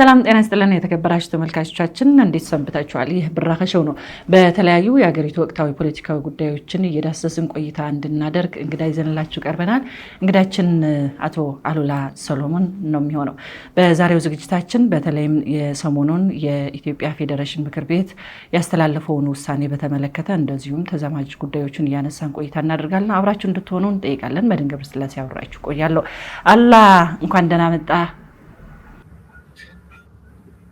ሰላም ጤና ይስጥልን የተከበራችሁ ተመልካቾቻችን እንዴት ሰንብታችኋል? ይህ ብራከ ሾው ነው። በተለያዩ የሀገሪቱ ወቅታዊ ፖለቲካዊ ጉዳዮችን እየዳሰስን ቆይታ እንድናደርግ እንግዳ ይዘንላችሁ ቀርበናል። እንግዳችን አቶ አሉላ ሰሎሞን ነው የሚሆነው። በዛሬው ዝግጅታችን በተለይም የሰሞኑን የኢትዮጵያ ፌዴሬሽን ምክር ቤት ያስተላለፈውን ውሳኔ በተመለከተ እንደዚሁም ተዛማጅ ጉዳዮችን እያነሳን ቆይታ እናደርጋለን። አብራችሁ እንድትሆኑ እንጠይቃለን። መድን ገብረስላሴ አብራችሁ ቆያለሁ። አላ እንኳን ደህና መጣ።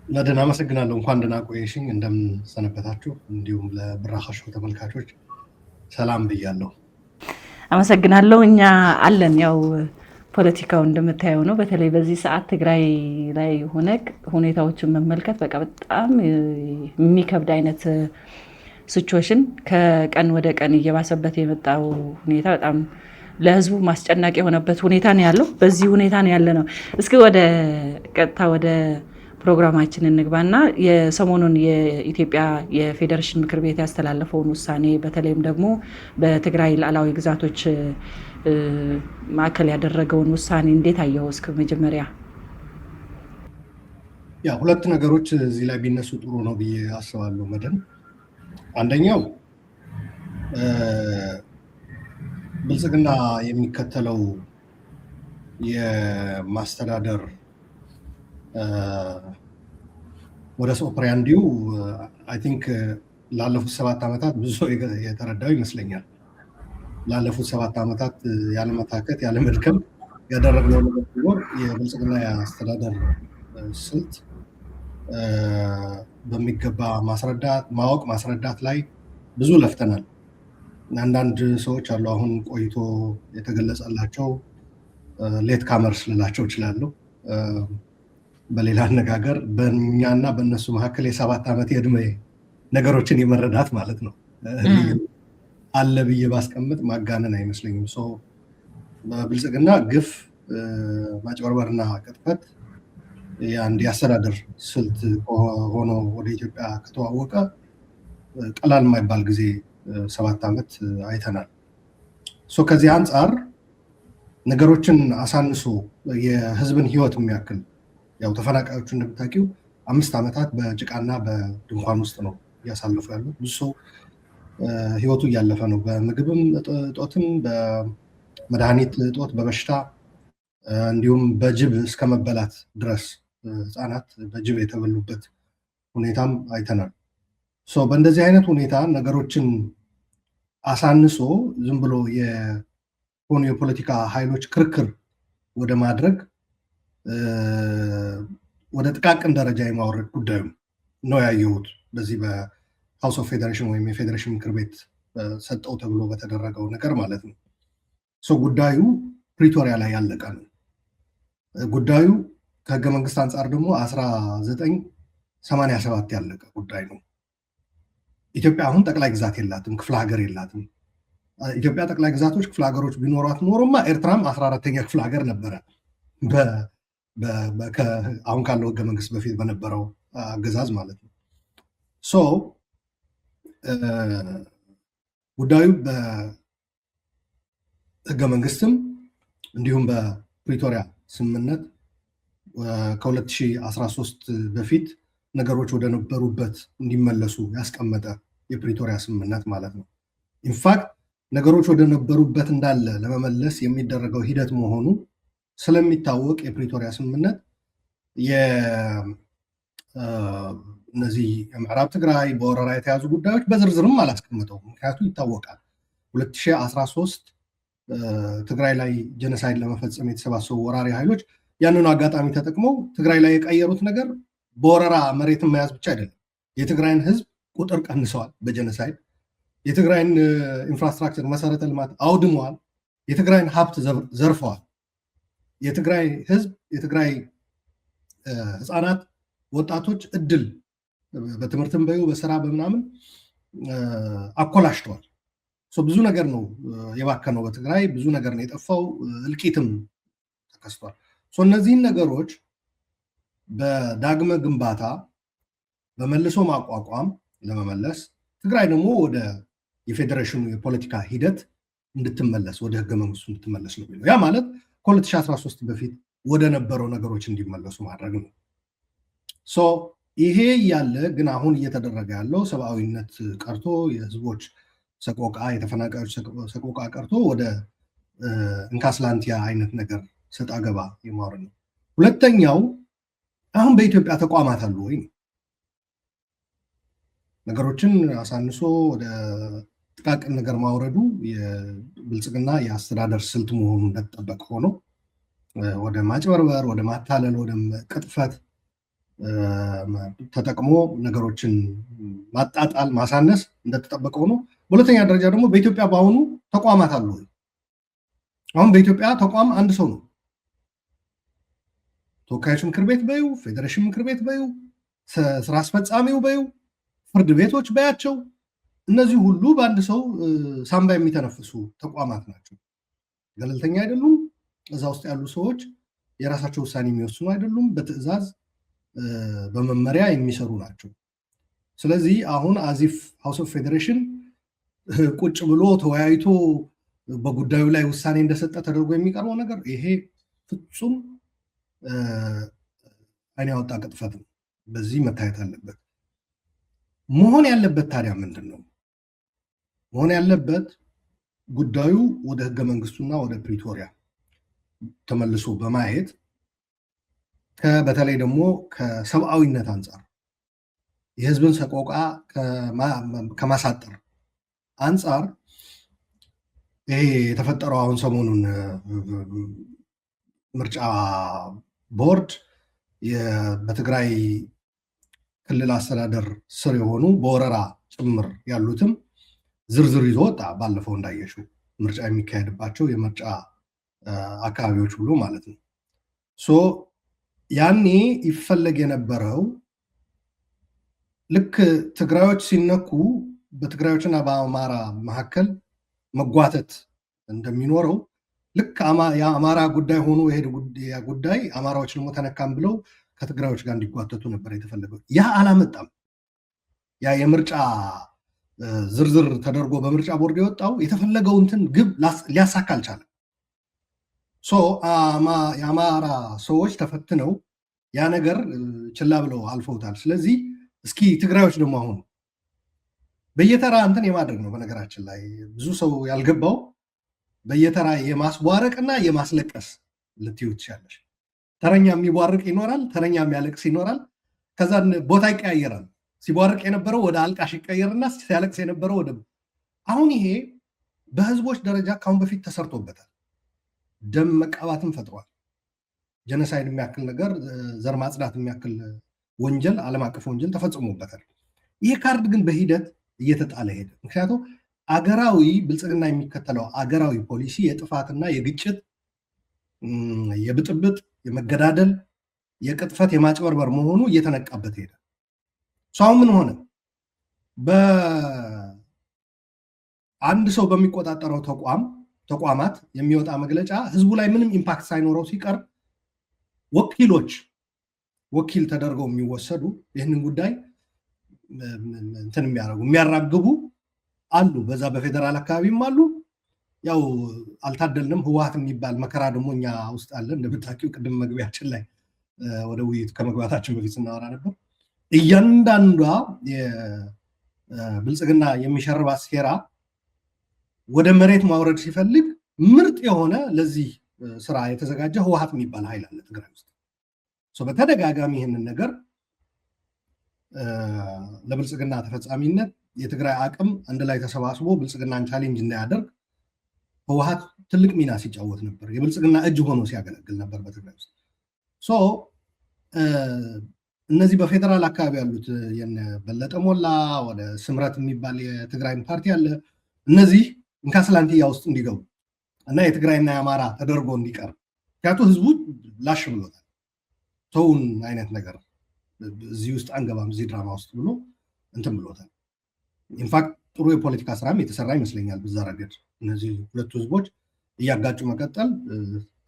ለደህና አመሰግናለሁ። እንኳን ደህና ቆየሽኝ። እንደምን ሰነበታችሁ? እንዲሁም ለብራከ ሾው ተመልካቾች ሰላም ብያለሁ። አመሰግናለሁ። እኛ አለን። ያው ፖለቲካው እንደምታየው ነው። በተለይ በዚህ ሰዓት ትግራይ ላይ ሁኔታዎችን መመልከት በቃ በጣም የሚከብድ አይነት ሲቹዌሽን ከቀን ወደ ቀን እየባሰበት የመጣው ሁኔታ በጣም ለህዝቡ ማስጨናቂ የሆነበት ሁኔታ ነው ያለው። በዚህ ሁኔታ ነው ያለ ነው። እስኪ ወደ ቀጥታ ወደ ፕሮግራማችንን እንግባና የሰሞኑን የኢትዮጵያ የፌዴሬሽን ምክር ቤት ያስተላለፈውን ውሳኔ በተለይም ደግሞ በትግራይ ሉዓላዊ ግዛቶች ማዕከል ያደረገውን ውሳኔ እንዴት አየኸው? እስከ መጀመሪያ ሁለት ነገሮች እዚህ ላይ ቢነሱ ጥሩ ነው ብዬ አስባለሁ። መደን አንደኛው ብልጽግና የሚከተለው የማስተዳደር ወደ ኦፕራንዲው አይ ቲንክ ላለፉት 7 ዓመታት ብዙ የተረዳው ይመስለኛል። ላለፉት 7 ዓመታት ያለመታከት ያለመድከም ያደረግነው ነገር ቢኖር የብልጽግና የአስተዳደር ስልት በሚገባ ማወቅ ማስረዳት ላይ ብዙ ለፍተናል። አንዳንድ ሰዎች አሉ አሁን ቆይቶ የተገለጸላቸው ሌት ካመርስ ልላቸው እችላለሁ። በሌላ አነጋገር በእኛና በእነሱ መካከል የ7 ዓመት የዕድሜ ነገሮችን የመረዳት ማለት ነው አለ ብዬ ባስቀምጥ ማጋነን አይመስለኝም። በብልጽግና ግፍ፣ ማጭበርበርና ቅጥፈት የአንድ የአስተዳደር ስልት ሆኖ ወደ ኢትዮጵያ ከተዋወቀ ቀላል የማይባል ጊዜ 7 ዓመት አይተናል። ከዚህ አንጻር ነገሮችን አሳንሶ የህዝብን ህይወት የሚያክል ያው ተፈናቃዮቹ እንደምታውቂው 5 ዓመታት በጭቃና በድንኳን ውስጥ ነው እያሳለፉ ያሉት። ብዙ ሰው ህይወቱ እያለፈ ነው። በምግብም እጦትም፣ በመድኃኒት እጦት፣ በበሽታ እንዲሁም በጅብ እስከ መበላት ድረስ ህፃናት በጅብ የተበሉበት ሁኔታም አይተናል። በእንደዚህ አይነት ሁኔታ ነገሮችን አሳንሶ ዝም ብሎ የሆኑ የፖለቲካ ኃይሎች ክርክር ወደ ማድረግ ወደ ጥቃቅን ደረጃ የማውረድ ጉዳዩ ነው ያየሁት በዚህ በሃውስ ኦፍ ፌዴሬሽን ወይም የፌዴሬሽን ምክር ቤት ሰጠው ተብሎ በተደረገው ነገር ማለት ነው። ጉዳዩ ፕሪቶሪያ ላይ ያለቀ ነው። ጉዳዩ ከህገ መንግስት አንጻር ደግሞ 1987 ያለቀ ጉዳይ ነው። ኢትዮጵያ አሁን ጠቅላይ ግዛት የላትም፣ ክፍለ ሀገር የላትም። ኢትዮጵያ ጠቅላይ ግዛቶች ክፍለ ሀገሮች ቢኖሯት ኖሮማ ኤርትራም 14ኛ ክፍለ ሀገር ነበረ አሁን ካለው ህገ መንግስት በፊት በነበረው አገዛዝ ማለት ነው። ጉዳዩ በህገ መንግስትም እንዲሁም በፕሪቶሪያ ስምምነት ከ2013 በፊት ነገሮች ወደ ነበሩበት እንዲመለሱ ያስቀመጠ የፕሪቶሪያ ስምምነት ማለት ነው። ኢንፋክት ነገሮች ወደ ነበሩበት እንዳለ ለመመለስ የሚደረገው ሂደት መሆኑ ስለሚታወቅ የፕሪቶሪያ ስምምነት እነዚህ የምዕራብ ትግራይ በወረራ የተያዙ ጉዳዮች በዝርዝርም አላስቀምጠው፣ ምክንያቱ ይታወቃል። 2013 ትግራይ ላይ ጀነሳይድ ለመፈጸም የተሰባሰቡ ወራሪ ኃይሎች ያንኑ አጋጣሚ ተጠቅመው ትግራይ ላይ የቀየሩት ነገር በወረራ መሬትን መያዝ ብቻ አይደለም። የትግራይን ህዝብ ቁጥር ቀንሰዋል በጀነሳይድ። የትግራይን ኢንፍራስትራክቸር መሰረተ ልማት አውድመዋል። የትግራይን ሀብት ዘርፈዋል። የትግራይ ህዝብ፣ የትግራይ ህፃናት፣ ወጣቶች እድል በትምህርትም በዩ በስራ በምናምን አኮላሽተዋል። ብዙ ነገር ነው የባከነው በትግራይ፣ ብዙ ነገር ነው የጠፋው፣ እልቂትም ተከስቷል። እነዚህን ነገሮች በዳግመ ግንባታ በመልሶ ማቋቋም ለመመለስ ትግራይ ደግሞ ወደ የፌዴሬሽኑ የፖለቲካ ሂደት እንድትመለስ ወደ ህገ መንግስቱ እንድትመለስ ነው የሚለው። ያ ማለት ከ2013 በፊት ወደ ነበረው ነገሮች እንዲመለሱ ማድረግ ነው። ይሄ ያለ ግን አሁን እየተደረገ ያለው ሰብአዊነት ቀርቶ የህዝቦች ሰቆቃ የተፈናቃዮች ሰቆቃ ቀርቶ ወደ እንካስላንቲያ አይነት ነገር ሰጣ ገባ የማውረድ ነው። ሁለተኛው አሁን በኢትዮጵያ ተቋማት አሉ ወይ? ነገሮችን አሳንሶ ወደ ጥቃቅን ነገር ማውረዱ የብልጽግና የአስተዳደር ስልት መሆኑ እንደተጠበቀ ሆኖ ወደ ማጭበርበር፣ ወደ ማታለል፣ ወደ ቅጥፈት ተጠቅሞ ነገሮችን ማጣጣል፣ ማሳነስ እንደተጠበቀ ሆኖ በሁለተኛ ደረጃ ደግሞ በኢትዮጵያ በአሁኑ ተቋማት አሉ ወይ? አሁን በኢትዮጵያ ተቋም አንድ ሰው ነው። ተወካዮች ምክር ቤት በዩ፣ ፌዴሬሽን ምክር ቤት በዩ፣ ስራ አስፈጻሚው በዩ፣ ፍርድ ቤቶች በያቸው፣ እነዚህ ሁሉ በአንድ ሰው ሳምባ የሚተነፍሱ ተቋማት ናቸው። ገለልተኛ አይደሉም። እዛ ውስጥ ያሉ ሰዎች የራሳቸው ውሳኔ የሚወስኑ አይደሉም። በትዕዛዝ በመመሪያ የሚሰሩ ናቸው። ስለዚህ አሁን አዚፍ ሃውስ ኦፍ ፌዴሬሽን ቁጭ ብሎ ተወያይቶ በጉዳዩ ላይ ውሳኔ እንደሰጠ ተደርጎ የሚቀርበው ነገር ይሄ ፍጹም አይን ያወጣ ቅጥፈት ነው። በዚህ መታየት አለበት። መሆን ያለበት ታዲያ ምንድን ነው? መሆን ያለበት ጉዳዩ ወደ ህገ መንግስቱና ወደ ፕሪቶሪያ ተመልሶ በማየት በተለይ ደግሞ ከሰብአዊነት አንጻር የህዝብን ሰቆቃ ከማሳጠር አንጻር ይሄ የተፈጠረው አሁን ሰሞኑን ምርጫ ቦርድ በትግራይ ክልል አስተዳደር ስር የሆኑ በወረራ ጭምር ያሉትም ዝርዝር ይዞ ወጣ። ባለፈው እንዳየሽው ምርጫ የሚካሄድባቸው የምርጫ አካባቢዎች ብሎ ማለት ነው። ያኔ ይፈለግ የነበረው ልክ ትግራዮች ሲነኩ በትግራዮችና በአማራ መካከል መጓተት እንደሚኖረው ልክ የአማራ ጉዳይ ሆኖ የሄድ ጉዳይ አማራዎች ደግሞ ተነካም ብለው ከትግራዮች ጋር እንዲጓተቱ ነበር የተፈለገው። ያ አላመጣም። ያ የምርጫ ዝርዝር ተደርጎ በምርጫ ቦርድ የወጣው የተፈለገውንትን ግብ ሊያሳካ አልቻለም። የአማራ ሰዎች ተፈትነው ያ ነገር ችላ ብለው አልፈውታል። ስለዚህ እስኪ ትግራዮች ደግሞ አሁን በየተራ እንትን የማድረግ ነው። በነገራችን ላይ ብዙ ሰው ያልገባው በየተራ የማስቧረቅና የማስለቀስ ልትዩ ትችላለሽ። ተረኛ የሚቧርቅ ይኖራል፣ ተረኛ የሚያለቅስ ይኖራል። ከዛ ቦታ ይቀያየራል። ሲቧርቅ የነበረው ወደ አልቃሽ ይቀየርና ሲያለቅስ የነበረው ወደ አሁን ይሄ በህዝቦች ደረጃ ካሁን በፊት ተሰርቶበታል። ደም መቃባትን ፈጥሯል። ጀነሳይድ የሚያክል ነገር፣ ዘር ማጽዳት የሚያክል ወንጀል፣ ዓለም አቀፍ ወንጀል ተፈጽሞበታል። ይሄ ካርድ ግን በሂደት እየተጣለ ሄደ። ምክንያቱም አገራዊ ብልጽግና የሚከተለው አገራዊ ፖሊሲ የጥፋትና የግጭት የብጥብጥ የመገዳደል የቅጥፈት የማጭበርበር መሆኑ እየተነቃበት ሄደ። አሁን ምን ሆነ? በአንድ ሰው በሚቆጣጠረው ተቋማት የሚወጣ መግለጫ ህዝቡ ላይ ምንም ኢምፓክት ሳይኖረው ሲቀር ወኪል ተደርገው የሚወሰዱ ይህንን ጉዳይ እንትን የሚያራግቡ አሉ። በዛ በፌዴራል አካባቢም አሉ። ያው አልታደልንም። ህወሓት የሚባል መከራ ደግሞ እኛ ውስጥ አለ። እንደምታውቂው ቅድም መግቢያችን ላይ ወደ ውይይት ከመግባታችን በፊት ስናወራ ነበር። እያንዳንዷ የብልጽግና የሚሸርባት ሴራ ወደ መሬት ማውረድ ሲፈልግ ምርጥ የሆነ ለዚህ ስራ የተዘጋጀ ህወሓት የሚባል ኃይል አለ ትግራይ ውስጥ። በተደጋጋሚ ይህንን ነገር ለብልጽግና ተፈጻሚነት የትግራይ አቅም አንድ ላይ ተሰባስቦ ብልጽግናን ቻሌንጅ እንዳያደርግ ህወሓት ትልቅ ሚና ሲጫወት ነበር። የብልጽግና እጅ ሆኖ ሲያገለግል ነበር በትግራይ ውስጥ። እነዚህ በፌዴራል አካባቢ ያሉት በለጠ ሞላ፣ ወደ ስምረት የሚባል የትግራይ ፓርቲ አለ። እነዚህ እንካስላንቲያ ውስጥ እንዲገቡ እና የትግራይና የአማራ ተደርጎ እንዲቀር ምክንያቱ ህዝቡ ላሽ ብሎታል። ተውን አይነት ነገር እዚህ ውስጥ አንገባም እዚህ ድራማ ውስጥ ብሎ እንትን ብሎታል። ኢንፋክት ጥሩ የፖለቲካ ስራም የተሰራ ይመስለኛል በዛ ረገድ። እነዚህ ሁለቱ ህዝቦች እያጋጩ መቀጠል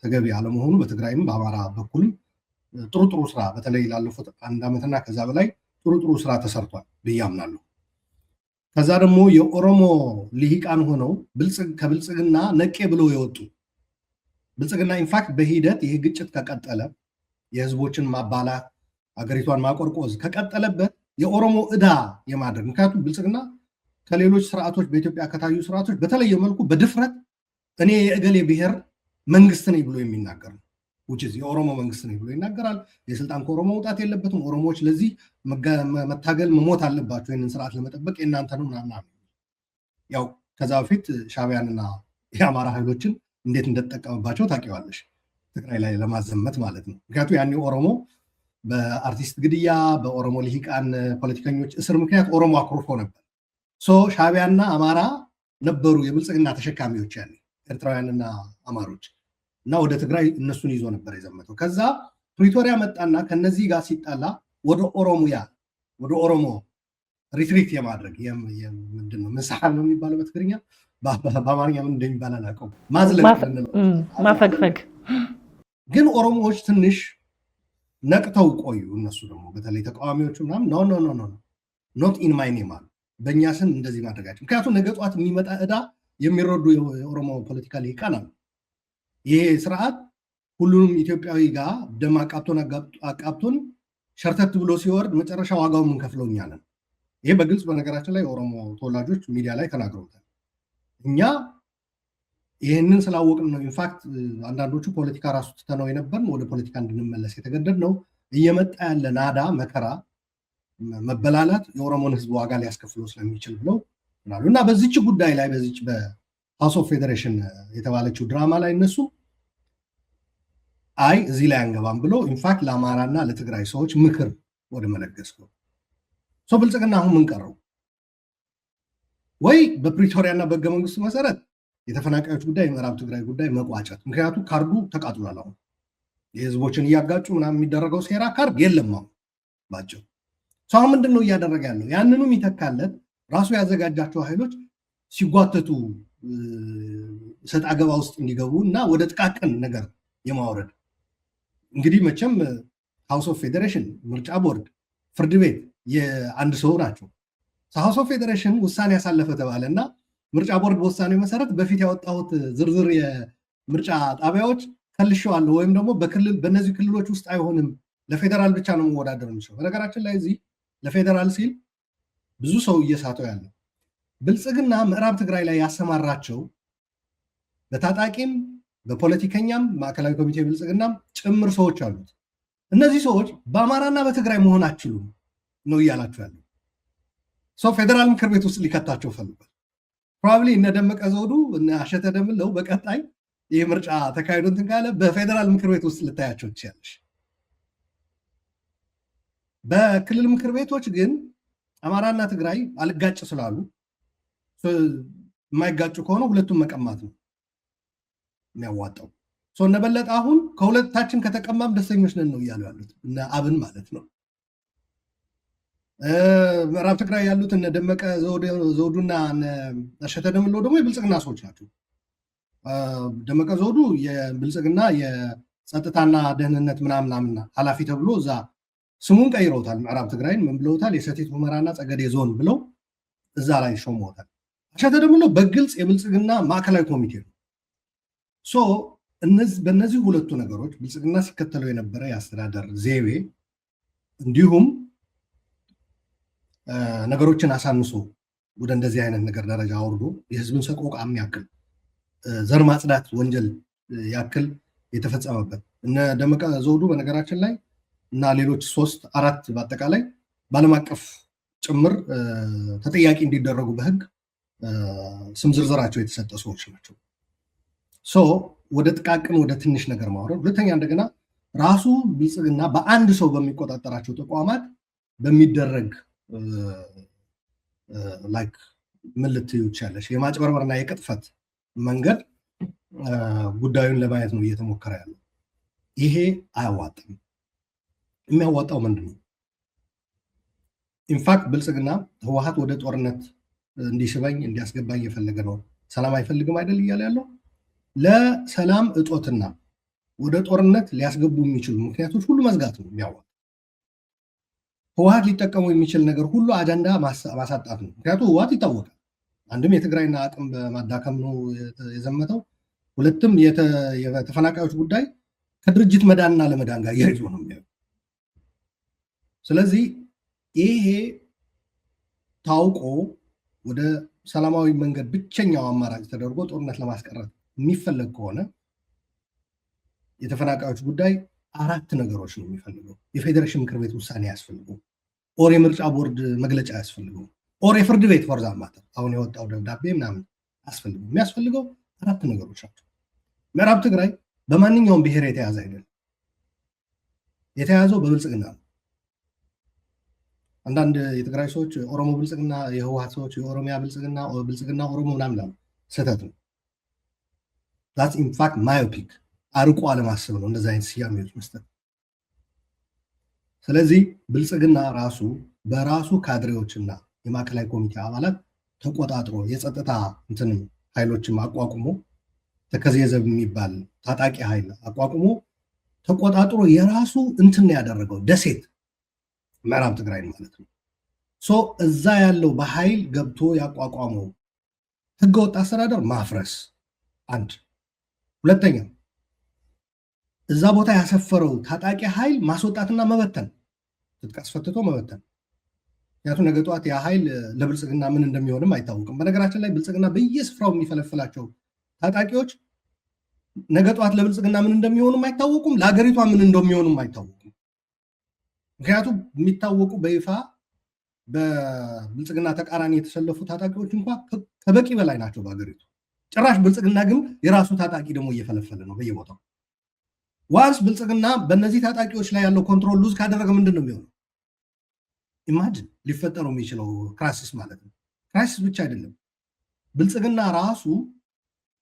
ተገቢ አለመሆኑ በትግራይም በአማራ በኩልም ጥሩ ስራ በተለይ ላለፉት 1 ዓመትና ከዛ በላይ ጥሩ ስራ ተሰርቷል ብዬ አምናለሁ። ከዛ ደግሞ የኦሮሞ ልሂቃን ሆነው ከብልጽግና ነቄ ብለው የወጡ ብልጽግና ኢንፋክት በሂደት ይህ ግጭት ከቀጠለ የህዝቦችን ማባላት አገሪቷን ማቆርቆዝ ከቀጠለበት የኦሮሞ ዕዳ የማድረግ ምክንያቱም ብልጽግና ከሌሎች ስርዓቶች በኢትዮጵያ ከታዩ ስርዓቶች በተለየ መልኩ በድፍረት እኔ የእገሌ ብሔር መንግስት ነኝ ብሎ የሚናገር ነው። የኦሮሞ መንግስት ነኝ ብሎ ይናገራል። የስልጣን ከኦሮሞ መውጣት የለበትም። ኦሮሞዎች ለዚህ መታገል መሞት አለባቸው፣ ይህንን ስርዓት ለመጠበቅ የእናንተ ነው ምናምን። ያው ከዛ በፊት ሻዕቢያንና የአማራ ኃይሎችን እንዴት እንደተጠቀመባቸው ታውቂዋለሽ፣ ትግራይ ላይ ለማዘመት ማለት ነው። ምክንያቱም ያኔ ኦሮሞ በአርቲስት ግድያ፣ በኦሮሞ ልሂቃን ፖለቲከኞች እስር ምክንያት ኦሮሞ አኩርፎ ነበር። ሻዕቢያና አማራ ነበሩ የብልጽግና ተሸካሚዎች ያኔ ኤርትራውያንና አማሮች እና ወደ ትግራይ እነሱን ይዞ ነበር የዘመተው። ከዛ ፕሪቶሪያ መጣና ከነዚህ ጋር ሲጣላ ወደ ኦሮሞ ሪትሪት የማድረግ ምንድን ነው ምንሳሐብ ነው የሚባለው በትግርኛ፣ በአማርኛ ምን እንደሚባል አላውቀውም፣ ማፈግፈግ። ግን ኦሮሞዎች ትንሽ ነቅተው ቆዩ። እነሱ ደግሞ በተለይ ተቃዋሚዎቹ ምናምን ኖ ኖት ኢን ማይ ኔም አሉ፣ በእኛ ስም እንደዚህ ማድረጋቸው። ምክንያቱም ነገ ጠዋት የሚመጣ ዕዳ የሚረዱ የኦሮሞ ፖለቲካ ልሂቃን አሉ። ይሄ ስርዓት ሁሉንም ኢትዮጵያዊ ጋር ደም አቃብቶን ሸርተት ብሎ ሲወርድ መጨረሻ ዋጋው የምንከፍለው እኛ ነን። ይሄ በግልጽ በነገራችን ላይ የኦሮሞ ተወላጆች ሚዲያ ላይ ተናግረውታል። እኛ ይህንን ስላወቅን ነው ኢንፋክት አንዳንዶቹ ፖለቲካ ራሱ ትተነው የነበርን ወደ ፖለቲካ እንድንመለስ የተገደድ ነው። እየመጣ ያለ ናዳ፣ መከራ፣ መበላላት የኦሮሞን ህዝብ ዋጋ ሊያስከፍለው ስለሚችል ብለው ይላሉ። እና በዚች ጉዳይ ላይ በዚች በሃውስ ኦፍ ፌዴሬሽን የተባለችው ድራማ ላይ እነሱ አይ እዚህ ላይ አንገባም ብሎ ኢንፋክት ለአማራና ለትግራይ ሰዎች ምክር ወደ መለገስ ነው። ብልጽግና አሁን ምን ቀረው? ወይ በፕሪቶሪያና በህገ መንግስቱ መሰረት የተፈናቃዮች ጉዳይ፣ የምዕራብ ትግራይ ጉዳይ መቋጨት። ምክንያቱም ካርዱ ተቃጥሏል። አሁን የህዝቦችን እያጋጩ ምናምን የሚደረገው ሴራ ካርድ የለም። አሁን ባጭሩ አሁን ምንድን ነው እያደረገ ያለው? ያንኑ የሚተካለት ራሱ ያዘጋጃቸው ኃይሎች ሲጓተቱ ሰጥ አገባ ውስጥ እንዲገቡ እና ወደ ጥቃቅን ነገር የማውረድ እንግዲህ መቼም ሃውስ ኦፍ ፌዴሬሽን፣ ምርጫ ቦርድ፣ ፍርድ ቤት የአንድ ሰው ናቸው። ሃውስ ኦፍ ፌዴሬሽን ውሳኔ ያሳለፈ ተባለ እና ምርጫ ቦርድ በውሳኔ መሰረት በፊት ያወጣሁት ዝርዝር የምርጫ ጣቢያዎች ከልሸዋለሁ ወይም ደግሞ በእነዚህ ክልሎች ውስጥ አይሆንም፣ ለፌዴራል ብቻ ነው መወዳደር የሚችለው። በነገራችን ላይ እዚህ ለፌዴራል ሲል ብዙ ሰው እየሳተው ያለው ብልጽግና ምዕራብ ትግራይ ላይ ያሰማራቸው በታጣቂም በፖለቲከኛም ማዕከላዊ ኮሚቴ ብልጽግናም ጭምር ሰዎች አሉት። እነዚህ ሰዎች በአማራና በትግራይ መሆን አችሉም ነው እያላቸው ያለው። ሰው ፌዴራል ምክር ቤት ውስጥ ሊከታቸው ፈልጓል። ፕሮባብሊ እነ ደመቀ ዘውዱ እነ አሸተ ደምለው በቀጣይ ይህ ምርጫ ተካሂዶ እንትን ካለ በፌዴራል ምክር ቤት ውስጥ ልታያቸው ትችላለሽ። በክልል ምክር ቤቶች ግን አማራና ትግራይ አልጋጭ ስላሉ የማይጋጩ ከሆነ ሁለቱም መቀማት ነው የሚያዋጣው። እነበለጠ አሁን ከሁለታችን ከተቀማም ደስተኞች ነን ነው እያሉ ያሉት እነ አብን ማለት ነው። ምዕራብ ትግራይ ያሉት እነ ደመቀ ዘውዱና አሸተ ደምለው ደግሞ የብልጽግና ሰዎች ናቸው። ደመቀ ዘውዱ የብልጽግና የጸጥታና ደህንነት ምናምናምና ኃላፊ ተብሎ እዛ ስሙን ቀይረውታል። ምዕራብ ትግራይን ምን ብለውታል? የሰቲት ሁመራና ጸገዴ ዞን ብለው እዛ ላይ ሾመውታል። አሸተ ደምለው በግልጽ የብልጽግና ማዕከላዊ ኮሚቴ ነው። በእነዚህ ሁለቱ ነገሮች ብልጽግና ሲከተለው የነበረ የአስተዳደር ዘይቤ እንዲሁም ነገሮችን አሳንሶ ወደ እንደዚህ አይነት ነገር ደረጃ አውርዶ የህዝብን ሰቆቃ የሚያክል ዘር ማጽዳት ወንጀል ያክል የተፈጸመበት እነ ደመቀ ዘውዱ በነገራችን ላይ እና ሌሎች 3-4 በአጠቃላይ በዓለም አቀፍ ጭምር ተጠያቂ እንዲደረጉ በህግ ስም ዝርዝራቸው የተሰጠ ሰዎች ናቸው። ወደ ጥቃቅን ወደ ትንሽ ነገር ማውረድ። ሁለተኛ እንደገና ራሱ ብልጽግና በአንድ ሰው በሚቆጣጠራቸው ተቋማት በሚደረግ ላይክ ምን ልትዩ ትችያለሽ የማጭበርበርና የቅጥፈት መንገድ ጉዳዩን ለማየት ነው እየተሞከረ ያለው። ይሄ አያዋጣም። የሚያዋጣው ምንድን ነው? ኢንፋክት ብልጽግና ህወሓት ወደ ጦርነት እንዲስበኝ እንዲያስገባኝ የፈለገ ነው። ሰላም አይፈልግም አይደል እያለ ያለው። ለሰላም እጦትና ወደ ጦርነት ሊያስገቡ የሚችሉ ምክንያቶች ሁሉ መዝጋት ነው የሚያዋጣው። ህወሓት ሊጠቀሙ የሚችል ነገር ሁሉ አጀንዳ ማሳጣት ነው። ምክንያቱም ህወሓት ይታወቃል። አንድም የትግራይን አቅም በማዳከም ነው የዘመተው፣ ሁለትም የተፈናቃዮች ጉዳይ ከድርጅት መዳንና ለመዳን ጋር እያይዞ ነው የሚያዩ። ስለዚህ ይሄ ታውቆ ወደ ሰላማዊ መንገድ ብቸኛው አማራጭ ተደርጎ ጦርነት ለማስቀረት የሚፈለግ ከሆነ የተፈናቃዮች ጉዳይ 4 ነገሮች ነው የሚፈልገው። የፌዴሬሽን ምክር ቤት ውሳኔ ያስፈልገው፣ ኦር የምርጫ ቦርድ መግለጫ ያስፈልገው፣ ኦር የፍርድ ቤት ፎር ዛት ማተር አሁን የወጣው ደብዳቤ ምናምን ያስፈልገው። የሚያስፈልገው 4 ነገሮች ናቸው። ምዕራብ ትግራይ በማንኛውም ብሔር የተያዘ አይደለም። የተያዘው በብልጽግና ነው። አንዳንድ የትግራይ ሰዎች ኦሮሞ ብልጽግና፣ የህወሓት ሰዎች የኦሮሚያ ብልጽግና፣ ብልጽግና ኦሮሞ ምናምን ላሉ ስህተት ነው። ዛትስ ኢንፋክት ማዮፒክ አርቆ አለማሰብ ነው እንደዚህ አይነት ስያሜዎች መስጠት። ስለዚህ ብልጽግና ራሱ በራሱ ካድሬዎችና የማዕከላዊ ኮሚቴ አባላት ተቆጣጥሮ የጸጥታ እንትንም ኃይሎችም አቋቁሞ ተከዜዘብ የሚባል ታጣቂ ኃይል አቋቁሞ ተቆጣጥሮ የራሱ እንትን ያደረገው ደሴት ምዕራብ ትግራይ ማለት ነው። እዛ ያለው በኃይል ገብቶ ያቋቋመው ህገወጥ አስተዳደር ማፍረስ አንድ። ሁለተኛ እዛ ቦታ ያሰፈረው ታጣቂ ኃይል ማስወጣትና መበተን፣ ትጥቅ አስፈትቶ መበተን። ምክንያቱም ነገ ጠዋት ያ ኃይል ለብልጽግና ምን እንደሚሆንም አይታወቅም። በነገራችን ላይ ብልጽግና በየስፍራው የሚፈለፍላቸው ታጣቂዎች ነገ ጠዋት ለብልጽግና ምን እንደሚሆኑም አይታወቁም፣ ለሀገሪቷ ምን እንደሚሆኑም አይታወቁም። ምክንያቱም የሚታወቁ በይፋ በብልጽግና ተቃራኒ የተሰለፉ ታጣቂዎች እንኳ ከበቂ በላይ ናቸው በሀገሪቱ። ጭራሽ ብልጽግና ግን የራሱ ታጣቂ ደግሞ እየፈለፈለ ነው በየቦታው። ዋንስ ብልጽግና በእነዚህ ታጣቂዎች ላይ ያለው ኮንትሮል ሉዝ ካደረገ ምንድን ነው የሚሆነው? ኢማጅን ሊፈጠረው የሚችለው ክራይሲስ ማለት ነው። ክራይሲስ ብቻ አይደለም፣ ብልጽግና ራሱ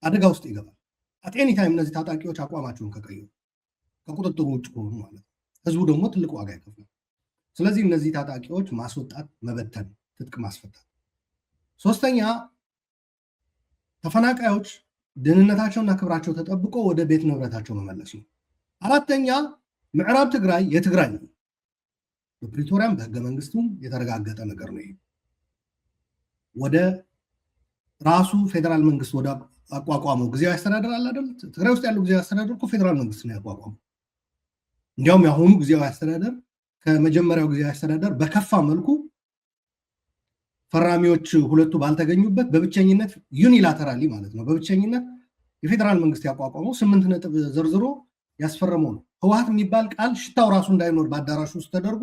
አደጋ ውስጥ ይገባል። አጤኒ ታይም እነዚህ ታጣቂዎች አቋማቸውን ከቀየሩ ከቁጥጥሩ ውጭ ከሆኑ ማለት ነው። ህዝቡ ደግሞ ትልቅ ዋጋ ይከፍላል። ስለዚህ እነዚህ ታጣቂዎች ማስወጣት፣ መበተን፣ ትጥቅ ማስፈታት። ሶስተኛ ተፈናቃዮች ደህንነታቸውና ክብራቸው ተጠብቆ ወደ ቤት ንብረታቸው መመለስ ነው። አራተኛ ምዕራብ ትግራይ የትግራይ ነው። በፕሪቶሪያም በህገ መንግስቱም የተረጋገጠ ነገር ነው። ወደ ራሱ ፌዴራል መንግስት ወደ አቋቋመው ጊዜያዊ አስተዳደር አለ አይደል? ትግራይ ውስጥ ያለው ጊዜያዊ አስተዳደር እኮ ፌዴራል መንግስት ነው ያቋቋመው። እንዲያውም የአሁኑ ጊዜያዊ አስተዳደር ከመጀመሪያው ጊዜያዊ አስተዳደር በከፋ መልኩ ፈራሚዎች ሁለቱ ባልተገኙበት በብቸኝነት ዩኒላተራሊ ማለት ነው፣ በብቸኝነት የፌዴራል መንግስት ያቋቋመው 8 ነጥብ ዘርዝሮ ያስፈረመው ነው። ህወሓት የሚባል ቃል ሽታው ራሱ እንዳይኖር በአዳራሹ ውስጥ ተደርጎ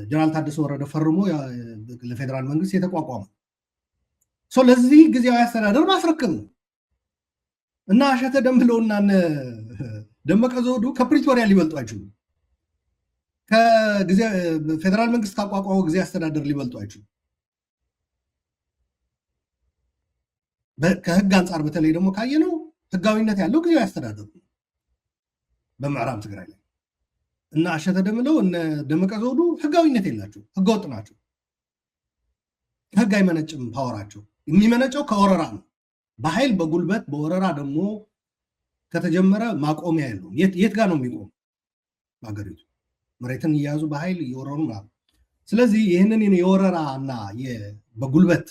ጀነራል ታደሰ ወረደ ፈርሞ ለፌዴራል መንግስት የተቋቋመ ለዚህ ጊዜያዊ አስተዳደር ማስረከብ ነው። እና አሸተ ደምለውና ደመቀ ዘውዱ ከፕሪቶሪያ ሊበልጡ አይችሉም። ፌዴራል መንግስት ካቋቋመው ጊዜ አስተዳደር ሊበልጡ አይችሉም። ከህግ አንጻር በተለይ ደግሞ ካየነው ህጋዊነት ያለው ጊዜያዊ አስተዳደሩ በምዕራብ ትግራይ ላይ እና አሸተ ደምለው እነ ደመቀ ዘውዱ ህጋዊነት የላቸው፣ ህገወጥ ናቸው። ከህግ አይመነጭም። ፓወራቸው የሚመነጨው ከወረራ ነው። በኃይል በጉልበት በወረራ ደግሞ ከተጀመረ ማቆሚያ የለውም። የት ጋር ነው የሚቆም? በሀገሪቱ መሬትን እየያዙ በኃይል እየወረሩ ነው። ስለዚህ ይህንን የወረራ እና በጉልበት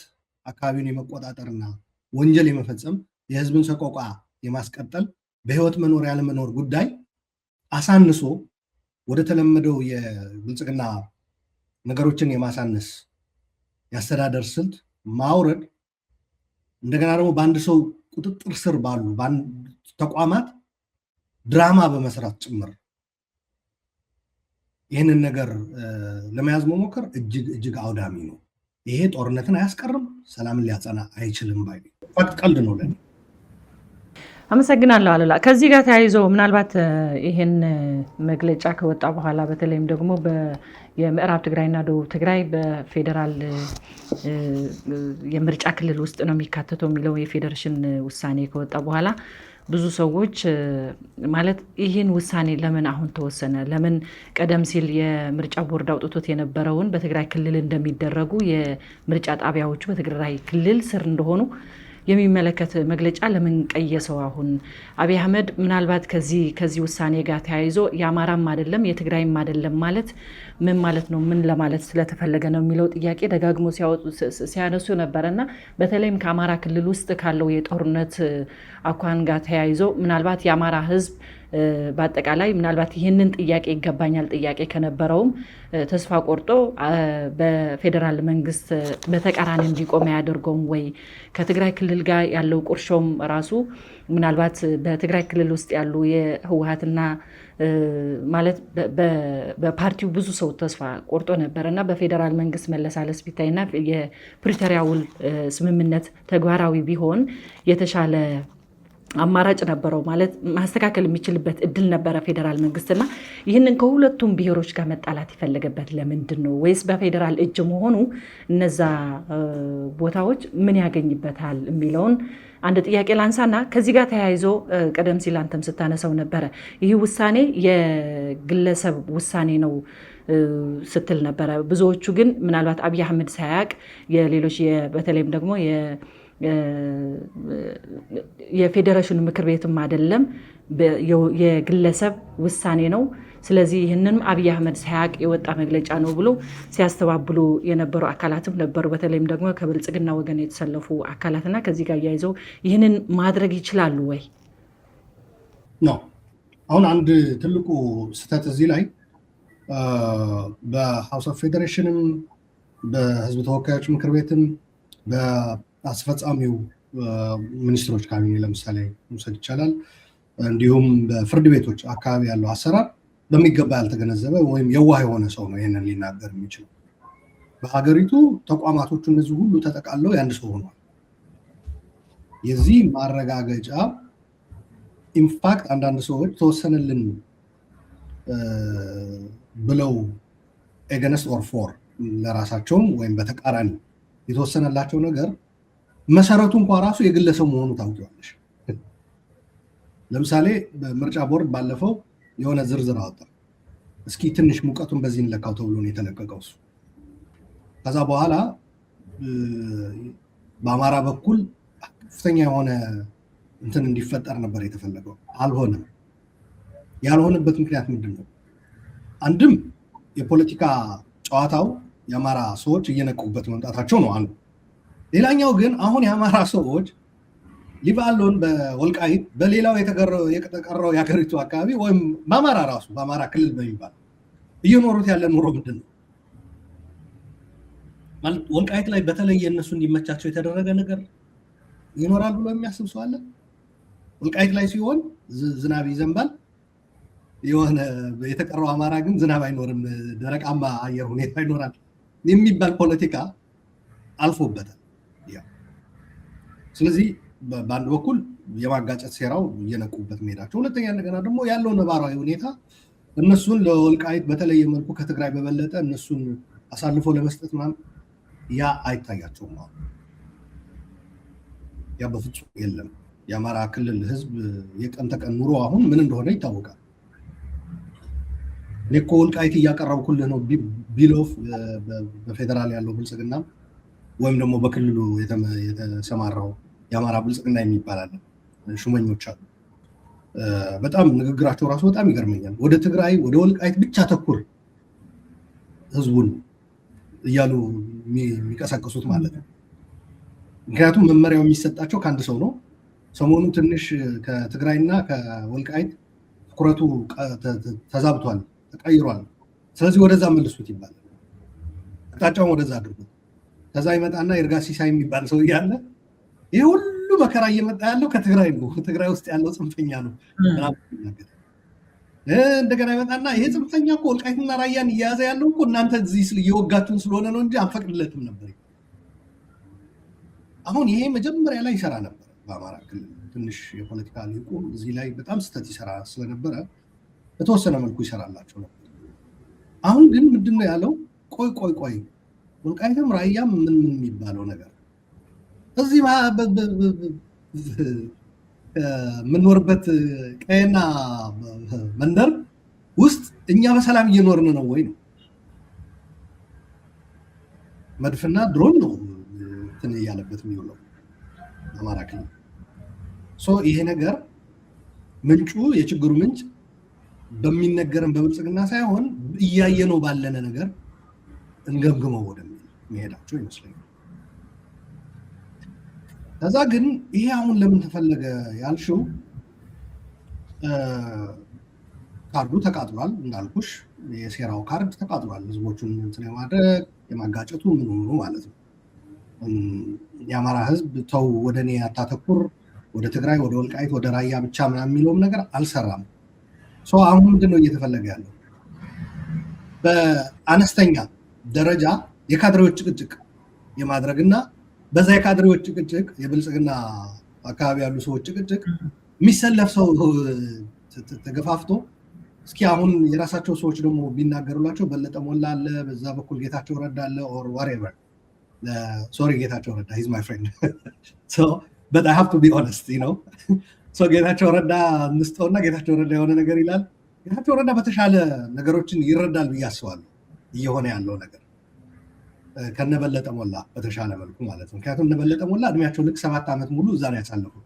አካባቢውን የመቆጣጠርና ወንጀል የመፈጸም የህዝብን ሰቆቃ የማስቀጠል በህይወት መኖር ያለመኖር ጉዳይ አሳንሶ ወደ ተለመደው የብልጽግና ነገሮችን የማሳነስ የአስተዳደር ስልት ማውረድ፣ እንደገና ደግሞ በአንድ ሰው ቁጥጥር ስር ባሉ ተቋማት ድራማ በመስራት ጭምር ይህንን ነገር ለመያዝ መሞከር እጅግ አውዳሚ ነው። ይሄ ጦርነትን አያስቀርም፣ ሰላምን ሊያጸና አይችልም ባይ ፋክት ቀልድ ነው ለኔ። አመሰግናለሁ አሉላ። ከዚህ ጋር ተያይዞ ምናልባት ይህን መግለጫ ከወጣ በኋላ በተለይም ደግሞ የምዕራብ ትግራይና ደቡብ ትግራይ በፌዴራል የምርጫ ክልል ውስጥ ነው የሚካተተው የሚለው የፌዴሬሽን ውሳኔ ከወጣ በኋላ ብዙ ሰዎች ማለት ይህን ውሳኔ ለምን አሁን ተወሰነ? ለምን ቀደም ሲል የምርጫ ቦርድ አውጥቶት የነበረውን በትግራይ ክልል እንደሚደረጉ የምርጫ ጣቢያዎቹ በትግራይ ክልል ስር እንደሆኑ የሚመለከት መግለጫ ለምን ቀየሰው? አሁን አብይ አህመድ ምናልባት ከዚህ ውሳኔ ጋር ተያይዞ የአማራም አይደለም የትግራይም አይደለም ማለት ምን ማለት ነው? ምን ለማለት ስለተፈለገ ነው የሚለው ጥያቄ ደጋግሞ ሲያነሱ ነበረ እና በተለይም ከአማራ ክልል ውስጥ ካለው የጦርነት አኳን ጋር ተያይዞ ምናልባት የአማራ ሕዝብ በአጠቃላይ ምናልባት ይህንን ጥያቄ ይገባኛል ጥያቄ ከነበረውም ተስፋ ቆርጦ በፌዴራል መንግስት በተቃራኒ እንዲቆም አያደርገውም ወይ? ከትግራይ ክልል ጋር ያለው ቁርሾም ራሱ ምናልባት በትግራይ ክልል ውስጥ ያሉ የህወሓትና ማለት በፓርቲው ብዙ ሰው ተስፋ ቆርጦ ነበር እና በፌዴራል መንግስት መለሳለስ ቢታይና የፕሪቶሪያ ውል ስምምነት ተግባራዊ ቢሆን የተሻለ አማራጭ ነበረው ማለት ማስተካከል የሚችልበት እድል ነበረ ፌዴራል መንግስትና ይህንን ከሁለቱም ብሔሮች ጋር መጣላት የፈለገበት ለምንድን ነው? ወይስ በፌዴራል እጅ መሆኑ እነዛ ቦታዎች ምን ያገኝበታል የሚለውን አንድ ጥያቄ ላንሳና ከዚህ ጋር ተያይዞ ቀደም ሲል አንተም ስታነሳው ነበረ ይህ ውሳኔ የግለሰብ ውሳኔ ነው ስትል ነበረ። ብዙዎቹ ግን ምናልባት አብይ አህመድ ሳያቅ የሌሎች በተለይም ደግሞ የፌዴሬሽኑ ምክር ቤትም አይደለም የግለሰብ ውሳኔ ነው። ስለዚህ ይህንንም አብይ አህመድ ሳያቅ የወጣ መግለጫ ነው ብሎ ሲያስተባብሉ የነበሩ አካላትም ነበሩ። በተለይም ደግሞ ከብልጽግና ወገን የተሰለፉ አካላትና ከዚህ ጋር እያይዘው ይህንን ማድረግ ይችላሉ ወይ ነው። አሁን አንድ ትልቁ ስህተት እዚህ ላይ በሃውስ ኦፍ ፌዴሬሽንም በህዝብ ተወካዮች ምክር ቤትም በአስፈጻሚው ሚኒስትሮች ካቢኔ ለምሳሌ መውሰድ ይቻላል፣ እንዲሁም በፍርድ ቤቶች አካባቢ ያለው አሰራር በሚገባ ያልተገነዘበ ወይም የዋህ የሆነ ሰው ነው ይህንን ሊናገር የሚችለው። በሀገሪቱ ተቋማቶቹ እነዚህ ሁሉ ተጠቃለው የአንድ ሰው ሆኗል። የዚህ ማረጋገጫ ኢንፋክት አንዳንድ ሰዎች ተወሰነልን ብለው ኤገነስት ኦር ፎር ለራሳቸውም ወይም በተቃራኒ የተወሰነላቸው ነገር መሰረቱ እንኳ ራሱ የግለሰብ መሆኑ ታውቂዋለሽ። ለምሳሌ በምርጫ ቦርድ ባለፈው የሆነ ዝርዝር አወጣ። እስኪ ትንሽ ሙቀቱን በዚህ እንለካው ተብሎ ነው የተለቀቀው እሱ። ከዛ በኋላ በአማራ በኩል ከፍተኛ የሆነ እንትን እንዲፈጠር ነበር የተፈለገው። አልሆነም። ያልሆነበት ምክንያት ምንድን ነው? አንድም የፖለቲካ ጨዋታው የአማራ ሰዎች እየነቁበት መምጣታቸው ነው አንዱ። ሌላኛው ግን አሁን የአማራ ሰዎች ሊባሎን በወልቃይት በሌላው የተቀረው የሀገሪቱ አካባቢ ወይም በአማራ ራሱ በአማራ ክልል በሚባል እየኖሩት ያለ ኑሮ ምንድን ነው ማለት? ወልቃይት ላይ በተለየ እነሱ እንዲመቻቸው የተደረገ ነገር ይኖራል ብሎ የሚያስብ ሰው አለ? ወልቃይት ላይ ሲሆን ዝናብ ይዘንባል፣ የሆነ የተቀረው አማራ ግን ዝናብ አይኖርም፣ ደረቃማ አየር ሁኔታ ይኖራል የሚባል ፖለቲካ አልፎበታል። ስለዚህ በአንድ በኩል የማጋጨት ሴራው እየነቁበት መሄዳቸው፣ ሁለተኛ እንደገና ደግሞ ያለው ነባራዊ ሁኔታ እነሱን ለወልቃይት በተለየ መልኩ ከትግራይ በበለጠ እነሱን አሳልፎ ለመስጠት ምናምን ያ አይታያቸውም። ያ በፍጹም የለም። የአማራ ክልል ህዝብ የቀን ተቀን ኑሮ አሁን ምን እንደሆነ ይታወቃል። እኔ እኮ ወልቃይት እያቀረብኩልህ ነው ቢሎፍ በፌዴራል ያለው ብልጽግና ወይም ደግሞ በክልሉ የተሰማራው የአማራ ብልጽግና የሚባል አለ፣ ሹመኞች አሉ። በጣም ንግግራቸው ራሱ በጣም ይገርመኛል። ወደ ትግራይ ወደ ወልቃይት ብቻ ተኩር ህዝቡን እያሉ የሚቀሰቅሱት ማለት ነው። ምክንያቱም መመሪያው የሚሰጣቸው ከአንድ ሰው ነው። ሰሞኑ ትንሽ ከትግራይና ከወልቃይት ትኩረቱ ተዛብቷል፣ ተቀይሯል። ስለዚህ ወደዛ መልሱት ይባላል። አቅጣጫውን ወደዛ አድርጉት። ከዛ ይመጣና ይርጋ ሲሳይ የሚባል ሰው እያለ ይህ ሁሉ መከራ እየመጣ ያለው ከትግራይ ነው፣ ትግራይ ውስጥ ያለው ጽንፈኛ ነው። እንደገና ይመጣና ይሄ ጽንፈኛ እኮ ወልቃይትና ራያን እየያዘ ያለው እኮ እናንተ እዚህ እየወጋችሁን ስለሆነ ነው እንጂ አንፈቅድለትም ነበር። አሁን ይሄ መጀመሪያ ላይ ይሰራ ነበር በአማራ ክልል። ትንሽ የፖለቲካ ሊቁ እዚህ ላይ በጣም ስህተት ይሰራ ስለነበረ በተወሰነ መልኩ ይሰራላቸው ነበር። አሁን ግን ምንድነው ያለው? ቆይ ወልቃይትም ራያም ምን የሚባለው ነገር እዚህ የምንኖርበት ቀየና መንደር ውስጥ እኛ በሰላም እየኖርን ነው ወይ ነው? መድፍና ድሮን ነው እንትን እያለበት የሚውለው አማራ ክልል። ይሄ ነገር ምንጩ የችግሩ ምንጭ በሚነገረን በብልጽግና ሳይሆን እያየነው ባለነ ነገር እንገምግመው ወደሚል መሄዳቸው ይመስለኛል። ከዛ ግን ይሄ አሁን ለምን ተፈለገ ያልሽው ካርዱ ተቃጥሏል። እንዳልኩሽ የሴራው ካርድ ተቃጥሏል። ህዝቦቹን እንትን የማድረግ የማጋጨቱ ምኑ ማለት ነው። የአማራ ህዝብ ተው ወደ እኔ አታተኩር፣ ወደ ትግራይ፣ ወደ ወልቃይት፣ ወደ ራያ ብቻ ምናምን የሚለውም ነገር አልሰራም። አሁን ምንድን ነው እየተፈለገ ያለው? በአነስተኛ ደረጃ የካድሬዎች ጭቅጭቅ የማድረግና በዛ የካድሬዎች ጭቅጭቅ የብልጽግና አካባቢ ያሉ ሰዎች ጭቅጭቅ የሚሰለፍ ሰው ተገፋፍቶ እስኪ አሁን የራሳቸው ሰዎች ደግሞ ቢናገሩላቸው በለጠ ሞላ አለ፣ በዛ በኩል ጌታቸው ረዳ አለ ኦር whatever ሶሪ ጌታቸው ረዳ he's my friend so but I have to be honest you know so ጌታቸው ረዳ እንስጠውና ጌታቸው ረዳ የሆነ ነገር ይላል። ጌታቸው ረዳ በተሻለ ነገሮችን ይረዳል ብዬ አስባለሁ እየሆነ ያለው ነገር ከነበለጠ ሞላ በተሻለ መልኩ ማለት ነው። ምክንያቱም ነበለጠ ሞላ እድሜያቸው ልክ 7 ዓመት ሙሉ እዛ ነው ያሳለፉት።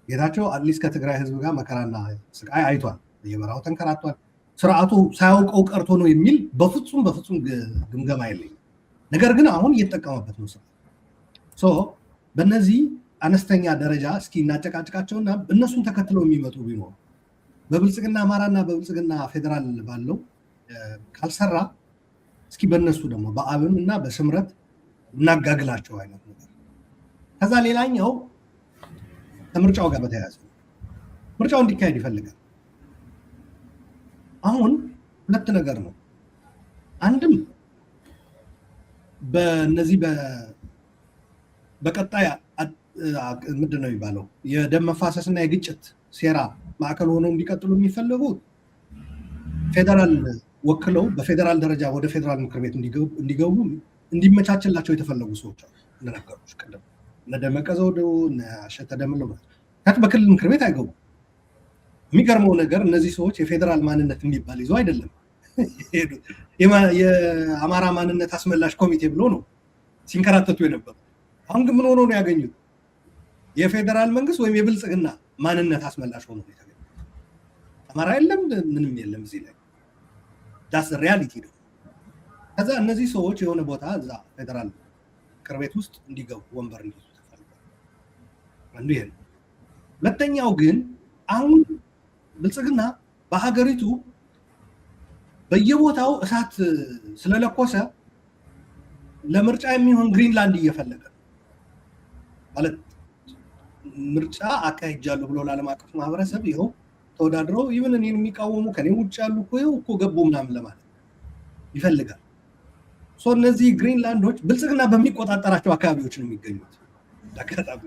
ጌታቸው አትሊስት ከትግራይ ህዝብ ጋር መከራና ስቃይ አይቷል፣ በየበራው ተንከራቷል። ስርዓቱ ሳያውቀው ቀርቶ ነው የሚል በፍጹም ግምገማ የለኝም። ነገር ግን አሁን እየተጠቀመበት ነው ስርዓቱ። በእነዚህ አነስተኛ ደረጃ እስኪ እናጨቃጭቃቸውና እነሱን ተከትለው የሚመጡ ቢኖሩ በብልጽግና አማራና በብልጽግና ፌዴራል ባለው ካልሰራ እስኪ በእነሱ ደግሞ በአብን እና በስምረት እናጋግላቸው አይነት ነገር። ከዛ ሌላኛው ከምርጫው ጋር በተያያዘ ምርጫው እንዲካሄድ ይፈልጋል። አሁን ሁለት ነገር ነው። አንድም በእነዚህ በቀጣይ ምንድን ነው የሚባለው የደም መፋሰስና የግጭት ሴራ ማዕከል ሆነው እንዲቀጥሉ የሚፈልጉት ፌዴራል ወክለው በፌዴራል ደረጃ ወደ ፌዴራል ምክር ቤት እንዲገቡ እንዲመቻችላቸው የተፈለጉ ሰዎች አሉ። እንደነገሩሽ ቀደም እነ ደመቀ ዘውዱ እነ አሸተ ደምለው በክልል ምክር ቤት አይገቡ። የሚገርመው ነገር እነዚህ ሰዎች የፌዴራል ማንነት የሚባል ይዞ አይደለም የአማራ ማንነት አስመላሽ ኮሚቴ ብሎ ነው ሲንከራተቱ የነበሩ። አሁን ግን ምን ሆኖ ነው ያገኙት? የፌዴራል መንግስት ወይም የብልጽግና ማንነት አስመላሽ ሆኖ ነው የተገኙት። አማራ የለም፣ ምንም የለም እዚህ ላይ ዳስ ሪያሊቲ ነው። ከዛ እነዚህ ሰዎች የሆነ ቦታ እዛ ፌዴራል ምክር ቤት ውስጥ እንዲገቡ ወንበር እንዲይዙ ተፈልጓል። አንዱ ይሄ ነው። ሁለተኛው ግን አሁን ብልጽግና በሀገሪቱ በየቦታው እሳት ስለለኮሰ ለምርጫ የሚሆን ግሪንላንድ እየፈለገ ማለት ምርጫ አካሂጃለሁ ብሎ ለዓለም አቀፍ ማህበረሰብ ይኸው ተወዳድረው ይብን እኔን የሚቃወሙ ከኔ ውጭ ያሉ እኮ ገቡ ምናምን ለማለት ይፈልጋል። እነዚህ ግሪንላንዶች ብልጽግና በሚቆጣጠራቸው አካባቢዎች ነው የሚገኙት። አጋጣሚ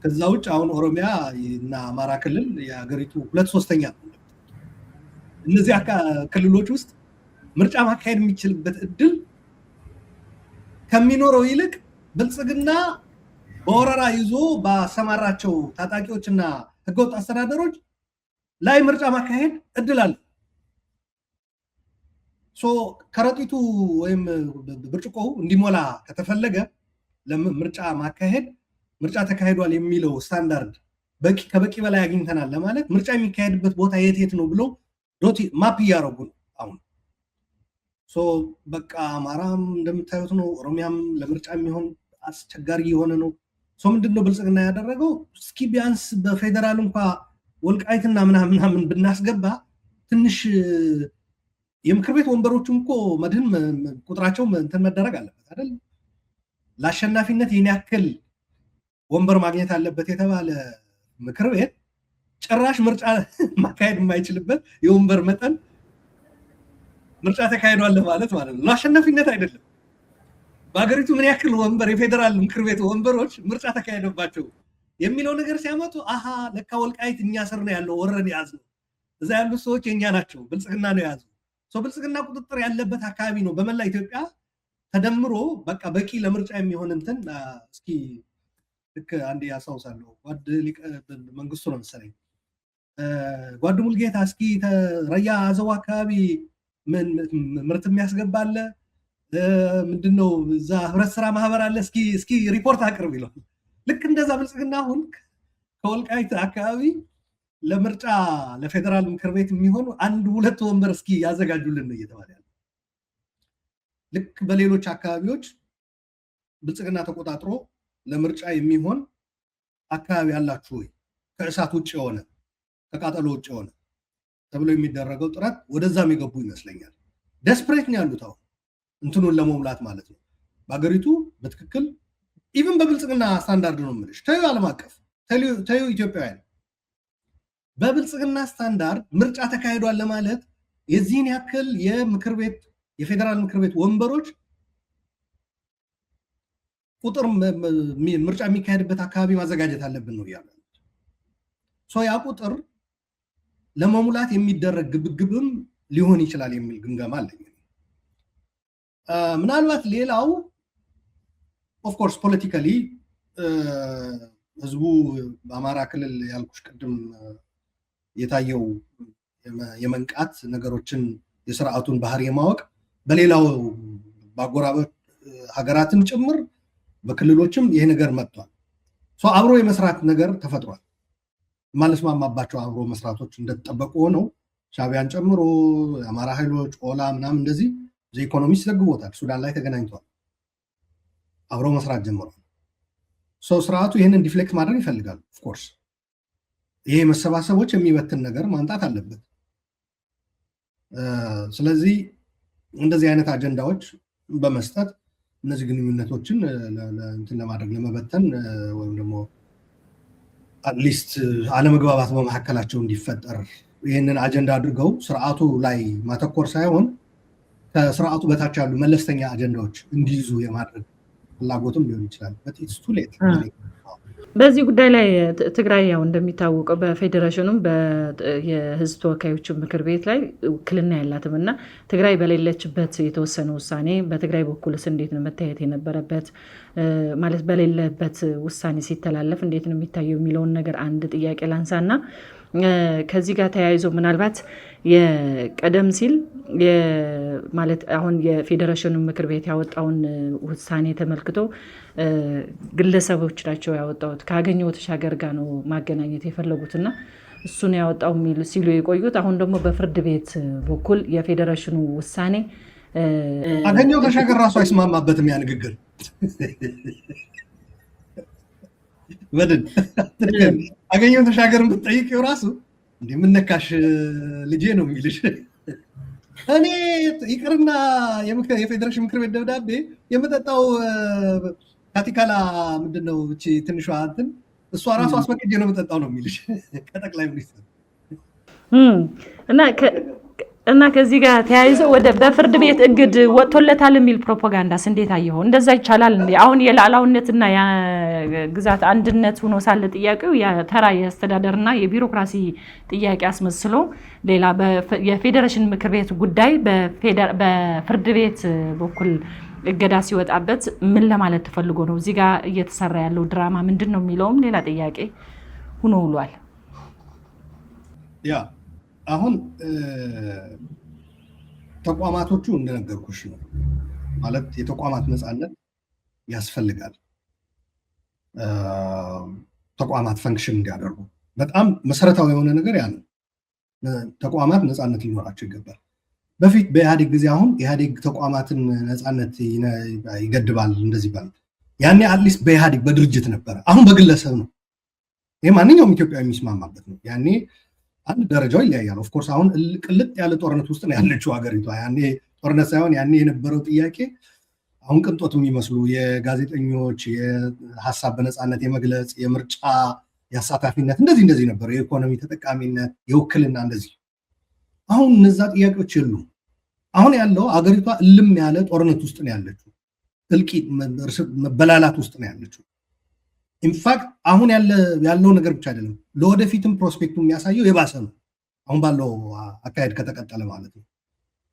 ከዛ ውጭ አሁን ኦሮሚያ እና አማራ ክልል የሀገሪቱ 2/3 እነዚህ ክልሎች ውስጥ ምርጫ ማካሄድ የሚችልበት እድል ከሚኖረው ይልቅ ብልጽግና በወረራ ይዞ ባሰማራቸው ታጣቂዎችና ህገወጥ አስተዳደሮች ላይ ምርጫ ማካሄድ እድል አለ። ከረጢቱ ወይም ብርጭቆው እንዲሞላ ከተፈለገ ለምርጫ ማካሄድ ምርጫ ተካሂዷል የሚለው ስታንዳርድ ከበቂ በላይ አግኝተናል ለማለት ምርጫ የሚካሄድበት ቦታ የት ነው ብሎ ማፕ እያደረጉ ነው አሁን። በቃ አማራም እንደምታዩት ነው፣ ኦሮሚያም ለምርጫ የሚሆን አስቸጋሪ የሆነ ነው። ምንድነው ብልጽግና ያደረገው? እስኪ ቢያንስ በፌዴራል እንኳ ወልቃይትና ምናምን ብናስገባ ትንሽ የምክር ቤት ወንበሮቹም እኮ መድህን ቁጥራቸው እንትን መደረግ አለበት አይደል? ለአሸናፊነት ይህን ያክል ወንበር ማግኘት አለበት የተባለ ምክር ቤት ጭራሽ ምርጫ ማካሄድ የማይችልበት የወንበር መጠን ምርጫ ተካሂዷል ማለት ነው። ለአሸናፊነት አይደለም። በሀገሪቱ ምን ያክል ወንበር የፌዴራል ምክር ቤት ወንበሮች ምርጫ ተካሄደባቸው የሚለው ነገር ሲያመጡ አሃ ለካ ወልቃይት እኛ ስር ነው ያለው፣ ወረን ያዝ ነው፣ እዛ ያሉት ሰዎች የኛ ናቸው፣ ብልጽግና ነው ያዙ። ብልጽግና ቁጥጥር ያለበት አካባቢ ነው በመላ ኢትዮጵያ ተደምሮ በቃ በቂ ለምርጫ የሚሆን እንትን እስኪ ልክ አንዴ ያሳውሳለሁ ጓድ መንግስቱ ነው መሰለኝ ጓድ ሙልጌታ እስኪ ረያ አዘዋ አካባቢ ምርት የሚያስገባለ ምንድነው እዛ ህብረት ስራ ማህበር አለ እስኪ ሪፖርት አቅርብ ይላል። ልክ እንደዛ ብልጽግና አሁን ከወልቃይት አካባቢ ለምርጫ ለፌዴራል ምክር ቤት የሚሆኑ 1-2 ወንበር እስኪ ያዘጋጁልን ነው እየተባለ ያለው። ልክ በሌሎች አካባቢዎች ብልጽግና ተቆጣጥሮ ለምርጫ የሚሆን አካባቢ ያላችሁ ወይ ከእሳት ውጭ የሆነ ከቃጠሎ ውጭ ሆነ ተብሎ የሚደረገው ጥረት ወደዛ የሚገቡ ይመስለኛል። ደስፕሬት ነው ያሉት አሁን እንትኑን ለመሙላት ማለት ነው። በአገሪቱ በትክክል ኢቭን በብልጽግና ስታንዳርድ ነው የምልሽ፣ ተዩ ዓለም አቀፍ ተዩ ኢትዮጵያውያን፣ በብልጽግና ስታንዳርድ ምርጫ ተካሂዷል ለማለት የዚህን ያክል የምክር ቤት የፌዴራል ምክር ቤት ወንበሮች ቁጥር ምርጫ የሚካሄድበት አካባቢ ማዘጋጀት አለብን ነው ያለው። ያ ቁጥር ለመሙላት የሚደረግ ግብግብም ሊሆን ይችላል የሚል ግምገማ አለኝ። ምናልባት ሌላው ኦፍኮርስ ፖለቲካሊ ህዝቡ በአማራ ክልል ያልኩሽ ቅድም የታየው የመንቃት ነገሮችን የስርዓቱን ባህሪ የማወቅ በሌላው በአጎራባች ሀገራትም ጭምር በክልሎችም ይሄ ነገር መጥቷል። አብሮ የመስራት ነገር ተፈጥሯል። ማለስማማባቸው አብሮ መስራቶች እንደተጠበቁ ሆነው ሻዕቢያን ጨምሮ የአማራ ኃይሎች ኦላ ምናምን እንደዚህ ኢኮኖሚስት ዘግቦታል። ሱዳን ላይ ተገናኝተዋል፣ አብሮ መስራት ጀምሯል። ስርዓቱ ይህንን ዲፍሌክት ማድረግ ይፈልጋል። ኦፍኮርስ ይሄ መሰባሰቦች የሚበትን ነገር ማምጣት አለበት። ስለዚህ እንደዚህ አይነት አጀንዳዎች በመስጠት እነዚህ ግንኙነቶችን እንትን ለማድረግ ለመበተን ወይም ደግሞ አትሊስት አለመግባባት በመካከላቸው እንዲፈጠር ይህንን አጀንዳ አድርገው ስርዓቱ ላይ ማተኮር ሳይሆን ከስርዓቱ በታች ያሉ መለስተኛ አጀንዳዎች እንዲይዙ የማድረግ ፍላጎትም ሊሆን ይችላል። በዚህ ጉዳይ ላይ ትግራይ ያው እንደሚታወቀው በፌዴሬሽኑም የህዝብ ተወካዮች ምክር ቤት ላይ ውክልና ያላትም እና ትግራይ በሌለችበት የተወሰነ ውሳኔ በትግራይ በኩልስ እንዴት ነው መታየት የነበረበት? ማለት በሌለበት ውሳኔ ሲተላለፍ እንዴት ነው የሚታየው የሚለውን ነገር አንድ ጥያቄ ላንሳና ከዚህ ጋር ተያይዞ ምናልባት የቀደም ሲል ማለት አሁን የፌዴሬሽኑ ምክር ቤት ያወጣውን ውሳኔ ተመልክቶ ግለሰቦች ናቸው ያወጣሁት ከአገኘሁ ተሻገር ጋር ነው ማገናኘት የፈለጉትና እሱን ያወጣው ሲሉ የቆዩት አሁን ደግሞ በፍርድ ቤት በኩል የፌዴሬሽኑ ውሳኔ አገኘሁ ተሻገር ራሱ አይስማማበትም ያ ንግግር ወደን አገኘሁ ተሻገር የምትጠይቂው ራሱ እንደምነካሽ ልጄ ነው የሚልሽ። እኔ ይቅርና የፌዴሬሽን ምክር ቤት ደብዳቤ የምጠጣው ካቲካላ ምንድነው እቺ ትንሿ እንትን እሷ ራሱ አስፈቅጄ ነው የምጠጣው ነው የሚልሽ ከጠቅላይ ሚኒስትር እና ከዚህ ጋር ተያይዘው ወደ በፍርድ ቤት እግድ ወጥቶለታል የሚል ፕሮፓጋንዳስ እንዴት አየኸው? እንደዛ ይቻላል እንዴ? አሁን የሉዓላዊነትና የግዛት አንድነት ሆኖ ሳለ ጥያቄው የተራ የአስተዳደርና የቢሮክራሲ ጥያቄ አስመስሎ ሌላ የፌዴሬሽን ምክር ቤት ጉዳይ በፍርድ ቤት በኩል እገዳ ሲወጣበት ምን ለማለት ተፈልጎ ነው? እዚህ ጋር እየተሰራ ያለው ድራማ ምንድን ነው የሚለውም ሌላ ጥያቄ ሆኖ ውሏል። ያ አሁን ተቋማቶቹ እንደነገርኩሽ ነው ማለት የተቋማት ነፃነት ያስፈልጋል። ተቋማት ፈንክሽን እንዲያደርጉ በጣም መሰረታዊ የሆነ ነገር ያ ነው። ተቋማት ነፃነት ሊኖራቸው ይገባል። በፊት በኢህአዴግ ጊዜ አሁን ኢህአዴግ ተቋማትን ነፃነት ይገድባል እንደዚህ ይባል። ያኔ አትሊስት በኢህአዴግ በድርጅት ነበረ። አሁን በግለሰብ ነው። ይሄ ማንኛውም ኢትዮጵያዊ የሚስማማበት ነው። ያኔ አንድ ደረጃው ይለያያል። ኦፍኮርስ አሁን ቅልጥ ያለ ጦርነት ውስጥ ነው ያለችው ሀገሪቷ። ያኔ ጦርነት ሳይሆን ያኔ የነበረው ጥያቄ አሁን ቅንጦት የሚመስሉ የጋዜጠኞች የሀሳብ በነፃነት የመግለጽ የምርጫ የአሳታፊነት እንደዚህ ነበረ፣ የኢኮኖሚ ተጠቃሚነት፣ የውክልና እንደዚህ። አሁን እነዛ ጥያቄዎች የሉም። አሁን ያለው አገሪቷ እልም ያለ ጦርነት ውስጥ ነው ያለችው፣ እልቂት መበላላት ውስጥ ነው ያለችው። ኢንፋክት አሁን ያለው ነገር ብቻ አይደለም፣ ለወደፊትም ፕሮስፔክቱ የሚያሳየው የባሰ ነው። አሁን ባለው አካሄድ ከተቀጠለ ማለት ነው።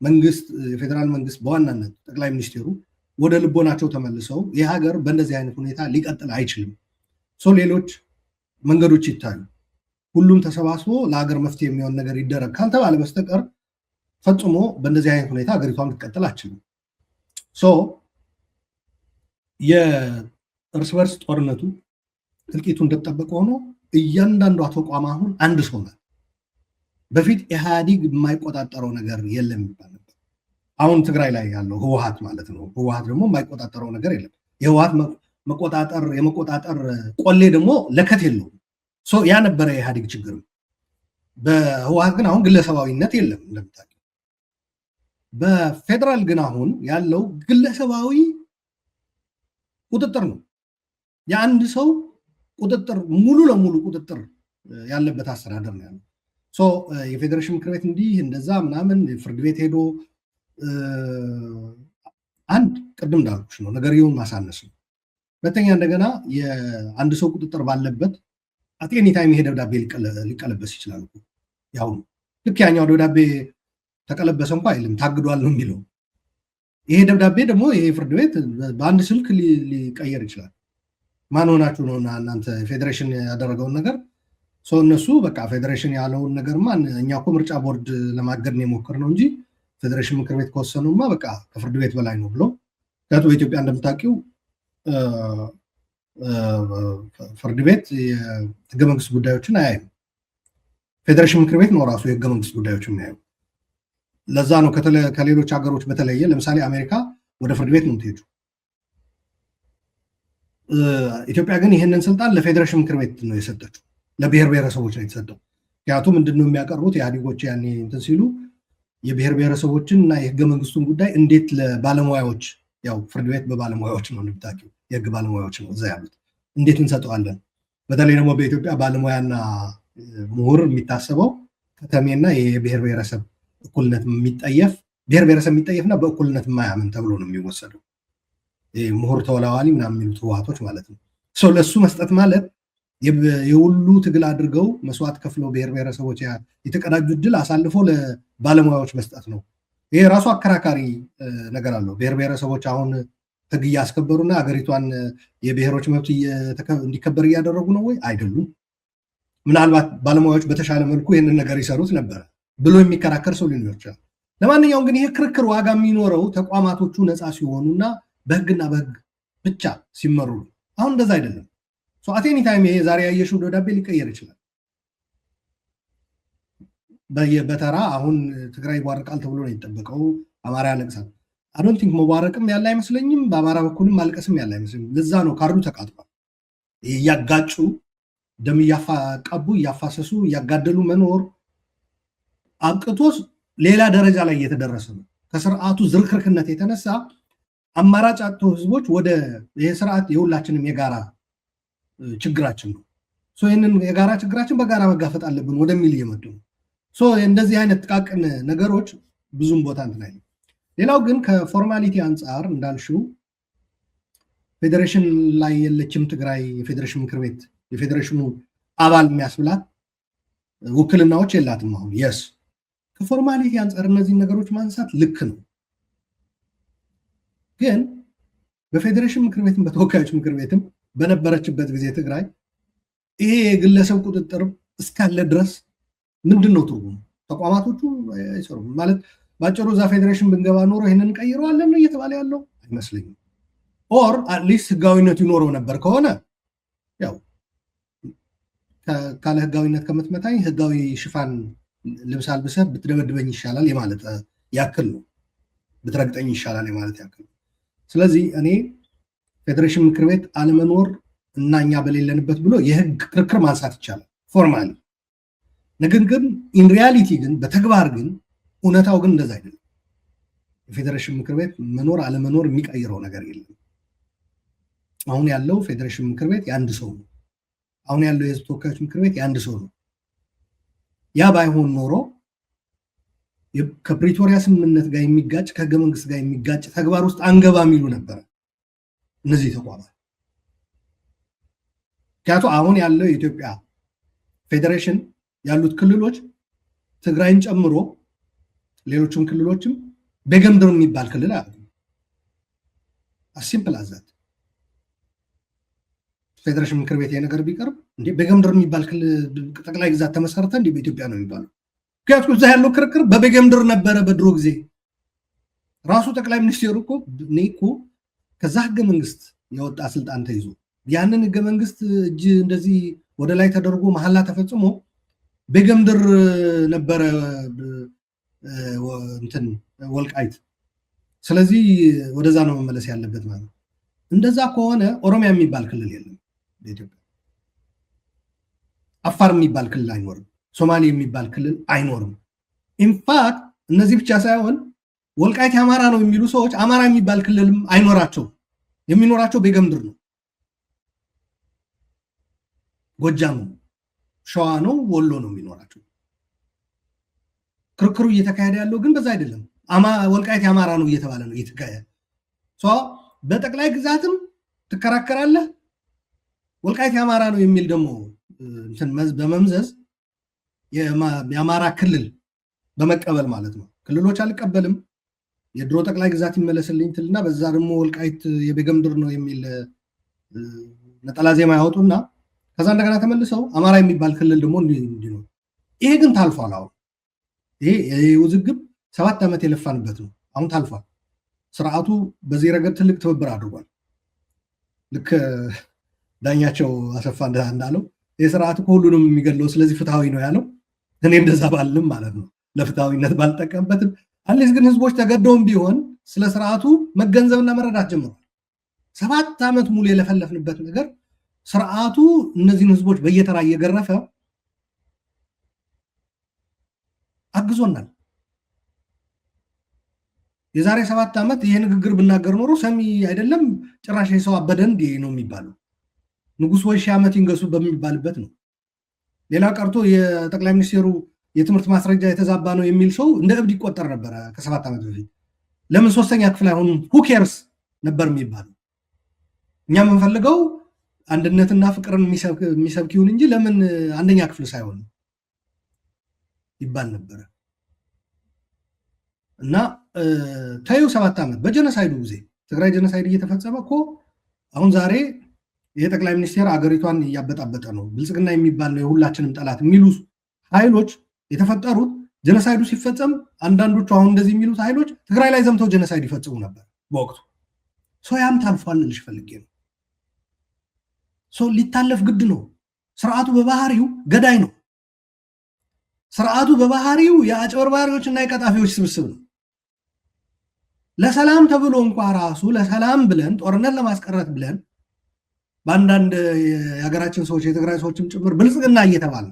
መንግስት የፌዴራል መንግስት በዋናነት ጠቅላይ ሚኒስቴሩ ወደ ልቦናቸው ተመልሰው ይህ ሀገር በእንደዚህ አይነት ሁኔታ ሊቀጥል አይችልም፣ ሌሎች መንገዶች ይታዩ፣ ሁሉም ተሰባስቦ ለሀገር መፍትሄ የሚሆን ነገር ይደረግ ካልተባለ በስተቀር ፈጽሞ በእንደዚህ አይነት ሁኔታ ሀገሪቷን ልትቀጥል አችልም። የእርስ በርስ ጦርነቱ እልቂቱ እንደተጠበቀ ሆኖ እያንዳንዷ ተቋም አሁን አንድ ሰው ናት። በፊት ኢህአዴግ የማይቆጣጠረው ነገር የለም ይባል ነበር። አሁን ትግራይ ላይ ያለው ህወሓት ማለት ነው። ህወሓት ደግሞ የማይቆጣጠረው ነገር የለም። የህወሓት የመቆጣጠር ቆሌ ደግሞ ለከት የለውም። ያ ነበረ የኢህአዴግ ችግር። በህወሓት ግን አሁን ግለሰባዊነት የለም እንደምታውቂው። በፌዴራል ግን አሁን ያለው ግለሰባዊ ቁጥጥር ነው። የአንድ ሰው ቁጥጥር ሙሉ ለሙሉ ቁጥጥር ያለበት አስተዳደር ነው ያለው። የፌዴሬሽን ምክር ቤት እንዲህ እንደዛ ምናምን ፍርድ ቤት ሄዶ አንድ ቅድም እንዳልኩሽ ነው ነገርየውን ማሳነስ ነው። ሁለተኛ እንደገና የአንድ ሰው ቁጥጥር ባለበት አቴኒ ታይም ይሄ ደብዳቤ ሊቀለበስ ይችላል። ያው ልክ ያኛው ደብዳቤ ተቀለበሰ እንኳ አይልም ታግዷል ነው የሚለው። ይሄ ደብዳቤ ደግሞ ይሄ ፍርድ ቤት በአንድ ስልክ ሊቀየር ይችላል። ማን ሆናችሁ ነው እናንተ ፌዴሬሽን ያደረገውን ነገር እነሱ በቃ ፌዴሬሽን ያለውን ነገርማ እኛ እኮ ምርጫ ቦርድ ለማገድ ነው የሞከርነው እንጂ ፌዴሬሽን ምክር ቤት ከወሰኑማ በቃ ከፍርድ ቤት በላይ ነው ብሎ ምክንያቱም በኢትዮጵያ እንደምታውቂው ፍርድ ቤት የህገ መንግስት ጉዳዮችን አያይም። ፌዴሬሽን ምክር ቤት ነው ራሱ የህገ መንግስት ጉዳዮችን የሚያዩ። ለዛ ነው ከሌሎች ሀገሮች በተለየ ለምሳሌ አሜሪካ ወደ ፍርድ ቤት ነው የምትሄዱ። ኢትዮጵያ ግን ይህንን ስልጣን ለፌዴሬሽን ምክር ቤት ነው የሰጠችው፣ ለብሔር ብሔረሰቦች ነው የተሰጠው። ምክንያቱም ምንድነው የሚያቀርቡት ኢህአዴጎች ያኔ እንትን ሲሉ የብሔር ብሔረሰቦችን እና የህገ መንግስቱን ጉዳይ እንዴት ለባለሙያዎች ያው ፍርድ ቤት በባለሙያዎች ነው እንደምታውቂው የህግ ባለሙያዎች ነው እዛ ያሉት እንዴት እንሰጠዋለን። በተለይ ደግሞ በኢትዮጵያ ባለሙያና ምሁር የሚታሰበው ከተሜና የብሔር ብሔረሰብ እኩልነት የሚጠየፍ ብሔር ብሔረሰብ የሚጠየፍና በእኩልነት የማያምን ተብሎ ነው የሚወሰደው። ምሁር ተወላዋሊ ምናምን የሚሉት ህወሓቶች ማለት ነው። ለእሱ መስጠት ማለት የሁሉ ትግል አድርገው መስዋዕት ከፍለው ብሔር ብሔረሰቦች የተቀዳጁት ድል አሳልፎ ለባለሙያዎች መስጠት ነው። ይሄ ራሱ አከራካሪ ነገር አለው። ብሔር ብሔረሰቦች አሁን ህግ እያስከበሩና ሀገሪቷን የብሔሮች መብት እንዲከበር እያደረጉ ነው ወይ? አይደሉም። ምናልባት ባለሙያዎች በተሻለ መልኩ ይህንን ነገር ይሰሩት ነበረ ብሎ የሚከራከር ሰው ሊኖር ይችላል። ለማንኛውም ግን ይሄ ክርክር ዋጋ የሚኖረው ተቋማቶቹ ነፃ ሲሆኑና በህግና በህግ ብቻ ሲመሩ ነው። አሁን እንደዛ አይደለም። አቴኒ ታይም ይሄ ዛሬ ያየሽው ደብዳቤ ሊቀየር ይችላል። በተራ አሁን ትግራይ ይቧርቃል ተብሎ ነው የተጠበቀው። አማራ ያለቅሳል። አዶንት ቲንክ መቧረቅም ያለ አይመስለኝም። በአማራ በኩልም ማልቀስም ያለ አይመስለኝም። ለዛ ነው ካርዱ ተቃጥሏል። እያጋጩ ደም እያፋቀቡ እያፋሰሱ እያጋደሉ መኖር አቅቶስ ሌላ ደረጃ ላይ እየተደረሰ ነው። ከስርዓቱ ዝርክርክነት የተነሳ አማራጭ አጥቶ ህዝቦች ወደ ይሄ ስርዓት የሁላችንም የጋራ ችግራችን ነው። ይህንን የጋራ ችግራችን በጋራ መጋፈጥ አለብን ወደሚል እየመጡ ነው። እንደዚህ አይነት ጥቃቅን ነገሮች ብዙም ቦታ እንትን አይልም። ሌላው ግን ከፎርማሊቲ አንጻር እንዳልሽው ፌዴሬሽን ላይ የለችም ትግራይ የፌዴሬሽን ምክር ቤት የፌዴሬሽኑ አባል የሚያስብላት ውክልናዎች የላትም። አሁን የስ ከፎርማሊቲ አንጻር እነዚህን ነገሮች ማንሳት ልክ ነው። ግን በፌዴሬሽን ምክር ቤትም በተወካዮች ምክር ቤትም በነበረችበት ጊዜ ትግራይ ይሄ የግለሰብ ቁጥጥር እስካለ ድረስ ምንድን ነው ትርጉሙ? ተቋማቶቹ አይሰሩም ማለት በአጭሩ እዛ ፌዴሬሽን ብንገባ ኖሮ ይህንን ቀይረዋለን ነው እየተባለ ያለው አይመስለኝም። ኦር አትሊስት ህጋዊነት ይኖረው ነበር ከሆነ ያው ካለ ህጋዊነት ከምትመታኝ ህጋዊ ሽፋን ልብስ አልብሰህ ብትደበድበኝ ይሻላል የማለት ያክል ነው። ብትረግጠኝ ይሻላል የማለት ያክል ነው። ስለዚህ እኔ ፌዴሬሽን ምክር ቤት አለመኖር እና እኛ በሌለንበት ብሎ የህግ ክርክር ማንሳት ይቻላል ፎርማሊ። ነገር ግን ኢን ሪያሊቲ ግን በተግባር ግን እውነታው ግን እንደዛ አይደለም። የፌዴሬሽን ምክር ቤት መኖር አለመኖር የሚቀይረው ነገር የለም። አሁን ያለው ፌዴሬሽን ምክር ቤት የአንድ ሰው ነው። አሁን ያለው የህዝብ ተወካዮች ምክር ቤት የአንድ ሰው ነው። ያ ባይሆን ኖሮ ከፕሪቶሪያ ስምምነት ጋር የሚጋጭ ከህገ መንግስት ጋር የሚጋጭ ተግባር ውስጥ አንገባ የሚሉ ነበረ እነዚህ ተቋማት። ምክንያቱም አሁን ያለው የኢትዮጵያ ፌዴሬሽን ያሉት ክልሎች ትግራይን ጨምሮ ሌሎችም ክልሎችም በገምድር የሚባል ክልል አያውቁም። ሲምፕል አዛት ፌዴሬሽን ምክር ቤት የነገር ቢቀርብ እንዴ በገምድር የሚባል ጠቅላይ ግዛት ተመሰረተ እንዴ በኢትዮጵያ ነው የሚባለው። ምክንያቱም እዛ ያለው ክርክር በበጌምድር ነበረ በድሮ ጊዜ። ራሱ ጠቅላይ ሚኒስቴሩ እኮ ከዛ ህገ መንግስት የወጣ ስልጣን ተይዞ ያንን ህገ መንግስት እጅ እንደዚህ ወደ ላይ ተደርጎ መሐላ ተፈጽሞ በጌምድር ነበረ እንትን ወልቃይት። ስለዚህ ወደዛ ነው መመለስ ያለበት ማለት ነው። እንደዛ ከሆነ ኦሮሚያ የሚባል ክልል የለም በኢትዮጵያ። አፋር የሚባል ክልል አይኖርም። ሶማሌ የሚባል ክልል አይኖርም። ኢንፋክት እነዚህ ብቻ ሳይሆን ወልቃይት የአማራ ነው የሚሉ ሰዎች አማራ የሚባል ክልልም አይኖራቸውም። የሚኖራቸው ቤገምድር ነው፣ ጎጃም ነው፣ ሸዋ ነው፣ ወሎ ነው የሚኖራቸው። ክርክሩ እየተካሄደ ያለው ግን በዛ አይደለም። ወልቃይት የአማራ ነው እየተባለ ነው እየተካሄደ። በጠቅላይ ግዛትም ትከራከራለህ፣ ወልቃይት የአማራ ነው የሚል ደግሞ በመምዘዝ የአማራ ክልል በመቀበል ማለት ነው። ክልሎች አልቀበልም የድሮ ጠቅላይ ግዛት ይመለስልኝ ትልና በዛ ደግሞ ወልቃይት የቤገምድር ነው የሚል ነጠላ ዜማ ያወጡና ከዛ እንደገና ተመልሰው አማራ የሚባል ክልል ደግሞ እንዲህ ነው። ይሄ ግን ታልፏል። አሁን ይሄ ውዝግብ 7 ዓመት የለፋንበት ነው። አሁን ታልፏል። ስርዓቱ በዚህ ረገድ ትልቅ ትብብር አድርጓል። ልክ ዳኛቸው አሰፋ እንዳለው ይህ ስርዓት ሁሉንም የሚገድለው ስለዚህ ፍትሐዊ ነው ያለው። እኔ እንደዛ ባልም ማለት ነው ለፍትሐዊነት ባልጠቀምበትም አትሊስት ግን ህዝቦች ተገደውም ቢሆን ስለ ስርዓቱ መገንዘብና መረዳት ጀምሯል። 7 ዓመት ሙሉ የለፈለፍንበት ነገር ስርዓቱ እነዚህን ህዝቦች በየተራ እየገረፈ አግዞናል። የዛሬ 7 ዓመት ይሄ ንግግር ብናገር ኖሮ ሰሚ አይደለም ጭራሽ ሰው አበደ እንዴ ነው የሚባለው። ንጉስ ወይ 1000 ዓመት ይንገሱ በሚባልበት ነው። ሌላ ቀርቶ የጠቅላይ ሚኒስትሩ የትምህርት ማስረጃ የተዛባ ነው የሚል ሰው እንደ እብድ ይቆጠር ነበረ ከ7 ዓመት በፊት። ለምን 3ኛ ክፍል አይሆኑም who cares ነበር የሚባለው። እኛ የምንፈልገው አንድነትና ፍቅርን የሚሰብክ ይሁን እንጂ ለምን 1ኛ ክፍል ሳይሆን ይባል ነበረ። እና ታዩ 7 ዓመት በጀነሳይዱ ጊዜ ትግራይ ጀነሳይድ እየተፈጸመ እኮ አሁን ዛሬ የጠቅላይ ሚኒስትር አገሪቷን እያበጣበጠ ነው ብልጽግና የሚባል ነው የሁላችንም ጠላት የሚሉ ኃይሎች የተፈጠሩት ጀነሳይዱ ሲፈጸም አንዳንዶቹ አሁን እንደዚህ የሚሉት ኃይሎች ትግራይ ላይ ዘምተው ጀነሳይድ ይፈጽሙ ነበር በወቅቱ። ያም ታልፏል ልልሽ ፈልጌ ነው። ሊታለፍ ግድ ነው። ስርዓቱ በባህሪው ገዳይ ነው። ስርዓቱ በባህሪው የአጭበርባሪዎች እና የቀጣፊዎች ስብስብ ነው። ለሰላም ተብሎ እንኳ ራሱ ለሰላም ብለን ጦርነት ለማስቀረት ብለን በአንዳንድ የሀገራችን ሰዎች የትግራይ ሰዎችም ጭምር ብልጽግና እየተባለ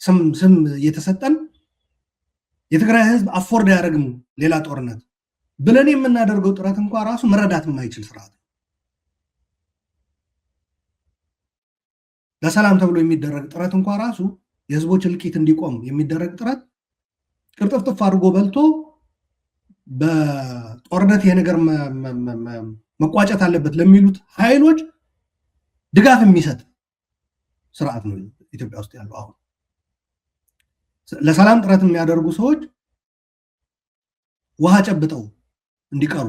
ስም እየተሰጠን የትግራይ ህዝብ አፎርድ ያደረግም ሌላ ጦርነት ብለን የምናደርገው ጥረት እንኳ ራሱ መረዳት የማይችል ስርዓት ነው። ለሰላም ተብሎ የሚደረግ ጥረት እንኳ ራሱ የህዝቦች እልቂት እንዲቆም የሚደረግ ጥረት ቅርጥፍጥፍ አድርጎ በልቶ በጦርነት ይሄ ነገር መቋጨት አለበት ለሚሉት ኃይሎች ድጋፍ የሚሰጥ ስርዓት ነው ኢትዮጵያ ውስጥ ያለው። አሁን ለሰላም ጥረት የሚያደርጉ ሰዎች ውሃ ጨብጠው እንዲቀሩ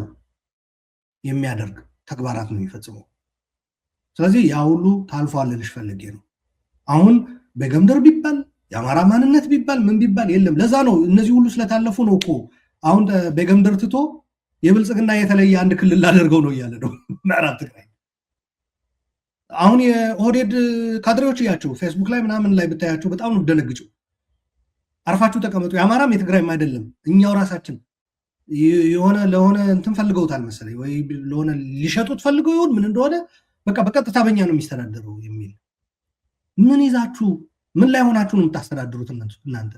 የሚያደርግ ተግባራት ነው የሚፈጽመው። ስለዚህ ያ ሁሉ ታልፏል ልልሽ ፈልጌ ነው። አሁን በገምደር ቢባል የአማራ ማንነት ቢባል ምን ቢባል የለም። ለዛ ነው እነዚህ ሁሉ ስለታለፉ ነው እኮ አሁን በገምደር ትቶ የብልጽግና የተለየ አንድ ክልል ላደርገው ነው እያለ ነው ምዕራብ ትግራይ። አሁን የኦህዴድ ካድሬዎች እያቸው ፌስቡክ ላይ ምናምን ላይ ብታያቸው በጣም ነው ደነግጭው። አርፋችሁ ተቀመጡ፣ የአማራም የትግራይም አይደለም እኛው ራሳችን የሆነ ለሆነ እንትን ፈልገውታል መሰለኝ ወይ ለሆነ ሊሸጡት ፈልገው ይሆን ምን እንደሆነ በቃ በቀጥታ በእኛ ነው የሚስተዳደረው የሚል ምን ይዛችሁ ምን ላይ ሆናችሁ ነው የምታስተዳድሩት እናንተ?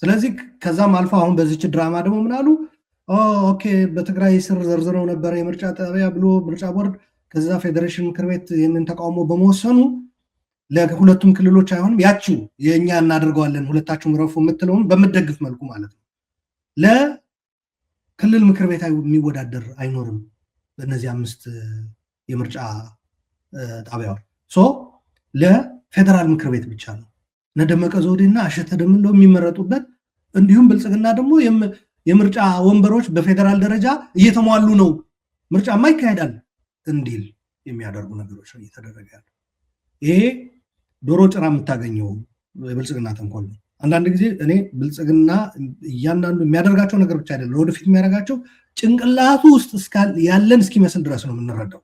ስለዚህ ከዛም አልፎ አሁን በዚች ድራማ ደግሞ ምን አሉ? ኦኬ በትግራይ ስር ዘርዝረው ነበር የምርጫ ጣቢያ ብሎ ምርጫ ቦርድ ከዛ ፌዴሬሽን ምክር ቤት ይህንን ተቃውሞ በመወሰኑ ለሁለቱም ክልሎች አይሆንም ያቺው የእኛ እናደርገዋለን ሁለታችሁም ረፉ የምትለውን በምትደግፍ መልኩ ማለት ነው ለክልል ምክር ቤት የሚወዳደር አይኖርም በእነዚህ 5 የምርጫ ጣቢያዎች ለፌዴራል ምክር ቤት ብቻ ነው እነ ደመቀ ዘውዴና አሸተ ደምለው የሚመረጡበት። እንዲሁም ብልጽግና ደግሞ የምርጫ ወንበሮች በፌዴራል ደረጃ እየተሟሉ ነው ምርጫማ ይካሄዳል እንዲል የሚያደርጉ ነገሮች ነው እየተደረገ ያለው። ይሄ ዶሮ ጭራ የምታገኘው የብልጽግና ተንኮል ነው። አንዳንድ ጊዜ እኔ ብልጽግና እያንዳንዱ የሚያደርጋቸው ነገር ብቻ አይደለም ወደፊት የሚያደርጋቸው ጭንቅላቱ ውስጥ ያለን እስኪመስል ድረስ ነው የምንረዳው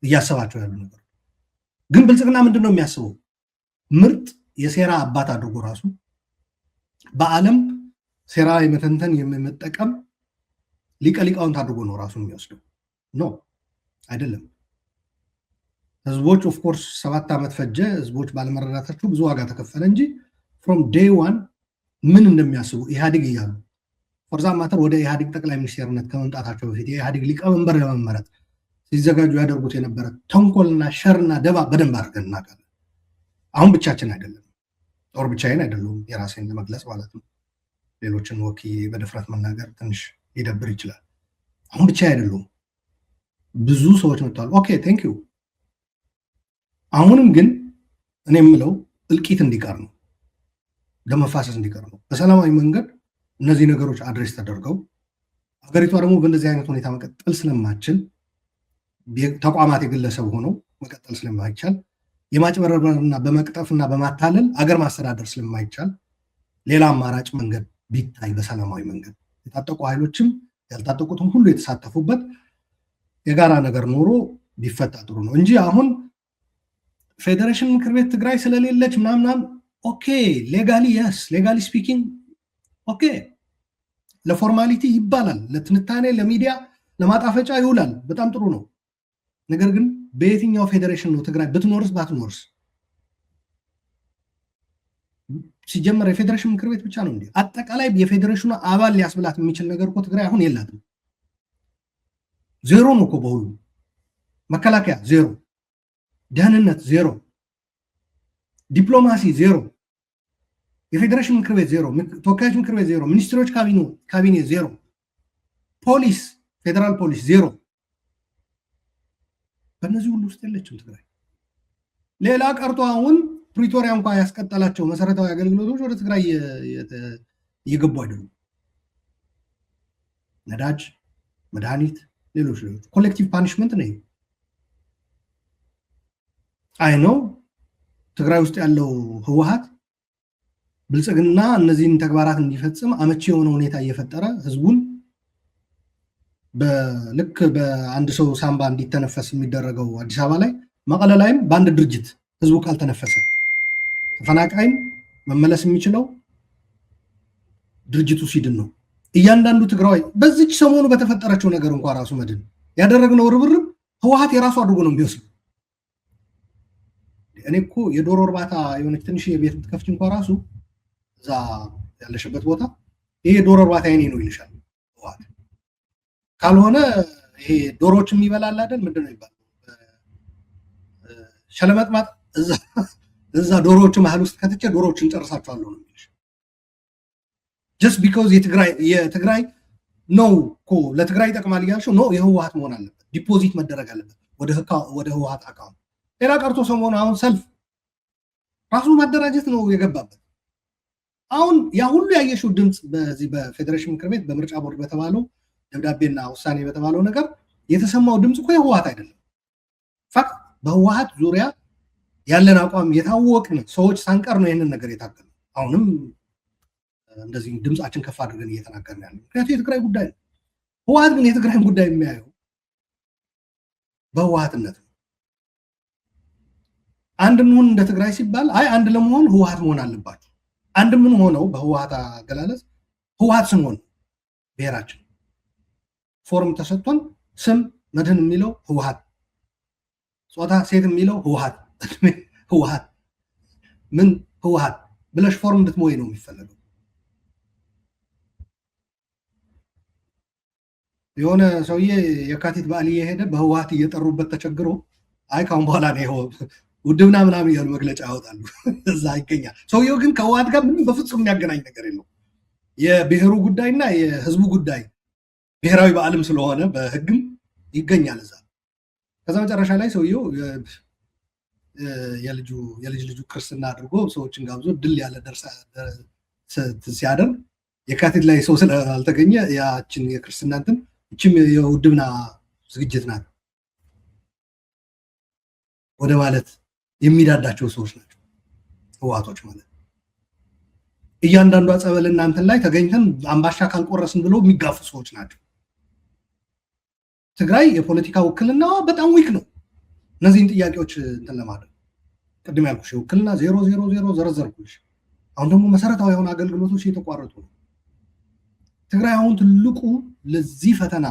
እያሰባቸው ያሉ ነገር። ግን ብልጽግና ምንድን ነው የሚያስበው? ምርጥ የሴራ አባት አድርጎ ራሱ በዓለም ሴራ የመተንተን የመጠቀም ሊቀ ሊቃውንት አድርጎ ነው ራሱ የሚወስደው። ኖ አይደለም። ህዝቦች ኦፍኮርስ 7 ዓመት ፈጀ። ህዝቦች ባለመረዳታቸው ብዙ ዋጋ ተከፈለ እንጂ ፍሮም ዴይ ዋን ምን እንደሚያስቡ ኢህአዴግ እያሉ ፎርዛ ማተር ወደ ኢህአዴግ ጠቅላይ ሚኒስቴርነት ከመምጣታቸው በፊት የኢህአዴግ ሊቀመንበር ለመመረጥ ሲዘጋጁ ያደርጉት የነበረ ተንኮልና ሸርና ደባ በደንብ አድርገን እናውቃለን። አሁን ብቻችን አይደለም፣ ጦር ብቻዬን አይደለሁም የራሴን ለመግለጽ ማለት ነው። ሌሎችን ወክዬ በድፍረት መናገር ትንሽ ሊደብር ይችላል። አሁን ብቻ አይደለሁም፣ ብዙ ሰዎች መጥተዋል። ኦኬ ቴንክ ዩ። አሁንም ግን እኔ የምለው እልቂት እንዲቀር ነው፣ ለመፋሰስ እንዲቀር ነው። በሰላማዊ መንገድ እነዚህ ነገሮች አድሬስ ተደርገው ሀገሪቷ ደግሞ በእንደዚህ አይነት ሁኔታ መቀጠል ስለማችል ተቋማት የግለሰብ ሆነው መቀጠል ስለማይቻል የማጭበረበርና በመቅጠፍና በማታለል አገር ማስተዳደር ስለማይቻል ሌላ አማራጭ መንገድ ቢታይ በሰላማዊ መንገድ የታጠቁ ኃይሎችም ያልታጠቁትም ሁሉ የተሳተፉበት የጋራ ነገር ኖሮ ቢፈታ ጥሩ ነው እንጂ አሁን ፌዴሬሽን ምክር ቤት ትግራይ ስለሌለች ምናምናም ኦኬ ሌጋሊ የስ ሌጋሊ ስፒኪንግ ኦኬ ለፎርማሊቲ ይባላል፣ ለትንታኔ ለሚዲያ ለማጣፈጫ ይውላል። በጣም ጥሩ ነው። ነገር ግን በየትኛው ፌዴሬሽን ነው ትግራይ ብትኖርስ ባትኖርስ? ሲጀመር የፌዴሬሽን ምክር ቤት ብቻ ነው እንዴ? አጠቃላይ የፌዴሬሽኑ አባል ሊያስብላት የሚችል ነገር እኮ ትግራይ አሁን የላትም። ዜሮ ነው እኮ በሁሉ መከላከያ ዜሮ፣ ደህንነት ዜሮ፣ ዲፕሎማሲ ዜሮ፣ የፌዴሬሽን ምክር ቤት ዜሮ፣ ተወካዮች ምክር ቤት ዜሮ፣ ሚኒስትሮች ካቢኔ ዜሮ፣ ፖሊስ ፌዴራል ፖሊስ ዜሮ። በእነዚህ ሁሉ ውስጥ የለችም ትግራይ። ሌላ ቀርቶ አሁን ፕሪቶሪያ እንኳ ያስቀጠላቸው መሰረታዊ አገልግሎቶች ወደ ትግራይ እየገቡ አይደሉም። ነዳጅ፣ መድኃኒት፣ ሌሎች ኮሌክቲቭ ፓኒሽመንት ነው። አይ ነው ትግራይ ውስጥ ያለው ህወሓት ብልጽግና እነዚህን ተግባራት እንዲፈጽም አመቺ የሆነ ሁኔታ እየፈጠረ ህዝቡን ልክ በአንድ ሰው ሳምባ እንዲተነፈስ የሚደረገው አዲስ አበባ ላይ መቀለ ላይም በአንድ ድርጅት ህዝቡ ካልተነፈሰ ተፈናቃይም መመለስ የሚችለው ድርጅቱ ሲድን ነው። እያንዳንዱ ትግራዋይ በዚች ሰሞኑ በተፈጠረችው ነገር እንኳ ራሱ መድን ያደረግነው ርብርብ ህወሓት የራሱ አድርጎ ነው የሚወስድ። እኔ እኮ የዶሮ እርባታ የሆነች ትንሽ የቤት ብትከፍች እንኳ ራሱ እዛ ያለሽበት ቦታ ይሄ ዶሮ እርባታ የኔ ነው ይልሻል ህወሓት። ካልሆነ ይሄ ዶሮዎች የሚበላል አይደል? ምንድን ነው ይባላል? ሸለመጥማጥ እዛ ዶሮዎቹ መሀል ውስጥ ከትቼ ዶሮዎችን ጨርሳቸዋለሁ ነው የሚልሽ። ጀስት ቢኮዝ የትግራይ ነው እኮ ለትግራይ ይጠቅማል እያልሽው ነው። የህወሓት መሆን አለበት፣ ዲፖዚት መደረግ አለበት ወደ ህወሓት አካውንት። ሌላ ቀርቶ ሰሞኑ አሁን ሰልፍ ራሱ ማደራጀት ነው የገባበት። አሁን ያ ሁሉ ያየሽው ድምፅ በዚህ በፌዴሬሽን ምክር ቤት በምርጫ ቦርድ በተባለው ደብዳቤና ውሳኔ በተባለው ነገር የተሰማው ድምፅ እኮ የህወሓት አይደለም። ፋክት በህወሓት ዙሪያ ያለን አቋም የታወቅን ሰዎች ሳንቀር ነው ይህንን ነገር የታገሉ። አሁንም እንደዚህ ድምፃችን ከፍ አድርገን እየተናገርን ያለ ምክንያቱ የትግራይ ጉዳይ ነው። ህወሓት ግን የትግራይን ጉዳይ የሚያየው በህወሓትነት ነው። አንድ እንሁን እንደ ትግራይ ሲባል አይ አንድ ለመሆን ህወሓት መሆን አለባቸው። አንድ ምን ሆነው በህወሓት አገላለጽ ህወሓት ስንሆን ብሔራችን ፎርም ተሰጥቶን ስም መድህን የሚለው ህወሓት፣ ጾታ ሴት የሚለው ህወሓት፣ ህወሓት ምን ህወሓት ብለሽ ፎርም እንድትሞይ ነው የሚፈለገው። የሆነ ሰውዬ የካቲት በዓል እየሄደ በህወሓት እየጠሩበት ተቸግሮ አይ ካሁን በኋላ ነው ውድብና ምናምን እያሉ መግለጫ ያወጣሉ። እዛ ይገኛል። ሰውየው ግን ከህወሓት ጋር ምንም በፍጹም የሚያገናኝ ነገር የለው። የብሔሩ ጉዳይና የህዝቡ ጉዳይ ብሔራዊ በዓልም ስለሆነ በህግም ይገኛል እዛ። ከዛ መጨረሻ ላይ ሰውየው የልጅ ልጁ ክርስትና አድርጎ ሰዎችን ጋብዞ ድል ያለ ደርሳ ሲያደርግ የካቲት ላይ ሰው ስላልተገኘ ያችን የክርስትና እንትን እችም የውድብና ዝግጅት ናት ወደ ማለት የሚዳዳቸው ሰዎች ናቸው ህወሓቶች ማለት። እያንዳንዱ ጸበል እናንተን ላይ ተገኝተን አምባሻ ካልቆረስን ብለው የሚጋፉ ሰዎች ናቸው። ትግራይ የፖለቲካ ውክልና በጣም ዊክ ነው። እነዚህን ጥያቄዎች እንትን ለማድረግ ቅድም ያልኩሽ ውክልና 000 ዘረዘርኩሽ። አሁን ደግሞ መሰረታዊ የሆኑ አገልግሎቶች እየተቋረጡ ነው። ትግራይ አሁን ትልቁ ለዚህ ፈተና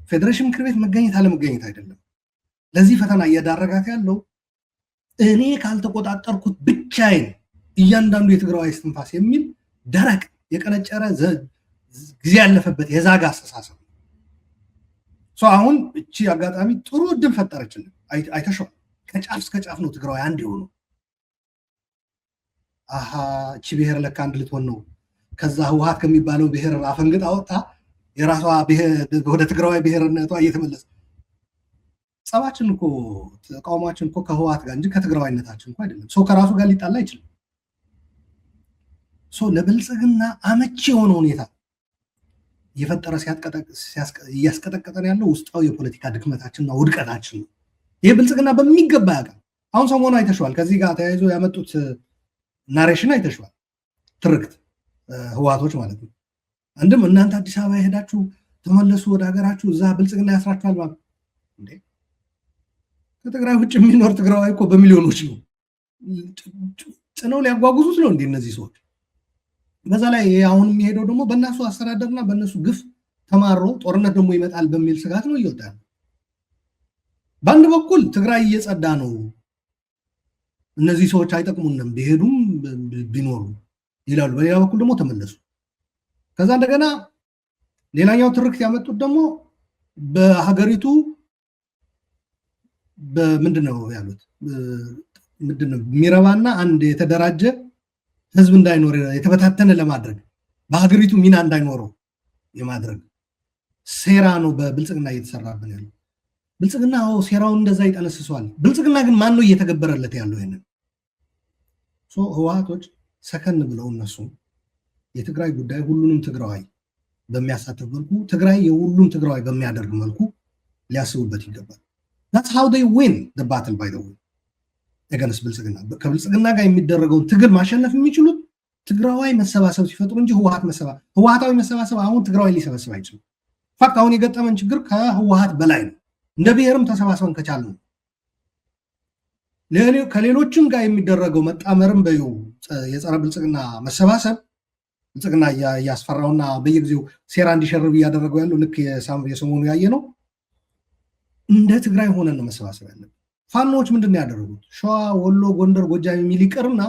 ፌዴሬሽን ምክር ቤት መገኘት አለመገኘት አይደለም። ለዚህ ፈተና እየዳረጋት ያለው እኔ ካልተቆጣጠርኩት ብቻዬን እያንዳንዱ የትግራዋይ እስትንፋስ የሚል ደረቅ የቀነጨረ ጊዜ ያለፈበት የዛጋ አስተሳሰብ ነው። አሁን እቺ አጋጣሚ ጥሩ እድል ፈጠረችልን። አይተሽዋል። ከጫፍ እስከ ጫፍ ነው ትግራዋይ አንድ የሆነው። አሃ እቺ ብሔር ለካ አንድ ልትሆን ነው። ከዛ ህወሓት ከሚባለው ብሔር አፈንግጣ ወጣ የራሷ ወደ ትግራዋይ ብሔርነቷ እየተመለሰ ጸባችን እኮ ተቃውሟችን እኮ ከህወሓት ጋር እንጂ ከትግራዋይነታችን እኮ አይደለም። ሰው ከራሱ ጋር ሊጣላ አይችልም። ለብልጽግና አመቺ የሆነ ሁኔታ እየፈጠረ እያስቀጠቀጠን ያለው ውስጣዊ የፖለቲካ ድክመታችንና ውድቀታችን ነው። ይህ ብልጽግና በሚገባ ያውቃል። አሁን ሰሞኑ አይተሸዋል። ከዚህ ጋር ተያይዞ ያመጡት ናሬሽን አይተሸዋል። ትርክት ህወሓቶች ማለት ነው። አንድም እናንተ አዲስ አበባ የሄዳችሁ ተመለሱ ወደ ሀገራችሁ፣ እዛ ብልጽግና ያስራችኋል ማለት እንዴ? ከትግራይ ውጭ የሚኖር ትግራዋይ እኮ በሚሊዮኖች ነው። ጭነው ሊያጓጉዙት ነው እንዴ እነዚህ ሰዎች? በዛ ላይ አሁን የሚሄደው ደግሞ በእነሱ አስተዳደርና በእነሱ ግፍ ተማሮ ጦርነት ደግሞ ይመጣል በሚል ስጋት ነው እየወጣ ነው። በአንድ በኩል ትግራይ እየጸዳ ነው፣ እነዚህ ሰዎች አይጠቅሙንም ቢሄዱም ቢኖሩ ይላሉ። በሌላ በኩል ደግሞ ተመለሱ። ከዛ እንደገና ሌላኛው ትርክት ያመጡት ደግሞ በሀገሪቱ ምንድነው ያሉት? ምንድነው የሚረባና አንድ የተደራጀ ህዝብ እንዳይኖር የተበታተነ ለማድረግ በሀገሪቱ ሚና እንዳይኖረው የማድረግ ሴራ ነው በብልጽግና እየተሰራብን ያለው። ብልጽግና ሴራውን እንደዛ ይጠነስሰዋል። ብልጽግና ግን ማን ነው እየተገበረለት ያለው? ይሄንን ህወሓቶች ሰከን ብለው እነሱ የትግራይ ጉዳይ ሁሉንም ትግራዋይ በሚያሳትፍ መልኩ፣ ትግራይ የሁሉም ትግራዋይ በሚያደርግ መልኩ ሊያስቡበት ይገባል። that's how they win the battle by the way against ብልጽግና። ከብልጽግና ጋር የሚደረገውን ትግል ማሸነፍ የሚችሉት ትግራዋይ መሰባሰብ ሲፈጥሩ እንጂ ህወሓታዊ መሰባሰብ አሁን ትግራዋይ ሊሰበስብ አይችልም። ፋክት አሁን የገጠመን ችግር ከህወሓት በላይ ነው። እንደ ብሔርም ተሰባስበን ከቻልን ከሌሎችም ጋር የሚደረገው መጣመርም የጸረ ብልጽግና መሰባሰብ ብልጽግና እያስፈራውና በየጊዜው ሴራ እንዲሸርብ እያደረገው ያለው ልክ የሰሞኑ ያየ ነው። እንደ ትግራይ ሆነን ነው መሰባሰብ ያለብን። ፋኖዎች ምንድን ነው ያደረጉት? ሸዋ፣ ወሎ፣ ጎንደር፣ ጎጃም የሚል ይቅርና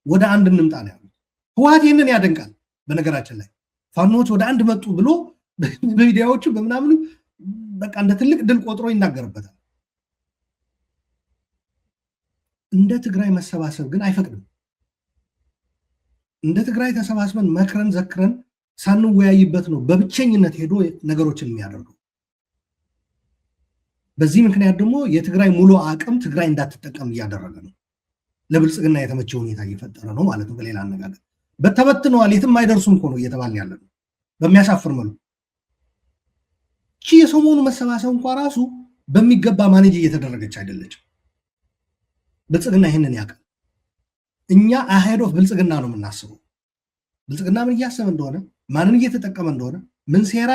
ወደ አንድ እንምጣ ነው ያሉት። ህወሓት ይህንን ያደንቃል። በነገራችን ላይ ፋኖዎች ወደ አንድ መጡ ብሎ በሚዲያዎቹ በምናምኑ በቃ እንደ ትልቅ ድል ቆጥሮ ይናገርበታል። እንደ ትግራይ መሰባሰብ ግን አይፈቅድም። እንደ ትግራይ ተሰባስበን መክረን ዘክረን ሳንወያይበት ነው በብቸኝነት ሄዶ ነገሮችን የሚያደርገው። በዚህ ምክንያት ደግሞ የትግራይ ሙሉ አቅም ትግራይ እንዳትጠቀም እያደረገ ነው። ለብልጽግና የተመቸ ሁኔታ እየፈጠረ ነው ማለት ነው። በሌላ አነጋገር በተበትነዋል፣ የትም አይደርሱም እኮ ነው እየተባልን ያለ ነው በሚያሳፍር መልኩ። የሰሞኑ መሰባሰብ እንኳ ራሱ በሚገባ ማኔጅ እየተደረገች አይደለችም። ብልጽግና ይህንን ያውቃል። እኛ አሄድ ኦፍ ብልጽግና ነው የምናስበው። ብልጽግና ምን እያሰበ እንደሆነ፣ ማንን እየተጠቀመ እንደሆነ፣ ምን ሴራ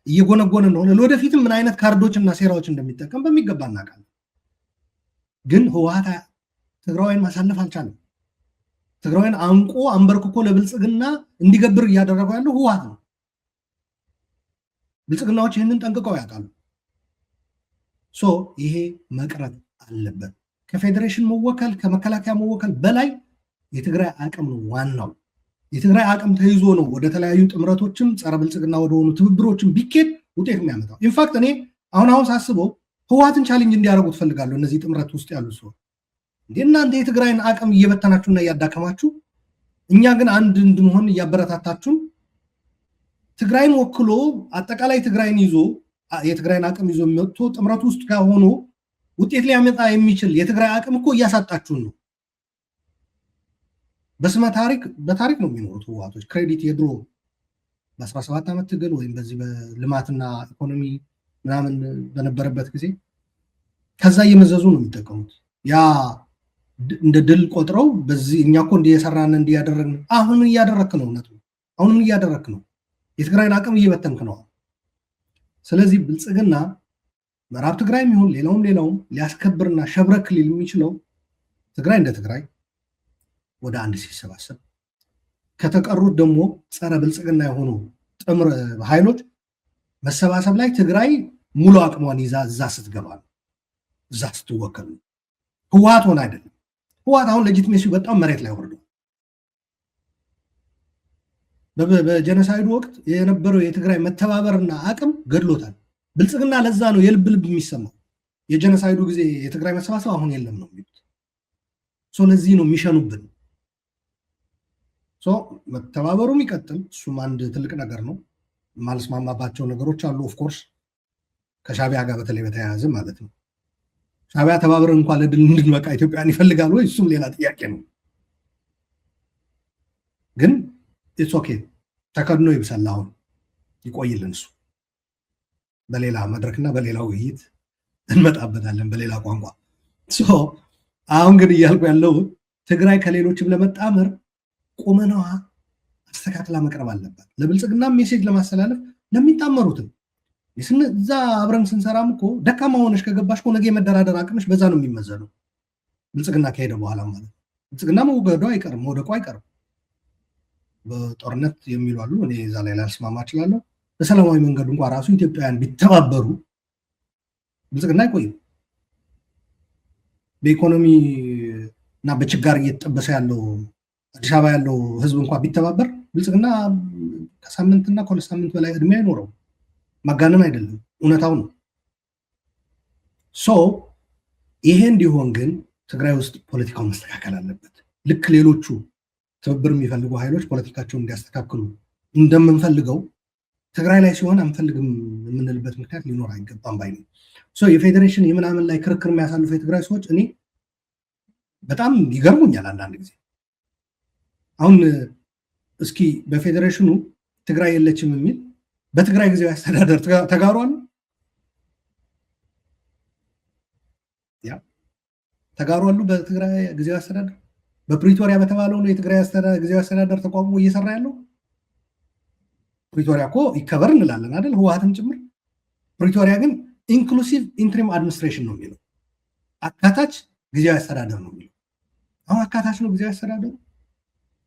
እየጎነጎነ እንደሆነ፣ ለወደፊትም ምን አይነት ካርዶች እና ሴራዎች እንደሚጠቀም በሚገባ እናውቃለን። ግን ህወሓት ትግራዋይን ማሳለፍ አልቻለም። ትግራዋይን አንቆ አንበርክኮ ለብልጽግና እንዲገብር እያደረገው ያለው ህወሓት ነው። ብልጽግናዎች ይህንን ጠንቅቀው ያውቃሉ። ይሄ መቅረት አለበት። ከፌዴሬሽን መወከል ከመከላከያ መወከል በላይ የትግራይ አቅም ነው ዋናው። የትግራይ አቅም ተይዞ ነው ወደ ተለያዩ ጥምረቶችም ጸረ ብልጽግና ወደሆኑ ትብብሮችም ቢኬድ ውጤት የሚያመጣው። ኢንፋክት እኔ አሁን ሳስበው ህወሓትን ቻሌንጅ እንዲያደርጉ ትፈልጋለሁ። እነዚህ ጥምረት ውስጥ ያሉ ሰው እናንተ የትግራይን አቅም እየበተናችሁና እያዳከማችሁ፣ እኛ ግን አንድ እንድንሆን እያበረታታችሁን፣ ትግራይን ወክሎ አጠቃላይ ትግራይን ይዞ የትግራይን አቅም ይዞ የሚወጥቶ ጥምረት ውስጥ ጋር ሆኖ ውጤት ሊያመጣ የሚችል የትግራይ አቅም እኮ እያሳጣችሁን ነው። በታሪክ ነው የሚኖሩት ህወሓቶች። ክሬዲት የድሮ በ17 ዓመት ትግል ወይም በዚህ በልማትና ኢኮኖሚ ምናምን በነበረበት ጊዜ ከዛ እየመዘዙ ነው የሚጠቀሙት። ያ እንደ ድል ቆጥረው በዚህ እኛ እኮ እንዲየሰራን እንዲያደረግን አሁን እያደረክ ነው። እውነቱ አሁንም እያደረክ ነው። የትግራይን አቅም እየበተንክ ነው። ስለዚህ ብልጽግና ምዕራብ ትግራይም ይሁን ሌላውም ሊያስከብርና ሸብረክ ሊል የሚችለው ትግራይ እንደ ትግራይ ወደ አንድ ሲሰባሰብ፣ ከተቀሩት ደግሞ ጸረ ብልጽግና የሆኑ ጥምር ኃይሎች መሰባሰብ ላይ ትግራይ ሙሉ አቅሟን ይዛ እዛ ስትገባ ነው። እዛ ስትወከል ነው። ህወሓት ሆነ አይደለም። ህወሓት አሁን ሌጂቲሜሲ በጣም መሬት ላይ ወርዶ በጀነሳይዱ ወቅት የነበረው የትግራይ መተባበርና አቅም ገድሎታል። ብልጽግና ለዛ ነው የልብ ልብ የሚሰማው። የጀነሳይዱ ጊዜ የትግራይ መሰባሰብ አሁን የለም ነው የሚሉት። ለዚህ ነው የሚሸኑብን። መተባበሩ የሚቀጥል እሱም አንድ ትልቅ ነገር ነው። ማልስማማባቸው ነገሮች አሉ። ኦፍኮርስ ከሻቢያ ጋር በተለይ በተያያዘ ማለት ነው። ሻቢያ ተባብረን እንኳን ለድል እንድንበቃ ኢትዮጵያን ይፈልጋል ወይ? እሱም ሌላ ጥያቄ ነው። ግን ኢትስ ኦኬ ተከድኖ ይብሳል። አሁን ይቆይልን። እሱ በሌላ መድረክና በሌላ ውይይት እንመጣበታለን በሌላ ቋንቋ። አሁን ግን እያልኩ ያለው ትግራይ ከሌሎችም ለመጣመር ቁመናዋ አስተካክላ መቅረብ አለባት። ለብልጽግና ሜሴጅ ለማስተላለፍ ለሚጣመሩትም እዛ አብረን ስንሰራም እኮ ደካማ ሆነሽ ከገባሽ ነገ የመደራደር አቅምሽ በዛ ነው የሚመዘነው። ብልጽግና ከሄደ በኋላ ማለት ብልጽግና መውገዱ አይቀርም፣ መውደቁ አይቀርም። በጦርነት የሚሉ አሉ። እኔ እዛ ላይ ላልስማማ እችላለሁ። በሰላማዊ መንገድ እንኳ ራሱ ኢትዮጵያውያን ቢተባበሩ ብልጽግና አይቆይም። በኢኮኖሚ እና በችጋር እየተጠበሰ ያለው አዲስ አበባ ያለው ህዝብ እንኳ ቢተባበር ብልጽግና ከሳምንትና ከሁለት ሳምንት በላይ እድሜ አይኖረው። ማጋነን አይደለም፣ እውነታው ነው። ይሄ እንዲሆን ግን ትግራይ ውስጥ ፖለቲካው መስተካከል አለበት። ልክ ሌሎቹ ትብብር የሚፈልጉ ኃይሎች ፖለቲካቸውን እንዲያስተካክሉ እንደምንፈልገው ትግራይ ላይ ሲሆን አንፈልግም የምንልበት ምክንያት ሊኖር አይገባም ባይ ነው። የፌዴሬሽን የምናምን ላይ ክርክር የሚያሳልፉ የትግራይ ሰዎች እኔ በጣም ይገርሙኛል አንዳንድ ጊዜ። አሁን እስኪ በፌዴሬሽኑ ትግራይ የለችም የሚል በትግራይ ጊዜያዊ አስተዳደር ተጋሯል ተጋሯሉ። በትግራይ ጊዜያዊ አስተዳደር በፕሪቶሪያ በተባለው ነው የትግራይ ጊዜያዊ አስተዳደር ተቋቁሞ እየሰራ ያለው። ፕሪቶሪያ እኮ ይከበር እንላለን አይደል? ህወሓትም ጭምር። ፕሪቶሪያ ግን ኢንክሉሲቭ ኢንትሪም አድሚኒስትሬሽን ነው የሚለው፣ አካታች ጊዜያዊ አስተዳደር ነው የሚለው። አሁን አካታች ነው ጊዜያዊ አስተዳደሩ።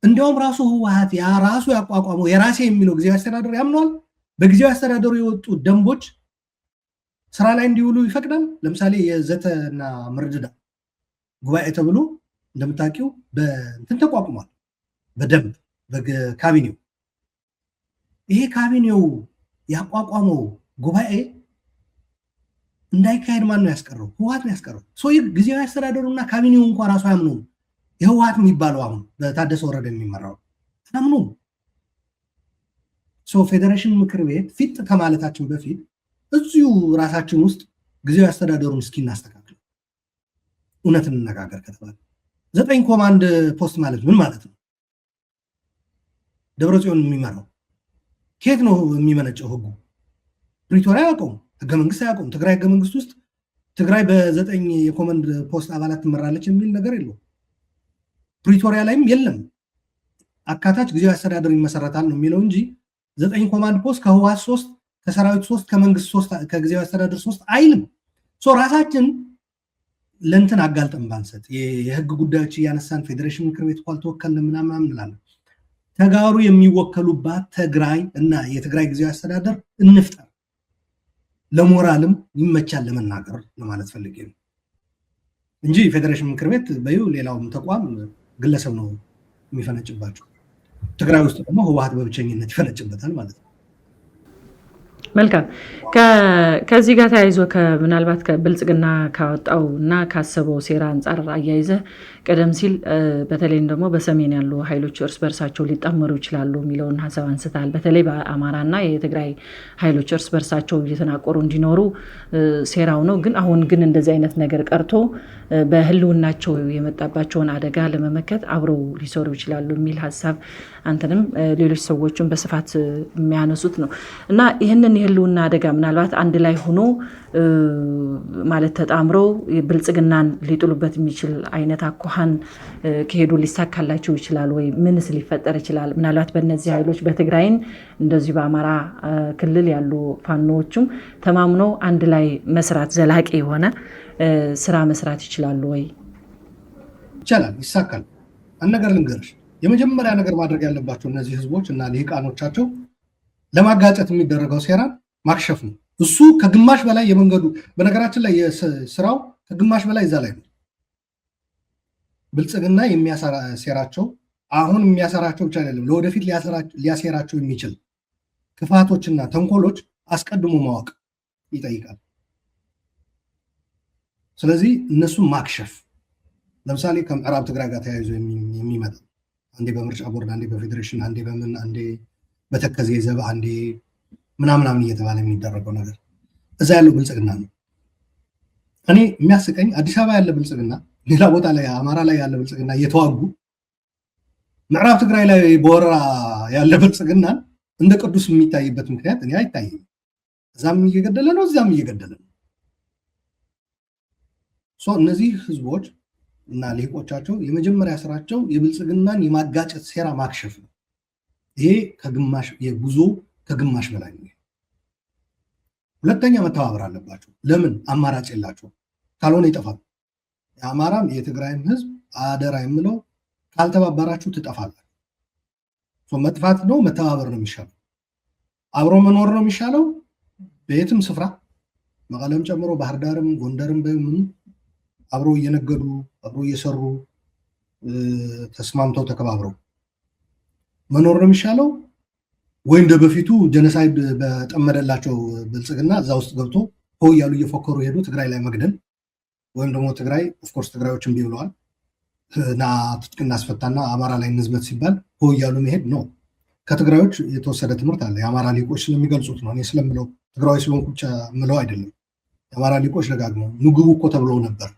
እንዲያውም ራሱ ህወሓት ራሱ ያቋቋመው የራሴ የሚለው ጊዜያዊ አስተዳደር ያምነዋል። በጊዜያዊ አስተዳደሩ የወጡ ደንቦች ስራ ላይ እንዲውሉ ይፈቅዳል። ለምሳሌ የዘተና ምርድዳ ጉባኤ ተብሎ እንደምታውቂው በእንትን ተቋቁሟል፣ በደንብ በካቢኔው። ይሄ ካቢኔው ያቋቋመው ጉባኤ እንዳይካሄድ ማን ነው ያስቀረው? ህወሓት ነው ያስቀረው። ጊዜያዊ አስተዳደሩና ካቢኔው እንኳን ራሱ አያምኑም። የህወሓት የሚባለው አሁን በታደሰ ወረደ የሚመራው አያምኑም። ፌዴሬሽን ምክር ቤት ፊት ከማለታችን በፊት እዚሁ ራሳችን ውስጥ ጊዜያዊ አስተዳደሩን እስኪ እናስተካክል። እውነት እንነጋገር ከተባለ 9 ኮማንድ ፖስት ማለት ምን ማለት ነው? ደብረጽዮን የሚመራው ከየት ነው የሚመነጨው? ህጉ ፕሪቶሪያ አያውቀውም፣ ህገ መንግስት አያውቀውም። ትግራይ ህገ መንግስት ውስጥ ትግራይ በ9 የኮማንድ ፖስት አባላት ትመራለች የሚል ነገር የለው። ፕሪቶሪያ ላይም የለም። አካታች ጊዜያዊ አስተዳደር ይመሰረታል ነው የሚለው እንጂ 9 ኮማንድ ፖስት ከህወሓት 3 ከሰራዊት 3 ከመንግስት 3 ከጊዜያዊ አስተዳደር 3 አይልም። ራሳችን ለእንትን አጋልጠን ባንሰጥ የህግ ጉዳዮች እያነሳን ፌዴሬሽን ምክር ቤት አልተወከልን ምናምን እንላለን። ተጋሩ የሚወከሉባት ትግራይ እና የትግራይ ጊዜያዊ አስተዳደር እንፍጠር። ለሞራልም ይመቻል ለመናገር ለማለት ፈልጌ ነው እንጂ ፌዴሬሽን ምክር ቤት በዩ ሌላውም ተቋም ግለሰብ ነው የሚፈነጭባቸው። ትግራይ ውስጥ ደግሞ ህወሓት በብቸኝነት ይፈነጭበታል ማለት ነው። መልካም። ከዚህ ጋር ተያይዞ ምናልባት ብልጽግና ካወጣው እና ካሰበው ሴራ አንጻር አያይዘ ቀደም ሲል በተለይም ደግሞ በሰሜን ያሉ ኃይሎች እርስ በርሳቸው ሊጣመሩ ይችላሉ የሚለውን ሀሳብ አንስታል። በተለይ በአማራና የትግራይ ኃይሎች እርስ በርሳቸው እየተናቆሩ እንዲኖሩ ሴራው ነው። ግን አሁን ግን እንደዚህ አይነት ነገር ቀርቶ በህልውናቸው የመጣባቸውን አደጋ ለመመከት አብረው ሊሰሩ ይችላሉ የሚል ሀሳብ አንተንም ሌሎች ሰዎችን በስፋት የሚያነሱት ነው እና ይህንን የህልውና አደጋ ምናልባት አንድ ላይ ሆኖ ማለት ተጣምረው ብልጽግናን ሊጥሉበት የሚችል አይነት አኳኋን ከሄዱ ሊሳካላቸው ይችላል ወይ? ምንስ ሊፈጠር ይችላል? ምናልባት በእነዚህ ኃይሎች በትግራይን እንደዚሁ በአማራ ክልል ያሉ ፋኖዎችም ተማምኖ አንድ ላይ መስራት ዘላቂ የሆነ ስራ መስራት ይችላሉ ወይ? ይቻላል፣ ይሳካል። አንድ ነገር ልንገርሽ፣ የመጀመሪያ ነገር ማድረግ ያለባቸው እነዚህ ህዝቦች እና ልሂቃኖቻቸው ለማጋጨት የሚደረገው ሴራን ማክሸፍ ነው። እሱ ከግማሽ በላይ የመንገዱ በነገራችን ላይ ስራው ከግማሽ በላይ እዛ ላይ ነው። ብልጽግና የሚያሴራቸው አሁን የሚያሰራቸው ብቻ አይደለም፣ ለወደፊት ሊያሴራቸው የሚችል ክፋቶችና ተንኮሎች አስቀድሞ ማወቅ ይጠይቃል። ስለዚህ እነሱን ማክሸፍ ለምሳሌ ከምዕራብ ትግራይ ጋር ተያይዞ የሚመጣ አንዴ በምርጫ ቦርድ፣ አንዴ በፌዴሬሽን፣ አንዴ በምን፣ አንዴ በተከዜ ዘብ፣ አንዴ ምናምናምን እየተባለ የሚደረገው ነገር እዛ ያለው ብልጽግና ነው። እኔ የሚያስቀኝ አዲስ አበባ ያለ ብልጽግና ሌላ ቦታ ላይ አማራ ላይ ያለ ብልጽግና እየተዋጉ ምዕራብ ትግራይ ላይ በወረራ ያለ ብልጽግና እንደ ቅዱስ የሚታይበት ምክንያት እኔ አይታይም። እዛም እየገደለ ነው፣ እዛም እየገደለ ነው። እነዚህ ህዝቦች እና ሊቆቻቸው የመጀመሪያ ስራቸው የብልጽግናን የማጋጨት ሴራ ማክሸፍ ነው። ይሄ የጉዞ ከግማሽ በላይ ነው። ሁለተኛ መተባበር አለባቸው። ለምን? አማራጭ የላቸው፣ ካልሆነ ይጠፋል። የአማራም የትግራይም ህዝብ አደራ የምለው ካልተባበራችሁ ትጠፋላችሁ። መጥፋት ነው መተባበር ነው የሚሻለው። አብሮ መኖር ነው የሚሻለው። በየትም ስፍራ መቀለም ጨምሮ ባህር ዳርም ጎንደርም በምን አብሮ እየነገዱ አብሮ እየሰሩ ተስማምተው ተከባብረው መኖር ነው የሚሻለው። ወይ እንደ በፊቱ ጀነሳይድ በጠመደላቸው ብልጽግና እዛ ውስጥ ገብቶ ሆ እያሉ እየፎከሩ ሄዱ ትግራይ ላይ መግደል፣ ወይም ደግሞ ትግራይ ኦፍኮርስ ትግራዮች እምቢ ብለዋል እና ትጥቅ እናስፈታና አማራ ላይ እንዝመት ሲባል ሆ እያሉ መሄድ ነው። ከትግራዮች የተወሰደ ትምህርት አለ። የአማራ ሊቆች ስለሚገልጹት ነው። እኔ ስለምለው ትግራዊ ስለሆንኩ ብቻ ምለው አይደለም። የአማራ ሊቆች ደጋግመው ንግቡ እኮ ተብለው ነበር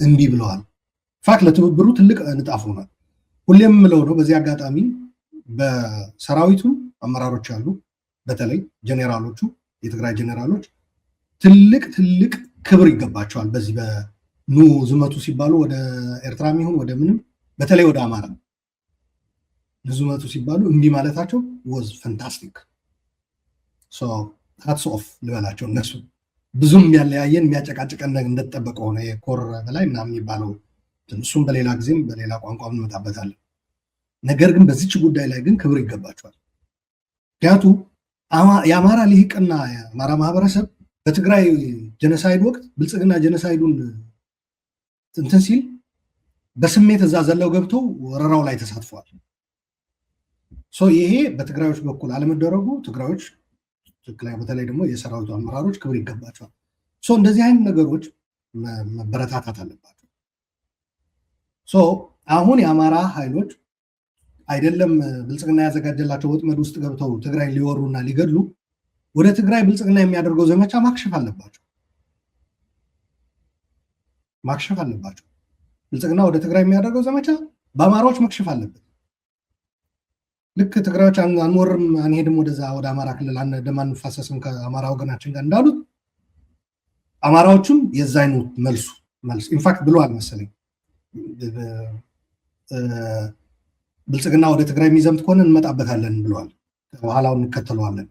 እምቢ ብለዋል። ፋክት ለትብብሩ ትልቅ ንጣፍ ሆኗል። ሁሌም ምለው ነው። በዚህ አጋጣሚ በሰራዊቱ አመራሮች አሉ፣ በተለይ ጀኔራሎቹ፣ የትግራይ ጀኔራሎች ትልቅ ክብር ይገባቸዋል። በዚህ በኑ ዝመቱ ሲባሉ ወደ ኤርትራ ይሁን ወደ ምንም፣ በተለይ ወደ አማራ ዝመቱ ሲባሉ እምቢ ማለታቸው ወዝ ፈንታስቲክ። ሃትስ ኦፍ ልበላቸው። እነሱ ብዙም ያለያየን የሚያጨቃጭቀን እንደተጠበቀ ሆነ። የኮር በላይ ምናምን የሚባለው እሱም በሌላ ጊዜም በሌላ ቋንቋ እንመጣበታለን። ነገር ግን በዚች ጉዳይ ላይ ግን ክብር ይገባቸዋል። ምክንያቱ የአማራ ልሂቅና የአማራ ማህበረሰብ በትግራይ ጀነሳይድ ወቅት ብልጽግና ጀነሳይዱን እንትን ሲል በስሜት እዛ ዘለው ገብተው ወረራው ላይ ተሳትፈዋል። ይሄ በትግራዮች በኩል አለመደረጉ ትግራዮች በተለይ ደግሞ የሰራዊቱ አመራሮች ክብር ይገባቸዋል። እንደዚህ አይነት ነገሮች መበረታታት አለባቸው። አሁን የአማራ ኃይሎች አይደለም ብልጽግና ያዘጋጀላቸው ወጥመድ ውስጥ ገብተው ትግራይ ሊወሩና ሊገድሉ ወደ ትግራይ ብልጽግና የሚያደርገው ዘመቻ ማክሸፍ አለባቸው። ብልጽግና ወደ ትግራይ የሚያደርገው ዘመቻ በአማራዎች መክሸፍ አለበት። ልክ ትግራዮች አንወርም አንሄድም ወደዛ ወደ አማራ ክልል ደም አንፋሰስም ከአማራ ወገናችን ጋር እንዳሉት አማራዎቹም የዛ አይነት መልስ ኢንፋክት ብለዋል መሰለኝ ብልጽግና ወደ ትግራይ የሚዘምት ከሆነ እንመጣበታለን ብለዋል። በኋላው እንከተለዋለን።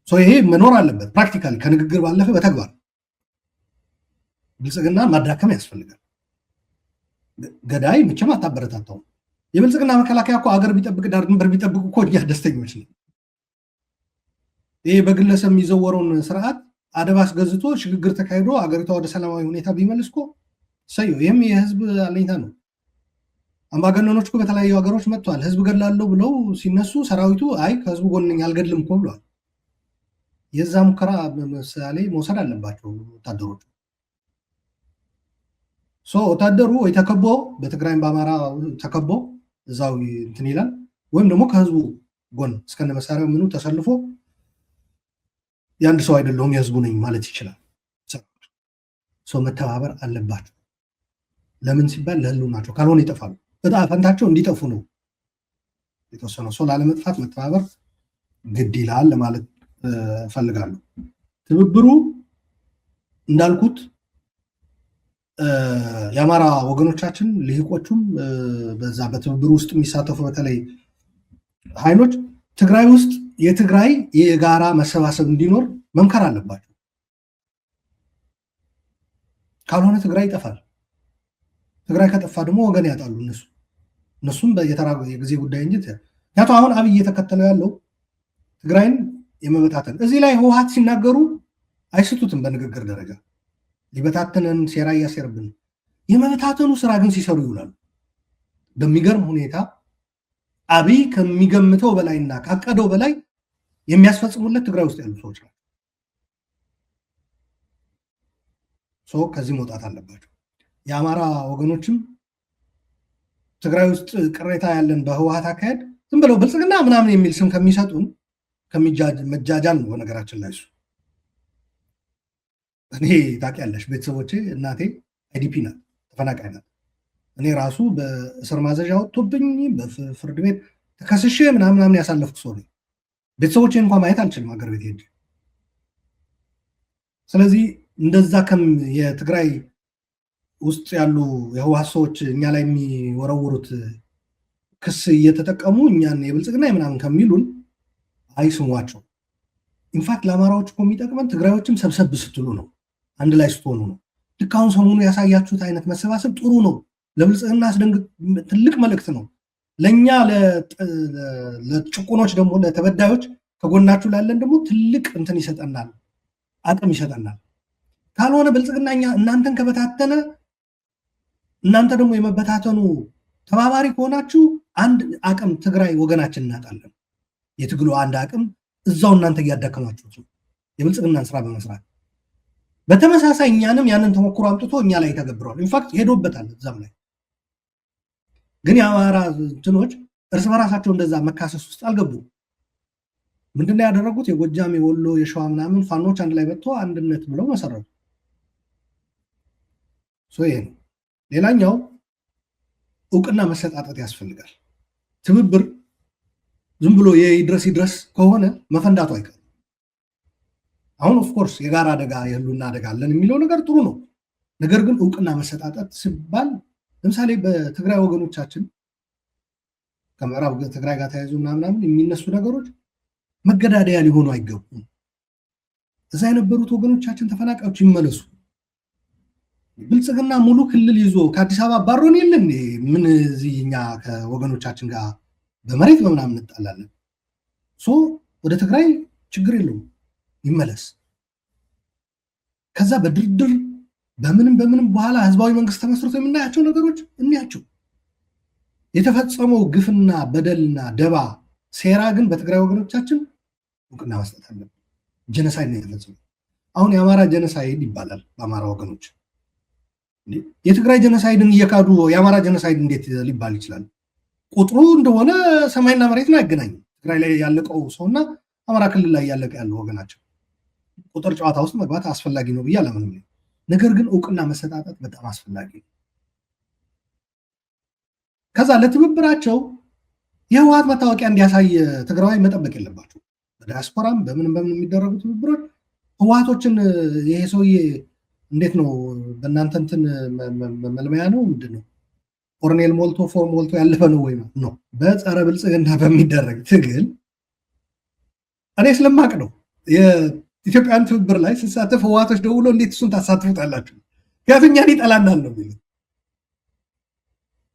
ይሄ መኖር አለበት ፕራክቲካሊ፣ ከንግግር ባለፈ በተግባር ብልጽግና ማዳከም ያስፈልጋል። ገዳይ መቼም አታበረታታውም። የብልጽግና መከላከያ እኮ አገር ቢጠብቅ ዳር ድንበር ቢጠብቅ እኮ እኛ ደስተኞች ነው። ይሄ በግለሰብ የሚዘወረውን ስርዓት አደብ አስገዝቶ ሽግግር ተካሂዶ አገሪቷ ወደ ሰላማዊ ሁኔታ ቢመልስ እኮ ሰየው። ይህም የህዝብ አለኝታ ነው። አምባገነኖች እኮ በተለያዩ ሀገሮች መጥተዋል። ህዝብ ገድላለሁ ብለው ሲነሱ ሰራዊቱ አይ ከህዝቡ ጎን ነኝ አልገድልም እኮ ብለዋል። የዛ ሙከራ ምሳሌ መውሰድ አለባቸው ወታደሮቹ። ወታደሩ ወይ ተከቦ በትግራይም በአማራ ተከቦ እዛው እንትን ይላል፣ ወይም ደግሞ ከህዝቡ ጎን እስከነ መሳሪያው ምኑ ተሰልፎ የአንድ ሰው አይደለሁም የህዝቡ ነኝ ማለት ይችላል። መተባበር አለባቸው። ለምን ሲባል ለህልውናቸው፣ ካልሆነ ይጠፋሉ። እጣ ፈንታቸው እንዲጠፉ ነው የተወሰነው። ላለመጥፋት መተባበር ግድ ይላል ለማለት ፈልጋለሁ። ትብብሩ እንዳልኩት የአማራ ወገኖቻችን ልሂቆቹም በዛ በትብብሩ ውስጥ የሚሳተፉ በተለይ ኃይሎች ትግራይ ውስጥ የትግራይ የጋራ መሰባሰብ እንዲኖር መምከር አለባቸው። ካልሆነ ትግራይ ይጠፋል። ትግራይ ከጠፋ ደግሞ ወገን ያጣሉ እነሱም የተራ የጊዜ ጉዳይ እንጂ። ምክንያቱም አሁን አብይ እየተከተለው ያለው ትግራይን የመበታተን። እዚህ ላይ ህወሓት ሲናገሩ አይስቱትም በንግግር ደረጃ። ሊበታተነን ሴራ እያሴርብን የመበታተኑ ስራ ግን ሲሰሩ ይውላሉ። በሚገርም ሁኔታ አብይ ከሚገምተው በላይና ካቀደው በላይ የሚያስፈጽሙለት ትግራይ ውስጥ ያሉ ሰዎች ናቸው። ከዚህ መውጣት አለባቸው። የአማራ ወገኖችም ትግራይ ውስጥ ቅሬታ ያለን በህወሓት አካሄድ ዝም ብለው ብልጽግና ምናምን የሚል ስም ከሚሰጡን መጃጃል ነው። በነገራችን ላይ እሱ እኔ ታውቂያለሽ፣ ቤተሰቦቼ እናቴ አይዲፒ ናት፣ ተፈናቃይ ናት። እኔ ራሱ በእስር ማዘዣ ወጥቶብኝ በፍርድ ቤት ተከስሼ ምናምን ያሳለፍኩ ሰው ነኝ። ቤተሰቦቼ እንኳን ማየት አልችልም ሀገር ቤት ሄድ። ስለዚህ እንደዛ የትግራይ ውስጥ ያሉ የህወሓት ሰዎች እኛ ላይ የሚወረውሩት ክስ እየተጠቀሙ እኛን የብልጽግና ምናምን ከሚሉን አይስሟቸው። ኢንፋክት ለአማራዎች እኮ የሚጠቅመን ትግራዮችም ሰብሰብ ስትሉ ነው፣ አንድ ላይ ስትሆኑ ነው። ልክ አሁን ሰሞኑ ያሳያችሁት አይነት መሰባሰብ ጥሩ ነው። ለብልጽግና አስደንግጥ ትልቅ መልእክት ነው። ለእኛ ለጭቁኖች ደግሞ ለተበዳዮች ከጎናችሁ ላለን ደግሞ ትልቅ እንትን ይሰጠናል፣ አቅም ይሰጠናል። ካልሆነ ብልጽግና እናንተን ከበታተነ እናንተ ደግሞ የመበታተኑ ተባባሪ ከሆናችሁ አንድ አቅም ትግራይ ወገናችን እናጣለን። የትግሉ አንድ አቅም እዛው እናንተ እያዳከማችሁት ነው የብልጽግናን ስራ በመስራት። በተመሳሳይ እኛንም ያንን ተሞክሮ አምጥቶ እኛ ላይ ተገብረዋል። ኢንፋክት ሄዶበታል እዛም ላይ። ግን የአማራ እንትኖች እርስ በራሳቸው እንደዛ መካሰስ ውስጥ አልገቡም። ምንድነው ያደረጉት? የጎጃም የወሎ የሸዋ ምናምን ፋኖች አንድ ላይ መጥቶ አንድነት ብለው መሰረቱ። ይሄ ነው። ሌላኛው እውቅና መሰጣጠት ያስፈልጋል። ትብብር ዝም ብሎ ይድረስ ከሆነ መፈንዳቱ አይቀርም። አሁን ኦፍኮርስ የጋራ አደጋ የህልውና አደጋ አለን የሚለው ነገር ጥሩ ነው። ነገር ግን እውቅና መሰጣጠት ሲባል ለምሳሌ በትግራይ ወገኖቻችን ከምዕራብ ትግራይ ጋር ተያይዞ ምናምን የሚነሱ ነገሮች መገዳደያ ሊሆኑ አይገቡም። እዛ የነበሩት ወገኖቻችን ተፈናቃዮች ይመለሱ። ብልጽግና ሙሉ ክልል ይዞ ከአዲስ አበባ ባሮን የለን ምን እዚህ እኛ ከወገኖቻችን ጋር በመሬት በምናምን እንጣላለን። ወደ ትግራይ ችግር የለውም ይመለስ። ከዛ በድርድር በምንም በኋላ ህዝባዊ መንግስት ተመስርቶ የምናያቸው ነገሮች እንያቸው። የተፈጸመው ግፍና በደልና ደባ ሴራ ግን በትግራይ ወገኖቻችን እውቅና መስጠት አለብን። ጀነሳይድ ነው የተፈጸመው። አሁን የአማራ ጀነሳይድ ይባላል በአማራ ወገኖች። የትግራይ ጀነሳይድን እየካዱ የአማራ ጀነሳይድ እንዴት ሊባል ይችላል? ቁጥሩ እንደሆነ ሰማይና መሬትን አይገናኝም። ትግራይ ላይ ያለቀው ሰውና አማራ ክልል ላይ ያለቀ ያለው ወገናቸው ቁጥር ጨዋታ ውስጥ መግባት አስፈላጊ ነው ብዬ አላምንም። ነገር ግን እውቅና መሰጣጠት በጣም አስፈላጊ ነው። ከዛ ለትብብራቸው የህወሓት መታወቂያ እንዲያሳይ ትግራዋይ መጠበቅ የለባቸው። በዲያስፖራም በምንም የሚደረጉ ትብብሮች ህወሓቶችን ይሄ ሰውዬ እንዴት ነው በእናንተ እንትን መልመያ ነው ምንድን ነው ኮርኔል ሞልቶ ፎርም ሞልቶ ያለፈ ነው ወይ ነው? በጸረ ብልጽግና በሚደረግ ትግል እኔ ስለማቅ ነው የኢትዮጵያን ትብብር ላይ ስሳተፍ ህወሓቶች ደውሎ እንዴት እሱን ታሳትፉታላችሁ? ምክንያቱም እኛን ይጠላናል ነው የሚሉት።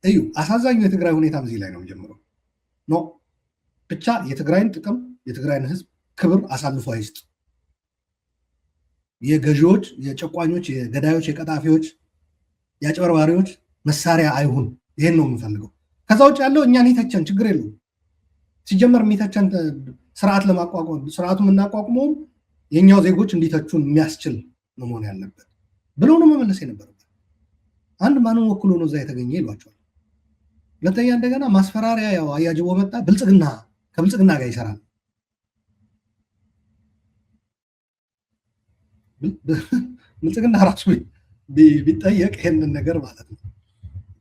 እዩ አሳዛኙ የትግራይ ሁኔታ በዚህ ላይ ነው የሚጀምረው። ኖ ብቻ የትግራይን ጥቅም የትግራይን ህዝብ ክብር አሳልፎ አይስጥ። የገዢዎች፣ የጨቋኞች፣ የገዳዮች፣ የቀጣፊዎች፣ የአጭበርባሪዎች መሳሪያ አይሁን። ይሄን ነው የምንፈልገው። ከዛ ውጭ ያለው እኛን ይተቸን ችግር የለውም። ሲጀመር የሚተቸን ስርዓት ለማቋቋም ስርዓቱ የምናቋቁመውም የኛው ዜጎች እንዲተቹን የሚያስችል ነው መሆን ያለበት ብለው ነው መመለስ የነበረበት። አንድ ማንም ወክሎ ነው እዛ የተገኘ ይሏቸዋል። ሁለተኛ እንደገና ማስፈራሪያ ያው አያጅቦ መጣ። ብልጽግና ከብልጽግና ጋር ይሰራል። ብልጽግና ራሱ ቢጠየቅ ይሄንን ነገር ማለት ነው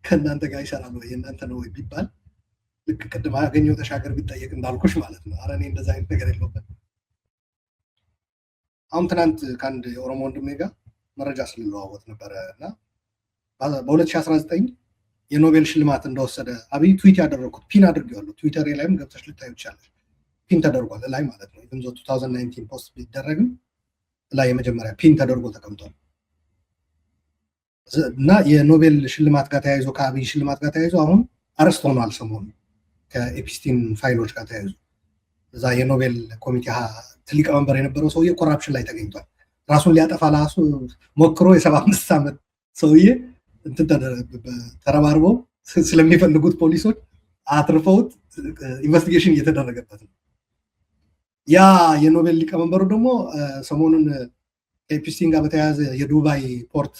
ከእናንተ ጋር ይሰራል ወይ የእናንተ ነው ወይ ቢባል ልክ ቅድም አገኘው ተሻገር ቢጠየቅ እንዳልኩሽ ማለት ነው። ኧረ እኔ እንደዛ አይነት ነገር የለውበት። አሁን ትናንት ከአንድ የኦሮሞ ወንድሜ ጋር መረጃ ስለለዋወጥ ነበረ እና በ2019 የኖቤል ሽልማት እንደወሰደ አብይ ትዊት ያደረኩት ፒን አድርጌዋለሁ። ትዊተር ላይም ገብተሽ ልታዩ ትችላለሽ። ፒን ተደርጓል ላይ ማለት ነው። ኢቭን 2019 ፖስት ቢደረግም ላይ የመጀመሪያ ፒን ተደርጎ ተቀምጧል እና የኖቤል ሽልማት ጋር ተያይዞ ከአብይ ሽልማት ጋር ተያይዞ አሁን አረስት ሆኗል። ሰሞኑን ከኤፕስቲን ፋይሎች ጋር ተያይዞ እዛ የኖቤል ኮሚቴ ሊቀመንበር የነበረው ሰውዬ ኮራፕሽን ላይ ተገኝቷል። ራሱን ሊያጠፋ ራሱ ሞክሮ የ75 ዓመት ሰውዬ ተረባርበው ስለሚፈልጉት ፖሊሶች አትርፈውት ኢንቨስቲጌሽን እየተደረገበት ነው። ያ የኖቤል ሊቀመንበሩ ደግሞ ሰሞኑን ከኤፕስቲን ጋር በተያያዘ የዱባይ ፖርት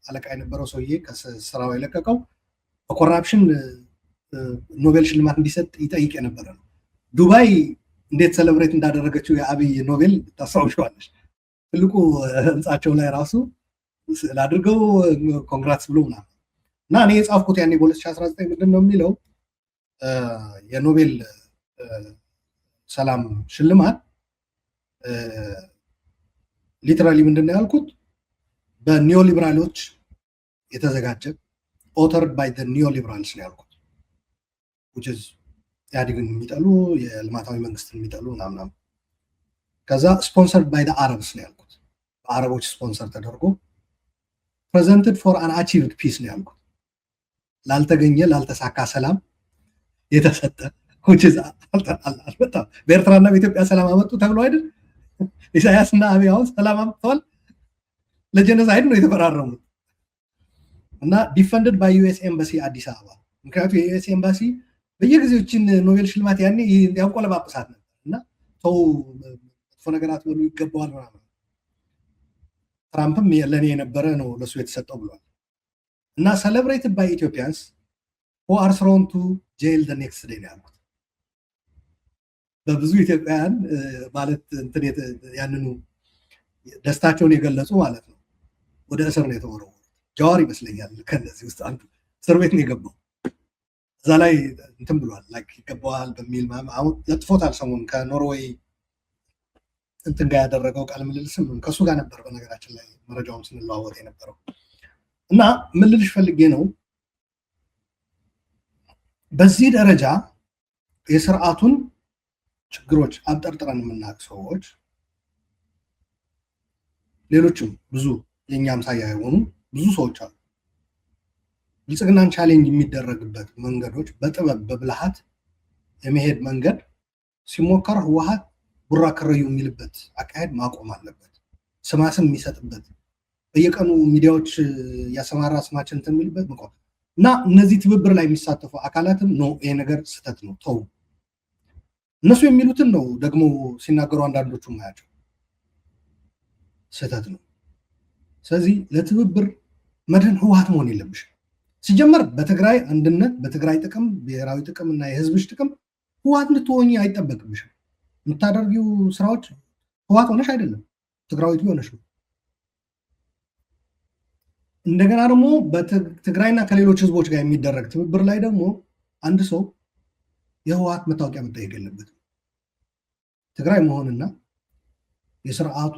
አለቃ የነበረው ሰውዬ ከስራው የለቀቀው በኮራፕሽን ኖቤል ሽልማት እንዲሰጥ ይጠይቅ የነበረ ነው። ዱባይ እንዴት ሰለብሬት እንዳደረገችው የአብይ ኖቤል ታስታውሻለች። ትልቁ ህንፃቸው ላይ ራሱ ስዕል አድርገው ኮንግራትስ ብሎ ምናምን እና እኔ የጻፍኩት ያኔ በ2019 ምንድን ነው የሚለው የኖቤል ሰላም ሽልማት ሊተራሊ ምንድን ነው ያልኩት በኒዮሊበራሎች የተዘጋጀ ኦተርድ ባይ ኒዮሊበራልስ ነው ያልኩት ኢህአዴግን የሚጠሉ የልማታዊ መንግስትን የሚጠሉ ምናምናም ከዛ ስፖንሰርድ ባይ አረብስ ነው ያልኩት በአረቦች ስፖንሰር ተደርጎ ፕሬዘንትድ ፎር አን አቺቭድ ፒስ ነው ያልኩት ላልተገኘ ላልተሳካ ሰላም የተሰጠ በኤርትራና በኢትዮጵያ ሰላም አመጡ ተብሎ አይደል? ኢሳያስና አብይ አሁን ሰላም አምጥተዋል። ለጀነሳይድ ነው የተፈራረሙት እና ዲፈንድድ ባይ ዩኤስ ኤምባሲ አዲስ አበባ። ምክንያቱም የዩኤስ ኤምባሲ በየጊዜዎችን ኖቤል ሽልማት ያኔ ያንቆለባብሳት ነበር እና ሰው መጥፎ ነገራት በሉ ይገባዋል ምናምን። ትራምፕም ለእኔ የነበረ ነው ለሱ የተሰጠው ብሏል እና ሰለብሬትድ ባይ ኢትዮጵያንስ who are thrown to jail the next day ነው ያልኩት። በብዙ ኢትዮጵያውያን ማለት ያንኑ ደስታቸውን የገለጹ ማለት ነው ወደ እስር ነው የተወረወሩት። ጃዋር ይመስለኛል ከነዚህ ውስጥ አንዱ እስር ቤት ነው የገባው። እዛ ላይ እንትን ብሏል ላይክ ይገባዋል በሚል አሁን ለጥፎታል። ሰሞኑን ከኖርዌይ እንትን ጋር ያደረገው ቃለ ምልልስም ከሱ ጋር ነበር በነገራችን ላይ መረጃውን ስንለዋወጥ የነበረው እና ምን ልልሽ ፈልጌ ነው በዚህ ደረጃ የስርዓቱን ችግሮች አብጠርጥረን የምናውቅ ሰዎች ሌሎችም ብዙ የኛም ሳያ የሆኑ ብዙ ሰዎች አሉ። ብልጽግናን ቻሌንጅ የሚደረግበት መንገዶች በጥበብ በብልሃት የመሄድ መንገድ ሲሞከር ህወሓት ቡራ ከረዩ የሚልበት አካሄድ ማቆም አለበት። ስማስም የሚሰጥበት በየቀኑ ሚዲያዎች ያሰማራ ስማችን እንትን የሚልበት መቆም እና እነዚህ ትብብር ላይ የሚሳተፉ አካላትም ነው ይሄ ነገር ስህተት ነው ተው እነሱ የሚሉትን ነው ደግሞ ሲናገሩ አንዳንዶቹ ማያቸው ስህተት ነው። ስለዚህ ለትብብር መድህን ህወሓት መሆን የለብሽ። ሲጀመር በትግራይ አንድነት በትግራይ ጥቅም ብሔራዊ ጥቅም እና የህዝብሽ ጥቅም ህወሓት እንድትሆኚ አይጠበቅብሽም። የምታደርጊው ስራዎች ህወሓት ሆነሽ አይደለም ትግራዊት ሆነሽ ነው። እንደገና ደግሞ በትግራይና ከሌሎች ህዝቦች ጋር የሚደረግ ትብብር ላይ ደግሞ አንድ ሰው የህወሓት መታወቂያ መጠየቅ የለበትም። ትግራይ መሆንና የስርዓቱ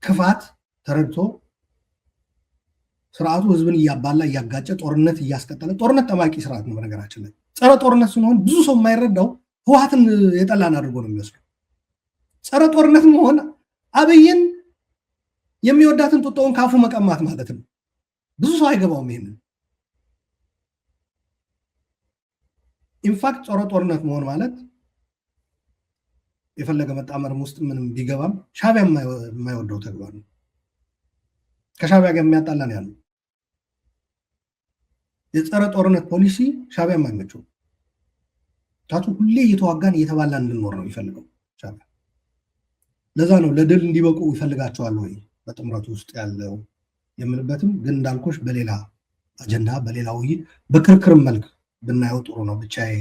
ክፋት ተረድቶ ስርዓቱ ህዝብን እያባላ እያጋጨ ጦርነት እያስቀጠለ ጦርነት ጠማቂ ስርዓት ነው። በነገራችን ላይ ጸረ ጦርነት ስንሆን ብዙ ሰው የማይረዳው ህወሓትን የጠላን አድርጎ ነው የሚወስደው። ጸረ ጦርነት መሆን አብይን የሚወዳትን ጡጦውን ካፉ መቀማት ማለት ነው። ብዙ ሰው አይገባውም ይሄንን። ኢንፋክት ጸረ ጦርነት መሆን ማለት የፈለገ መጣመርም ውስጥ ምንም ቢገባም ሻዕቢያ የማይወደው ተግባር ነው። ከሻዕቢያ ጋር የሚያጣላን ያለው የጸረ ጦርነት ፖሊሲ ሻዕቢያ የማይመቸው ታቱ ሁሌ እየተዋጋን እየተባላን እንድንኖር ነው የሚፈልገው ሻዕቢያ። ለዛ ነው ለድል እንዲበቁ ይፈልጋቸዋል ወይ በጥምረቱ ውስጥ ያለው የምልበትም ግን እንዳልኩሽ በሌላ አጀንዳ በሌላ ውይይት በክርክርም መልክ ብናየው ጥሩ ነው። ብቻዬ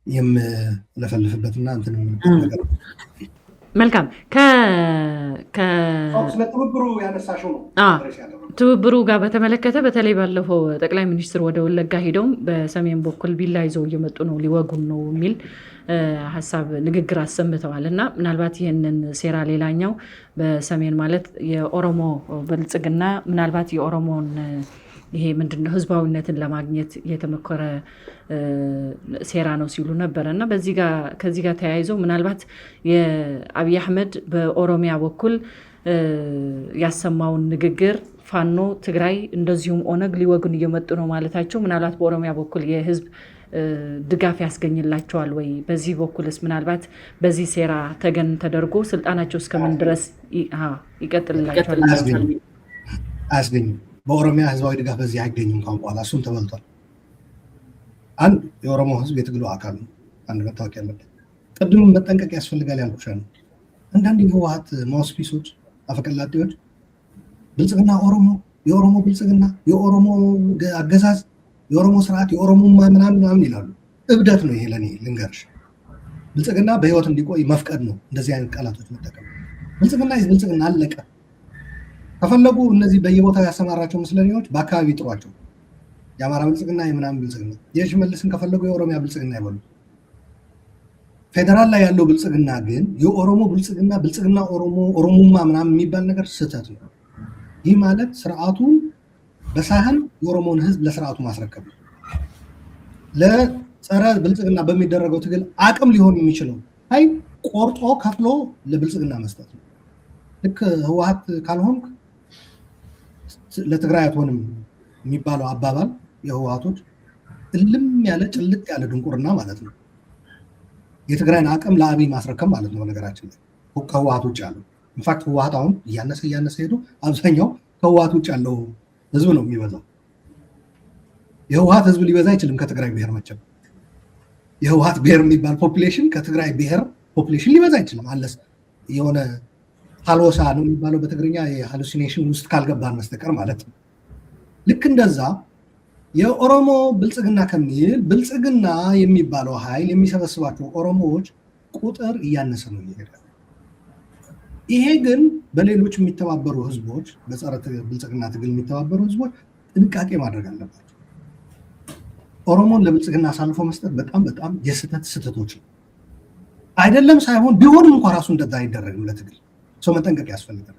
የምለፈልፍበትና እንትን ነገር መልካም ትብብሩ ያነሳሽው ነው። ትብብሩ ጋር በተመለከተ በተለይ ባለፈው ጠቅላይ ሚኒስትር ወደ ወለጋ ሄደው በሰሜን በኩል ቢላ ይዘው እየመጡ ነው ሊወጉን ነው የሚል ሀሳብ ንግግር አሰምተዋል እና ምናልባት ይህንን ሴራ ሌላኛው በሰሜን ማለት የኦሮሞ ብልጽግና ምናልባት የኦሮሞን ይሄ ምንድነው ህዝባዊነትን ለማግኘት የተመከረ ሴራ ነው ሲሉ ነበረ እና ከዚህ ጋር ተያይዞ ምናልባት የአብይ አህመድ በኦሮሚያ በኩል ያሰማውን ንግግር ፋኖ ትግራይ እንደዚሁም ኦነግ ሊወጉን እየመጡ ነው ማለታቸው ምናልባት በኦሮሚያ በኩል የህዝብ ድጋፍ ያስገኝላቸዋል ወይ? በዚህ በኩልስ ምናልባት በዚህ ሴራ ተገን ተደርጎ ስልጣናቸው እስከምን ድረስ ይቀጥልላቸዋል? አያስገኝም። በኦሮሚያ ህዝባዊ ድጋፍ በዚህ አይገኝም ካሁን በኋላ እሱም ተበልቷል። አንድ የኦሮሞ ህዝብ የትግሉ አካል ነው። አንድ መታወቅ ያለበት ቅድም መጠንቀቅ ያስፈልጋል ያልኩሽ ነው። አንዳንድ የህወሓት ማውስፒሶች አፈቀላጤዎች ብልጽግና ኦሮሞ፣ የኦሮሞ ብልጽግና፣ የኦሮሞ አገዛዝ፣ የኦሮሞ ስርዓት፣ የኦሮሞ ምናምን ይላሉ። እብደት ነው ይሄ። ለኔ ልንገርሽ፣ ብልጽግና በህይወት እንዲቆይ መፍቀድ ነው እንደዚህ አይነት ቃላቶች መጠቀም። ብልጽግና አለቀ። ከፈለጉ እነዚህ በየቦታው ያሰማራቸው ምስለኔዎች በአካባቢ ጥሯቸው። የአማራ ብልጽግና፣ የምናምን ብልጽግና፣ የሽመልስን ከፈለጉ የኦሮሚያ ብልጽግና ይበሉ። ፌደራል ላይ ያለው ብልጽግና ግን የኦሮሞ ብልጽግና ኦሮሞማ ምናምን የሚባል ነገር ስህተት ነው። ይህ ማለት ስርዓቱን በሳህን የኦሮሞን ህዝብ ለስርዓቱ ማስረከብ ነው። ለጸረ ብልጽግና በሚደረገው ትግል አቅም ሊሆን የሚችለው ኃይል ቆርጦ ከፍሎ ለብልጽግና መስጠት ነው። ልክ ህወሓት ካልሆንክ ለትግራይ አትሆንም የሚባለው አባባል የህወሓቶች እልም ያለ ጭልጥ ያለ ድንቁርና ማለት ነው። የትግራይን አቅም ለአብይ ማስረከብ ማለት ነው። ነገራችን ላይ ከህወሓት ውጭ ያለው ኢንፋክት ህወሓት አሁን እያነሰ ሄዶ አብዛኛው ከህወሓት ውጭ ያለው ህዝብ ነው የሚበዛው። የህወሓት ህዝብ ሊበዛ አይችልም ከትግራይ ብሔር መቼም። የህወሓት ብሔር የሚባል ፖፑሌሽን ከትግራይ ብሔር ፖፑሌሽን ሊበዛ አይችልም። አለስ የሆነ ሃሎሳ ነው የሚባለው በትግርኛ የሃሉሲኔሽን ውስጥ ካልገባን በስተቀር ማለት ነው። ልክ እንደዛ የኦሮሞ ብልጽግና ከሚል ብልጽግና የሚባለው ኃይል የሚሰበስባቸው ኦሮሞዎች ቁጥር እያነሰ ነው ይሄዳል። ይሄ ግን በሌሎች የሚተባበሩ ህዝቦች፣ በጸረ ብልጽግና ትግል የሚተባበሩ ህዝቦች ጥንቃቄ ማድረግ አለባቸው። ኦሮሞን ለብልጽግና አሳልፎ መስጠት በጣም የስህተቶች ነው። አይደለም ሳይሆን ቢሆንም እንኳ ራሱ እንደዛ አይደረግም። ለትግል ሰው መጠንቀቅ ያስፈልጋል።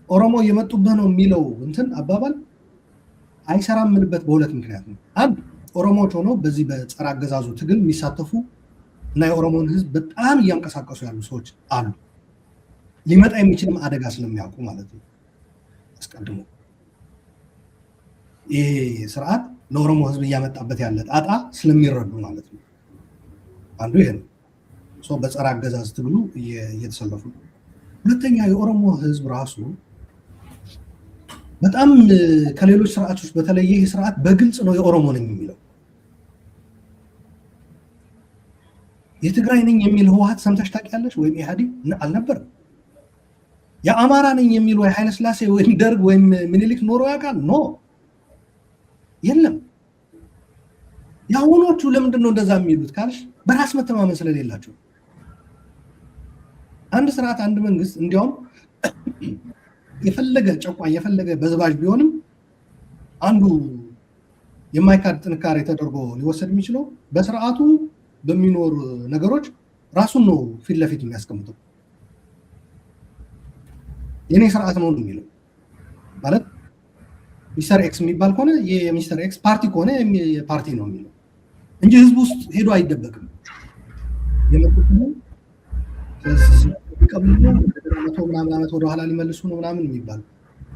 ኦሮሞ እየመጡብህ ነው የሚለው እንትን አባባል አይሰራም የምልበት በሁለት ምክንያት ነው። አንድ ኦሮሞዎች ሆነው በዚህ በጸረ አገዛዙ ትግል የሚሳተፉ እና የኦሮሞን ህዝብ በጣም እያንቀሳቀሱ ያሉ ሰዎች አሉ። ሊመጣ የሚችልም አደጋ ስለሚያውቁ ማለት ነው። አስቀድሞ ይሄ ስርዓት ለኦሮሞ ህዝብ እያመጣበት ያለ ጣጣ ስለሚረዱ ማለት ነው። አንዱ ይሄ ነው። በጸረ አገዛዝ ትግሉ እየተሰለፉ ነው። ሁለተኛ የኦሮሞ ህዝብ ራሱ በጣም ከሌሎች ስርዓቶች በተለየ ይህ ስርዓት በግልጽ ነው የኦሮሞ ነኝ የሚለው። የትግራይ ነኝ የሚል ህወሓት ሰምተሽ ታውቂያለሽ? ወይም ኢህአዴግ አልነበረም። የአማራ ነኝ የሚል ወይ ኃይለ ሥላሴ ወይም ደርግ ወይም ምኒልክ ኖሮ ያውቃል? ኖ የለም። የአሁኖቹ ለምንድን ነው እንደዛ የሚሉት ካልሽ በራስ መተማመን ስለሌላቸው። አንድ ስርዓት አንድ መንግስት እንዲያውም የፈለገ ጨቋኝ የፈለገ በዝባዥ ቢሆንም አንዱ የማይካድ ጥንካሬ ተደርጎ ሊወሰድ የሚችለው በስርዓቱ በሚኖር ነገሮች ራሱን ነው ፊት ለፊት የሚያስቀምጠው። የኔ ስርዓት ነው የሚለው ማለት ሚስተር ኤክስ የሚባል ከሆነ የሚስተር ኤክስ ፓርቲ ከሆነ ፓርቲ ነው የሚለው እንጂ ህዝብ ውስጥ ሄዶ አይደበቅም። መቶ ምናምን ዓመት ወደኋላ ሊመልሱ ነው ምናምን የሚባል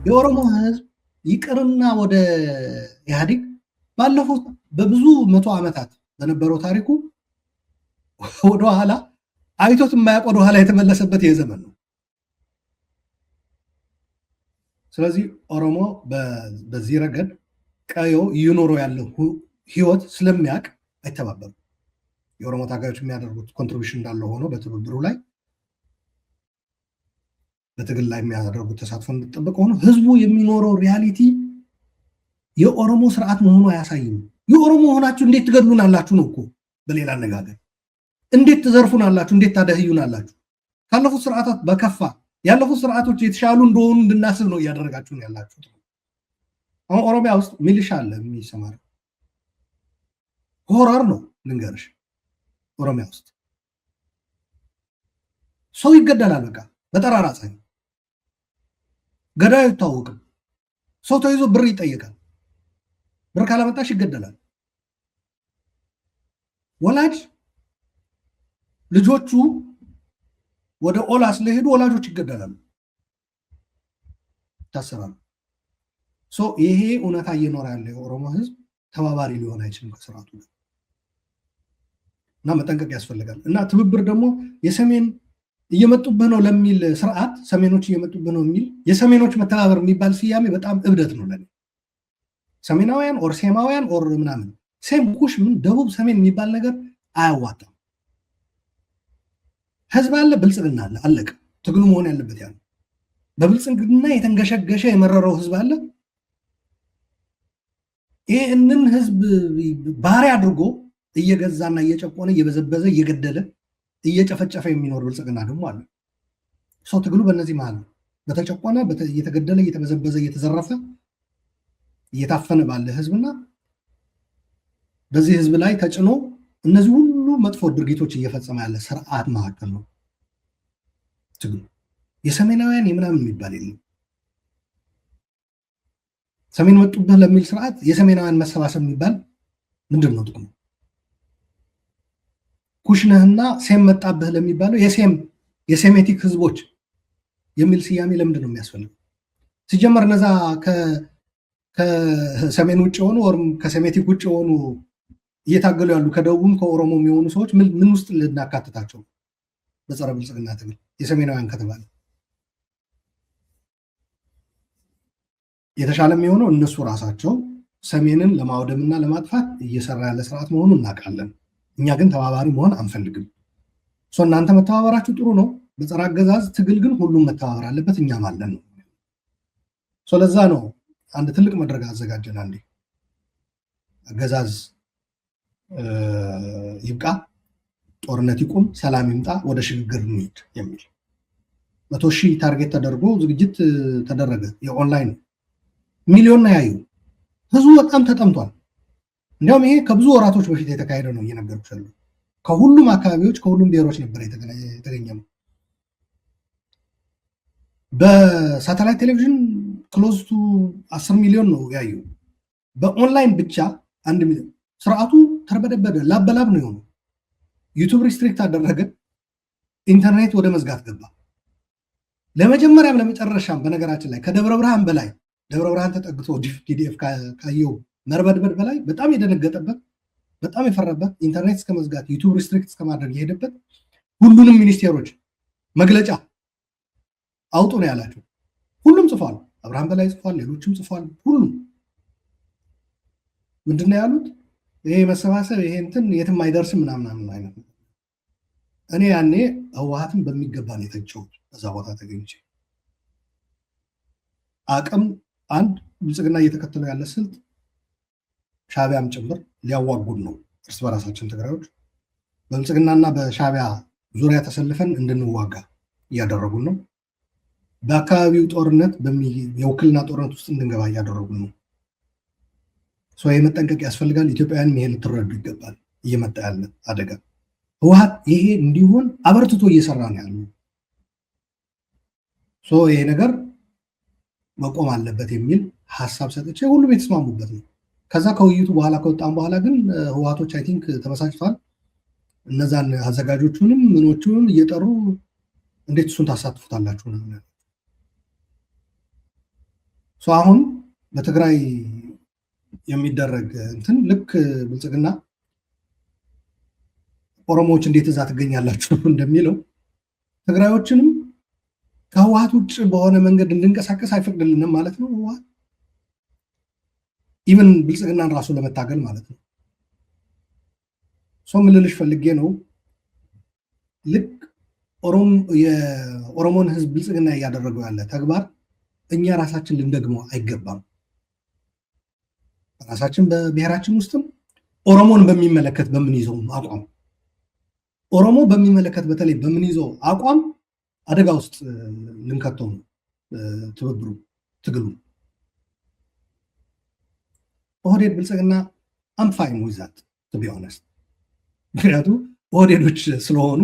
የኦሮሞ ህዝብ ይቅርና ወደ ኢህአዴግ ባለፉት በብዙ መቶ ዓመታት በነበረው ታሪኩ ወደኋላ አይቶት የማያውቅ ወደኋላ የተመለሰበት ይህ ዘመን ነው። ስለዚህ ኦሮሞ በዚህ ረገድ ቀዮ እየኖረው ያለው ህይወት ስለሚያውቅ አይተባበሩም። የኦሮሞ ታጋዮች የሚያደርጉት ኮንትሪቢሽን እንዳለ ሆኖ በትብብሩ ላይ በትግል ላይ የሚያደርጉት ተሳትፎ እንድጠበቅ ሆኖ ህዝቡ የሚኖረው ሪያሊቲ የኦሮሞ ስርዓት መሆኑ አያሳይም። የኦሮሞ ሆናችሁ እንዴት ትገድሉን አላችሁ ነው እኮ። በሌላ አነጋገር እንዴት ትዘርፉን አላችሁ፣ እንዴት ታደህዩን አላችሁ። ካለፉት ስርዓታት በከፋ ያለፉት ስርዓቶች የተሻሉ እንደሆኑ እንድናስብ ነው እያደረጋችሁ ነው ያላችሁት። አሁን ኦሮሚያ ውስጥ ሚሊሻ አለ የሚሰማራ ሆረር ነው ልንገርሽ። ኦሮሚያ ውስጥ ሰው ይገደላል በቃ በጠራራ ፀሐይ። ገዳዩ አይታወቅም። ሰው ተይዞ ብር ይጠይቃል። ብር ካላመጣሽ ይገደላል። ወላጅ ልጆቹ ወደ ኦላ ስለሄዱ ወላጆች ይገደላሉ፣ ይታሰራሉ። ይሄ እውነታ እየኖረ ያለ የኦሮሞ ህዝብ ተባባሪ ሊሆን አይችልም ከስርዓቱ ጋር። እና መጠንቀቅ ያስፈልጋል። እና ትብብር ደግሞ የሰሜን እየመጡብህ ነው ለሚል ስርዓት ሰሜኖች እየመጡብህ ነው የሚል የሰሜኖች መተባበር የሚባል ስያሜ በጣም እብደት ነው ለኔ። ሰሜናውያን ኦር ሴማውያን ኦር ምናምን ሴም ኩሽ ምን ደቡብ ሰሜን የሚባል ነገር አያዋጣም። ህዝብ አለ፣ ብልጽግና አለ፣ አለቀ። ትግሉ መሆን ያለበት ያ ነው። በብልጽግና የተንገሸገሸ የመረረው ህዝብ አለ። ይህንን ህዝብ ባሪያ አድርጎ እየገዛና እየጨቆነ እየበዘበዘ እየገደለ እየጨፈጨፈ የሚኖር ብልጽግና ደግሞ አለ። ሰው ትግሉ በእነዚህ መሀል ነው። በተጨቆነ እየተገደለ እየተበዘበዘ እየተዘረፈ እየታፈነ ባለ ህዝብና በዚህ ህዝብ ላይ ተጭኖ እነዚህ ሁሉ መጥፎ ድርጊቶች እየፈጸመ ያለ ስርዓት መካከል ነው ትግሉ። የሰሜናውያን የምናምን የሚባል የለም። ሰሜን መጡብህ ለሚል ስርዓት የሰሜናውያን መሰባሰብ የሚባል ምንድን ነው ጥቅሙ? ኩሽነህና ሴም መጣብህ ለሚባለው የሴሜቲክ ህዝቦች የሚል ስያሜ ለምንድን ነው የሚያስፈልገው? ሲጀመር እነዛ ከሰሜን ውጭ የሆኑ ወይም ከሴሜቲክ ውጭ የሆኑ እየታገሉ ያሉ ከደቡብም ከኦሮሞም የሆኑ ሰዎች ምን ውስጥ ልናካትታቸው? በጸረ ብልጽግና ትግል የሰሜናውያን ከተባለ የተሻለ የሚሆነው እነሱ ራሳቸው ሰሜንን ለማውደምና ለማጥፋት እየሰራ ያለ ስርዓት መሆኑን እናውቃለን። እኛ ግን ተባባሪ መሆን አንፈልግም። እናንተ መተባበራችሁ ጥሩ ነው። በጸረ አገዛዝ ትግል ግን ሁሉም መተባበር አለበት፣ እኛም አለን ነው። ለዛ ነው አንድ ትልቅ መድረክ አዘጋጀን። አንዴ አገዛዝ ይብቃ፣ ጦርነት ይቁም፣ ሰላም ይምጣ፣ ወደ ሽግግር እንሂድ የሚል 100,000 ታርጌት ተደርጎ ዝግጅት ተደረገ። የኦንላይን ሚሊዮን ነው ያዩ። ህዝቡ በጣም ተጠምቷል። እንዲያውም ይሄ ከብዙ ወራቶች በፊት የተካሄደ ነው እየነገርኩሽ ያለው። ከሁሉም አካባቢዎች ከሁሉም ብሔሮች ነበር የተገኘ ነው። በሳተላይት ቴሌቪዥን ክሎዝ ቱ 10 ሚሊዮን ነው ያዩ። በኦንላይን ብቻ 1 ሚሊዮን። ስርዓቱ ተርበደበደ፣ ላበላብ ነው የሆነው። ዩቱብ ሪስትሪክት አደረገ፣ ኢንተርኔት ወደ መዝጋት ገባ። ለመጀመሪያም ለመጨረሻም በነገራችን ላይ ከደብረ ብርሃን በላይ ደብረ ብርሃን ተጠግቶ ፒዲኤፍ ካየው መርበድበድ በላይ በጣም የደነገጠበት በጣም የፈራበት ኢንተርኔት እስከ መዝጋት ዩቱብ ሪስትሪክት እስከማድረግ የሄደበት ሁሉንም ሚኒስቴሮች መግለጫ አውጡ ነው ያላቸው። ሁሉም ጽፏል። አብርሃም በላይ ጽፏል፣ ሌሎችም ጽፏል። ሁሉም ምንድነው ያሉት? ይሄ መሰባሰብ ይሄ እንትን የትም አይደርስም ምናምን አይነት። እኔ ያኔ ህወሓትን በሚገባ ነው የተቸውት። በዛ ቦታ ተገኝቼ አቅም አንድ ብልጽግና እየተከተለው ያለ ስልት ሻዕቢያም ጭምር ሊያዋጉን ነው። እርስ በራሳችን ትግራዮች በብልጽግናና በሻዕቢያ ዙሪያ ተሰልፈን እንድንዋጋ እያደረጉን ነው። በአካባቢው ጦርነት የውክልና ጦርነት ውስጥ እንድንገባ እያደረጉን ነው። የመጠንቀቅ ያስፈልጋል። ኢትዮጵያውያን ይሄ ልትረዱ ይገባል። እየመጣ ያለ አደጋ ህወሓት ይሄ እንዲሆን አበርትቶ እየሰራ ነው ያለው። ይሄ ነገር መቆም አለበት የሚል ሀሳብ ሰጥቼ ሁሉም የተስማሙበት ነው። ከዛ ከውይይቱ በኋላ ከወጣም በኋላ ግን ህወሓቶች አይ ቲንክ ተበሳጭቷል። እነዛን አዘጋጆቹንም ምኖቹንም እየጠሩ እንዴት እሱን ታሳትፉታላችሁ ነው። አሁን በትግራይ የሚደረግ እንትን ልክ ብልጽግና ኦሮሞዎች እንዴት እዛ ትገኛላችሁ እንደሚለው ትግራዮችንም ከህወሓት ውጭ በሆነ መንገድ እንድንቀሳቀስ አይፈቅድልንም ማለት ነው። ህወሓት ኢቨን ብልጽግናን ራሱ ለመታገል ማለት ነው። ምን ልልሽ ፈልጌ ነው፣ ልክ የኦሮሞን ህዝብ ብልጽግና እያደረገው ያለ ተግባር እኛ ራሳችን ልንደግመው አይገባም። ራሳችን በብሔራችን ውስጥም ኦሮሞን በሚመለከት በምንይዘው አቋም ኦሮሞ በሚመለከት በተለይ በምንይዘው አቋም አደጋ ውስጥ ልንከተው ነው ትብብሩ ትግሉ። ኦህዴድ ብልጽግና አምፋይን ዊዛት ቱ ቢ ኦነስት። ምክንያቱም ኦህዴዶች ስለሆኑ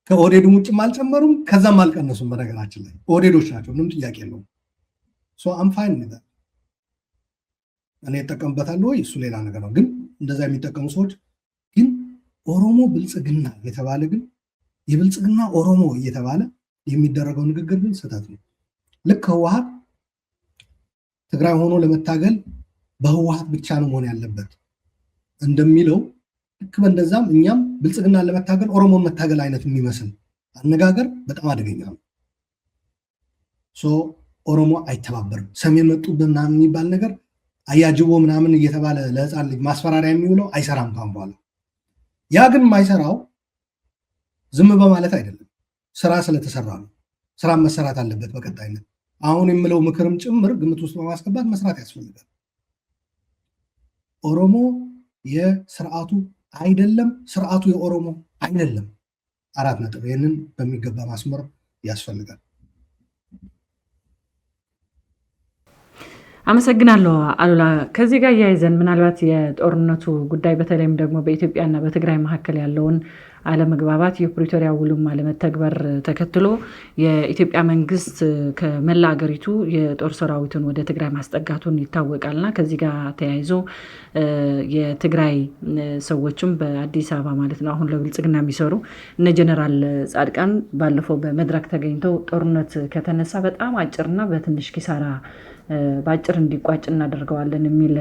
ከኦህዴዱም ውጭም አልጨመሩም ከዛም አልቀነሱም። በነገራችን ላይ ኦህዴዶች ናቸው፣ ምንም ጥያቄ የለውም። አምፋይን ዊዛት። እኔ እጠቀምበታለሁ ወይ እሱ ሌላ ነገር ነው። ግን እንደዛ የሚጠቀሙ ሰዎች ግን ኦሮሞ ብልጽግና የተባለ ግን የብልጽግና ኦሮሞ እየተባለ የሚደረገው ንግግር ግን ስህተት ነው። ልክ ህወሓት ትግራይ ሆኖ ለመታገል በህወሓት ብቻ ነው መሆን ያለበት እንደሚለው ልክ በእንደዛም እኛም ብልጽግናን ለመታገል ኦሮሞን መታገል አይነት የሚመስል አነጋገር በጣም አደገኛ ነው። ኦሮሞ አይተባበርም። ሰሜን መጡብን ምናምን የሚባል ነገር አያጅቦ ምናምን እየተባለ ለህፃን ልጅ ማስፈራሪያ የሚውለው አይሰራም ካሁን በኋላ። ያ ግን የማይሰራው ዝም በማለት አይደለም፣ ስራ ስለተሰራ ነው። ስራ መሰራት አለበት በቀጣይነት። አሁን የምለው ምክርም ጭምር ግምት ውስጥ በማስገባት መስራት ያስፈልጋል። ኦሮሞ የስርዓቱ አይደለም፣ ስርዓቱ የኦሮሞ አይደለም። 4 ነጥብ። ይህንን በሚገባ ማስመር ያስፈልጋል። አመሰግናለሁ አሉላ። ከዚህ ጋር እያይዘን ምናልባት የጦርነቱ ጉዳይ በተለይም ደግሞ በኢትዮጵያና በትግራይ መካከል ያለውን አለመግባባት የፕሪቶሪያ ውሉም አለመተግበር ተከትሎ የኢትዮጵያ መንግስት ከመላ ሀገሪቱ የጦር ሰራዊትን ወደ ትግራይ ማስጠጋቱን ይታወቃልና ከዚህ ጋር ተያይዞ የትግራይ ሰዎችም በአዲስ አበባ ማለት ነው አሁን ለብልጽግና የሚሰሩ እነ ጀነራል ጻድቃን ባለፈው በመድረክ ተገኝተው ጦርነት ከተነሳ በጣም አጭርና በትንሽ ኪሳራ በአጭር እንዲቋጭ እናደርገዋለን የሚል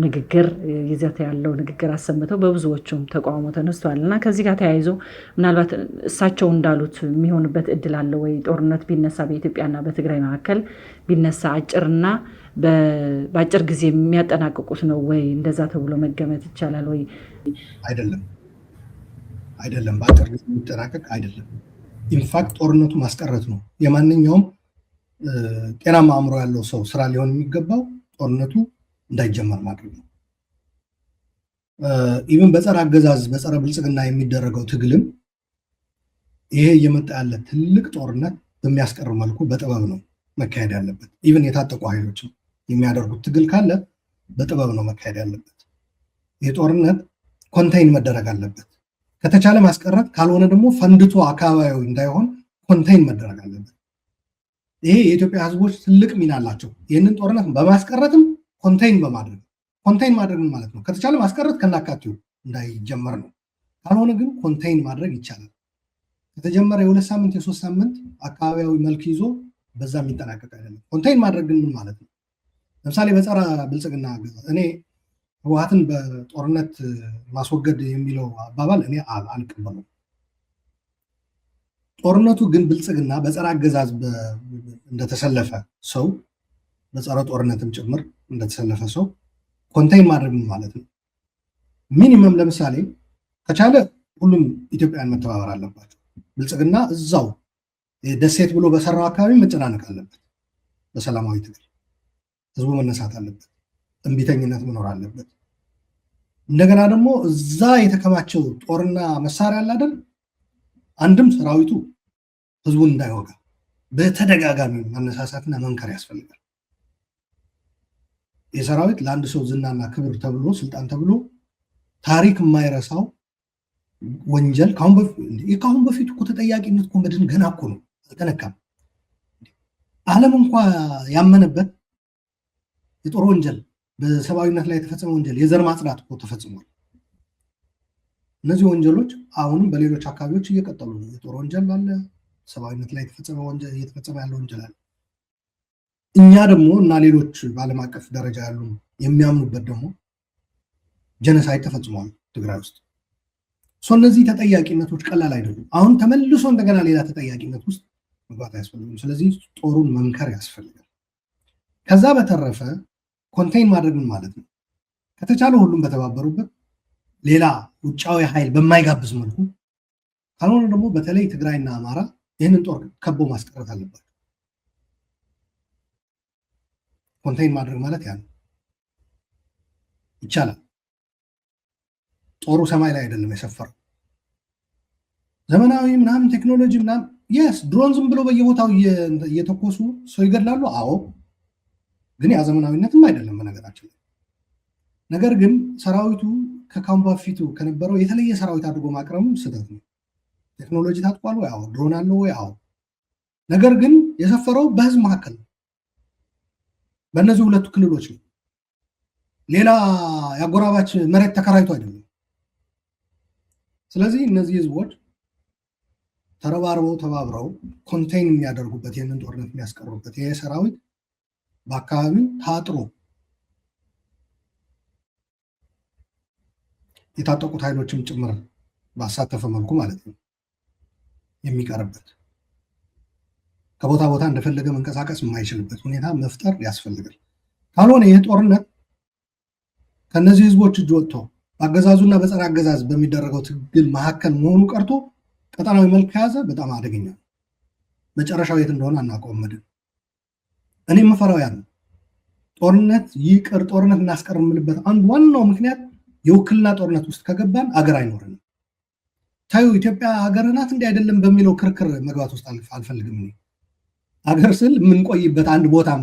ንግግር ይዘት ያለው ንግግር አሰምተው በብዙዎቹም ተቃውሞ ተነስቷል እና ከዚህ ጋር ተያይዞ ምናልባት እሳቸው እንዳሉት የሚሆንበት እድል አለ ወይ? ጦርነት ቢነሳ በኢትዮጵያና በትግራይ መካከል ቢነሳ አጭርና በአጭር ጊዜ የሚያጠናቅቁት ነው ወይ? እንደዛ ተብሎ መገመት ይቻላል ወይ? አይደለም፣ በአጭር ጊዜ የሚጠናቀቅ አይደለም። ኢንፋክት ጦርነቱ ማስቀረት ነው። የማንኛውም ጤናማ አእምሮ ያለው ሰው ስራ ሊሆን የሚገባው ጦርነቱ እንዳይጀመር ማድረግ ነው። ኢቭን በጸረ አገዛዝ በጸረ ብልጽግና የሚደረገው ትግልም ይሄ እየመጣ ያለ ትልቅ ጦርነት በሚያስቀር መልኩ በጥበብ ነው መካሄድ ያለበት። ኢቭን የታጠቁ ኃይሎችም የሚያደርጉት ትግል ካለ በጥበብ ነው መካሄድ ያለበት። ይህ ጦርነት ኮንቴይን መደረግ አለበት። ከተቻለ ማስቀረት፣ ካልሆነ ደግሞ ፈንድቶ አካባቢያዊ እንዳይሆን ኮንቴይን መደረግ አለበት። ይሄ የኢትዮጵያ ሕዝቦች ትልቅ ሚና አላቸው። ይህንን ጦርነት በማስቀረትም ኮንቴይን በማድረግ ኮንቴይን ማድረግ ማለት ነው ከተቻለ ማስቀረት ከናካቴው እንዳይጀመር ነው። ካልሆነ ግን ኮንቴይን ማድረግ ይቻላል። ከተጀመረ የ2 ሳምንት የ3 ሳምንት አካባቢያዊ መልክ ይዞ በዛ የሚጠናቀቅ አይደለም። ኮንቴይን ማድረግ ግን ምን ማለት ነው? ለምሳሌ በጸረ ብልጽግና እኔ ህወሓትን በጦርነት ማስወገድ የሚለው አባባል እኔ አልቀበለውም። ጦርነቱ ግን ብልጽግና በጸረ አገዛዝ እንደተሰለፈ ሰው በጸረ ጦርነትም ጭምር እንደተሰለፈ ሰው ኮንቴይን ማድረግ ማለት ነው። ሚኒመም ለምሳሌ ከቻለ ሁሉም ኢትዮጵያውያን መተባበር አለባቸው። ብልጽግና እዛው ደሴት ብሎ በሰራው አካባቢ መጨናነቅ አለበት። በሰላማዊ ትግል ህዝቡ መነሳት አለበት። እንቢተኝነት መኖር አለበት። እንደገና ደግሞ እዛ የተከማቸው ጦርና መሳሪያ አለ አይደል? አንድም ሰራዊቱ ህዝቡን እንዳይወጋ በተደጋጋሚ መነሳሳትና መንከር ያስፈልጋል። የሰራዊት ለአንድ ሰው ዝናና ክብር ተብሎ ስልጣን ተብሎ ታሪክ የማይረሳው ወንጀል ከአሁን በፊት እኮ ተጠያቂነት እኮ መድን ገና እኮ ነው፣ አልተነካም። ዓለም እንኳ ያመነበት የጦር ወንጀል በሰብአዊነት ላይ የተፈጸመ ወንጀል የዘር ማጽዳት እኮ ተፈጽሟል። እነዚህ ወንጀሎች አሁንም በሌሎች አካባቢዎች እየቀጠሉ ነው። የጦር ወንጀል አለ፣ ሰብአዊነት ላይ እየተፈጸመ ያለ ወንጀል አለ። እኛ ደግሞ እና ሌሎች በዓለም አቀፍ ደረጃ ያሉ የሚያምኑበት ደግሞ ጀነሳይድ ተፈጽሟል ትግራይ ውስጥ። እነዚህ ተጠያቂነቶች ቀላል አይደሉም። አሁን ተመልሶ እንደገና ሌላ ተጠያቂነት ውስጥ መግባት አያስፈልግም። ስለዚህ ጦሩን መምከር ያስፈልጋል። ከዛ በተረፈ ኮንቴይን ማድረግ ማለት ነው ከተቻለ ሁሉም በተባበሩበት ሌላ ውጫዊ ኃይል በማይጋብዝ መልኩ፣ ካልሆነ ደግሞ በተለይ ትግራይና አማራ ይህንን ጦር ከቦ ማስቀረት አለባቸው። ኮንቴይን ማድረግ ማለት ያ ነው። ይቻላል። ጦሩ ሰማይ ላይ አይደለም የሰፈረው። ዘመናዊ ምናምን ቴክኖሎጂ ምናምን የስ ድሮን ዝም ብሎ በየቦታው እየተኮሱ ሰው ይገድላሉ። አዎ፣ ግን ያ ዘመናዊነትም አይደለም በነገራችን። ነገር ግን ሰራዊቱ ከካሁን በፊቱ ከነበረው የተለየ ሰራዊት አድርጎ ማቅረብም ስህተት ነው። ቴክኖሎጂ ታጥቋል ወይ? አዎ። ድሮን አለው ወይ? አዎ። ነገር ግን የሰፈረው በህዝብ መካከል ነው፣ በእነዚህ ሁለቱ ክልሎች ነው። ሌላ የአጎራባች መሬት ተከራይቶ አይደለም። ስለዚህ እነዚህ ህዝቦች ተረባርበው ተባብረው ኮንቴይን የሚያደርጉበት ይህንን ጦርነት የሚያስቀሩበት ይህ ሰራዊት በአካባቢው ታጥሮ የታጠቁት ኃይሎችም ጭምር ባሳተፈ መልኩ ማለት ነው የሚቀርበት ከቦታ ቦታ እንደፈለገ መንቀሳቀስ የማይችልበት ሁኔታ መፍጠር ያስፈልጋል። ካልሆነ ይህ ጦርነት ከነዚህ ህዝቦች እጅ ወጥቶ በአገዛዙና በጸረ አገዛዝ በሚደረገው ትግል መካከል መሆኑ ቀርቶ ቀጠናዊ መልክ ከያዘ በጣም አደገኛ ነው። መጨረሻው የት እንደሆነ አናውቀውም። እኔ የምፈራው ያ ነው። ጦርነት ይቅር፣ ጦርነት እናስቀር የምልበት አንዱ ዋናው ምክንያት የውክልና ጦርነት ውስጥ ከገባን አገር አይኖርንም። ታዩ ኢትዮጵያ ሀገር ናት እንዲህ አይደለም በሚለው ክርክር መግባት ውስጥ አልፈልግም። አገር ስል የምንቆይበት አንድ ቦታም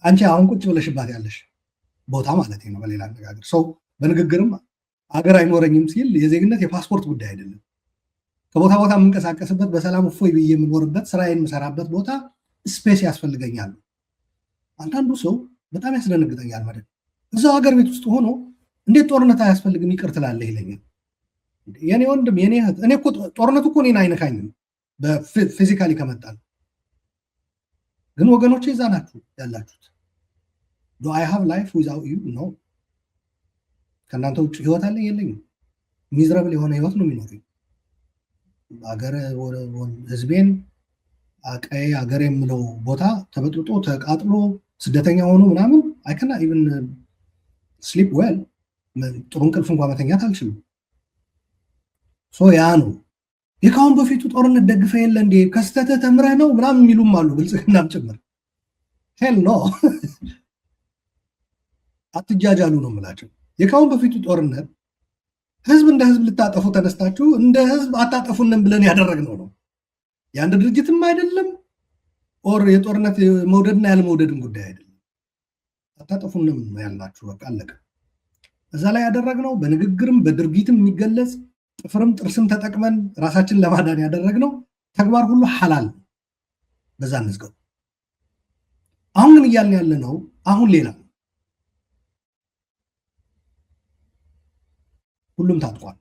አንቺ አሁን ቁጭ ብለሽባት ያለሽ ቦታ ማለት ነው። በሌላ አነጋገር ሰው በንግግርም አገር አይኖረኝም ሲል የዜግነት የፓስፖርት ጉዳይ አይደለም። ከቦታ ቦታ የምንቀሳቀስበት በሰላም እፎይ ብዬ የምኖርበት ስራዬን የምሰራበት ቦታ ስፔስ ያስፈልገኛል። አንዳንዱ ሰው በጣም ያስደነግጠኛል ማለት እዛው ሀገር ቤት ውስጥ ሆኖ እንዴት ጦርነት አያስፈልግም ይቅር ትላለህ ይለኛል። የኔ ወንድም የኔ እህት፣ እኔ እኮ ጦርነቱ እኮ እኔን አይነካኝም በፊዚካሊ ከመጣን፣ ግን ወገኖቼ እዛ ናችሁ ያላችሁት። ዶ አይ ሃቭ ላይፍ ዊዛውት ዩ ኖ። ከእናንተ ውጭ ህይወት አለኝ የለኝም? ሚዝረብል የሆነ ህይወት ነው የሚኖረኝ። ሀገር ህዝቤን ቀይ ሀገር የምለው ቦታ ተበጥብጦ ተቃጥሎ ስደተኛ ሆኖ ምናምን አይከና ኢቭን ስሊፕ ዌል ጥሩ እንቅልፍ እንኳ መተኛት አልችልም። ያ ነው የካሁን በፊቱ ጦርነት ደግፈ የለ እንዴ ከስተትህ ተምረህ ነው ምናምን የሚሉም አሉ፣ ብልጽግናም ጭምር። ሄል ኖ አትጃጃሉ ነው የምላቸው። የካሁን በፊቱ ጦርነት ህዝብ እንደ ህዝብ ልታጠፉ ተነስታችሁ እንደ ህዝብ አታጠፉንም ብለን ያደረግነው ነው። የአንድ ድርጅትም አይደለም ኦር የጦርነት መውደድና ያለመውደድም ጉዳይ አይደለም። አታጠፉንም ያልናችሁ በቃ አለቀ። እዛ ላይ ያደረግነው በንግግርም በድርጊትም የሚገለጽ ጥፍርም ጥርስም ተጠቅመን ራሳችን ለማዳን ያደረግነው ተግባር ሁሉ ሐላል፣ በዛ እንዝገው። አሁን ግን እያልን ያለ ነው አሁን ሌላ ነው። ሁሉም ታጥቋል።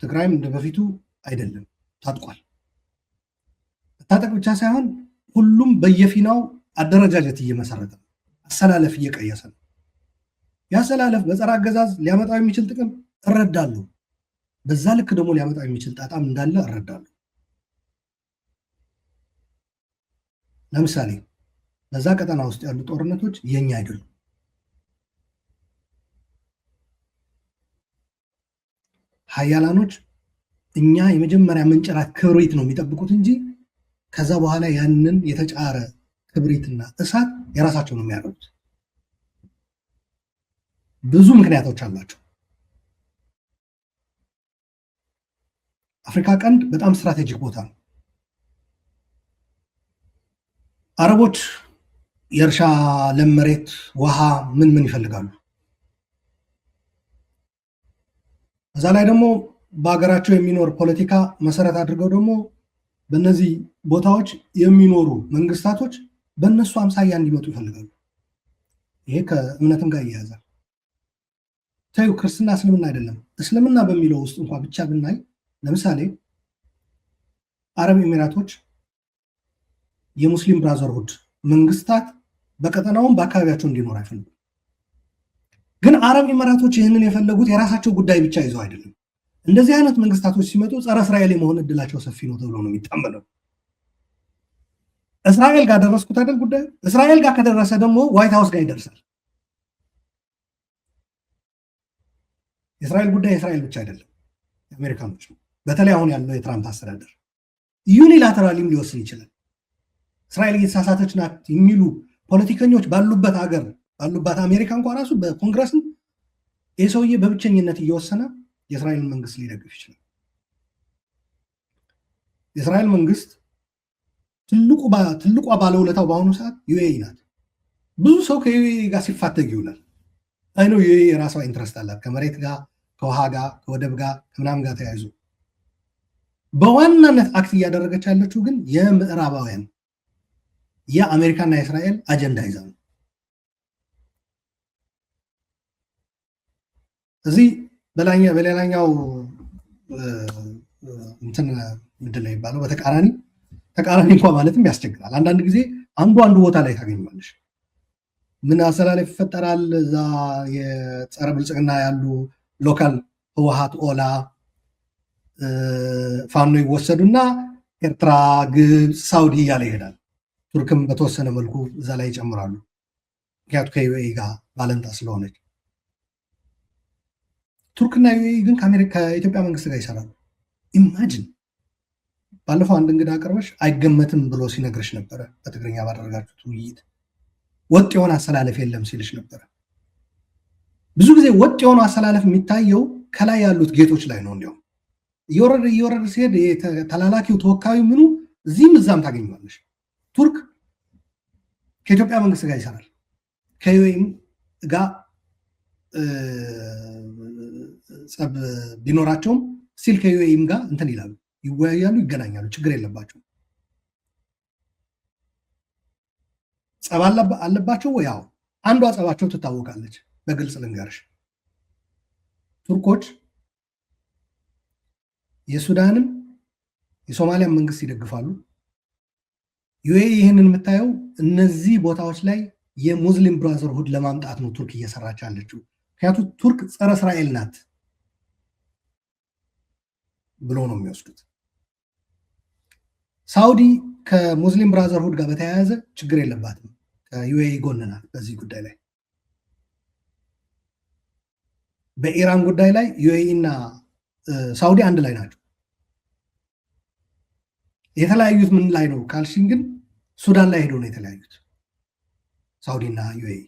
ትግራይም እንደ በፊቱ አይደለም፣ ታጥቋል። ታጠቅ ብቻ ሳይሆን ሁሉም በየፊናው አደረጃጀት እየመሰረተ ነው፣ አሰላለፍ እየቀየሰ ነው። ያሰላለፍ በጸረ አገዛዝ ሊያመጣው የሚችል ጥቅም እረዳለሁ፣ በዛ ልክ ደግሞ ሊያመጣው የሚችል ጣጣም እንዳለ እረዳለሁ። ለምሳሌ በዛ ቀጠና ውስጥ ያሉ ጦርነቶች የኛ አይደሉም። ሀያላኖች እኛ የመጀመሪያ መንጨራት ክብሪት ነው የሚጠብቁት እንጂ ከዛ በኋላ ያንን የተጫረ ክብሪትና እሳት የራሳቸው ነው የሚያደርጉት። ብዙ ምክንያቶች አላቸው። አፍሪካ ቀንድ በጣም ስትራቴጂክ ቦታ ነው። አረቦች የእርሻ ለም መሬት፣ ውሃ ምን ይፈልጋሉ። እዛ ላይ ደግሞ በሀገራቸው የሚኖር ፖለቲካ መሰረት አድርገው ደግሞ በእነዚህ ቦታዎች የሚኖሩ መንግስታቶች በእነሱ አምሳያ እንዲመጡ ይፈልጋሉ። ይሄ ከእምነትም ጋር ይያዛል። ታዩ ክርስትና እስልምና አይደለም። እስልምና በሚለው ውስጥ እንኳ ብቻ ብናይ ለምሳሌ አረብ ኤሚራቶች የሙስሊም ብራዘርሁድ መንግስታት በቀጠናውም በአካባቢያቸው እንዲኖር አይፈልጉም። ግን አረብ ኤሚራቶች ይህንን የፈለጉት የራሳቸው ጉዳይ ብቻ ይዘው አይደለም። እንደዚህ አይነት መንግስታቶች ሲመጡ ጸረ እስራኤል የመሆን እድላቸው ሰፊ ነው ተብሎ ነው የሚታመነው። እስራኤል ጋር ደረስኩት አይደል ጉዳዩ። እስራኤል ጋር ከደረሰ ደግሞ ዋይት ሃውስ ጋር ይደርሳል። የእስራኤል ጉዳይ የእስራኤል ብቻ አይደለም፣ የአሜሪካኖች ነው። በተለይ አሁን ያለው የትራምፕ አስተዳደር ዩኒላተራሊም ሊወስን ይችላል። እስራኤል እየተሳሳተች ናት የሚሉ ፖለቲከኞች ባሉበት ሀገር ባሉባት አሜሪካ እንኳን ራሱ በኮንግረስም ይህ ሰውዬ በብቸኝነት እየወሰነ የእስራኤል መንግስት ሊደግፍ ይችላል። የእስራኤል መንግስት ትልቋ ባለውለታው በአሁኑ ሰዓት ዩኤኢ ናት። ብዙ ሰው ከዩኤኢ ጋር ሲፋተግ ይውላል። አይኖ ዩኤኢ የራሷ ኢንትረስት አላት ከመሬት ጋር፣ ከውሃ ጋር፣ ከወደብ ጋር፣ ከምናምን ጋር ተያይዞ። በዋናነት አክት እያደረገች ያለችው ግን የምዕራባውያን የአሜሪካና የእስራኤል አጀንዳ ይዛ ነው። እዚህ በሌላኛው እንትን ምንድን ነው የሚባለው በተቃራኒ እንኳ ማለትም ያስቸግራል። አንዳንድ ጊዜ አንዱ ቦታ ላይ ታገኘዋለሽ። ምን አሰላለፍ ይፈጠራል። እዛ የጸረ ብልጽግና ያሉ ሎካል ህወሓት ኦላ ፋኖ ይወሰዱና ኤርትራ፣ ግብፅ፣ ሳውዲ እያለ ይሄዳል። ቱርክም በተወሰነ መልኩ እዛ ላይ ይጨምራሉ። ምክንያቱ ከዩኤኢ ጋር ባለንጣ ስለሆነች። ቱርክና ዩኤኢ ግን ከኢትዮጵያ መንግስት ጋር ይሰራሉ። ኢማጅን ባለፈው አንድ እንግዳ አቅርበሽ አይገመትም ብሎ ሲነግርሽ ነበረ። በትግርኛ ባደረጋችሁት ውይይት ወጥ የሆነ አሰላለፍ የለም ሲልሽ ነበረ። ብዙ ጊዜ ወጥ የሆነ አሰላለፍ የሚታየው ከላይ ያሉት ጌቶች ላይ ነው። እንዲያውም እየወረደ ሲሄድ ተላላኪው ተወካዩ ምኑ እዚህም እዛም ታገኘዋለሽ። ቱርክ ከኢትዮጵያ መንግስት ጋር ይሰራል። ከዩኤኢም ጋር ጸብ ቢኖራቸውም ሲል ከዩኤኢም ጋር እንትን ይላሉ፣ ይወያያሉ፣ ይገናኛሉ። ችግር የለባቸው። ጸብ አለባቸው። ያው አንዷ ጸባቸው ትታወቃለች። በግልጽ ልንገርሽ፣ ቱርኮች የሱዳንም የሶማሊያን መንግስት ይደግፋሉ። ዩኤኢ ይህንን የምታየው እነዚህ ቦታዎች ላይ የሙስሊም ብራዘርሁድ ለማምጣት ነው ቱርክ እየሰራች ያለችው። ምክንያቱም ቱርክ ጸረ እስራኤል ናት ብሎ ነው የሚወስዱት። ሳውዲ ከሙስሊም ብራዘርሁድ ጋር በተያያዘ ችግር የለባትም፣ ከዩኤኢ ጎን ናት በዚህ ጉዳይ ላይ። በኢራን ጉዳይ ላይ ዩኤኢ እና ሳውዲ አንድ ላይ ናቸው። የተለያዩት ምን ላይ ነው ካልሽኝ ግን ሱዳን ላይ ሄዶ ነው የተለያዩት ሳውዲ እና ዩኤኢ።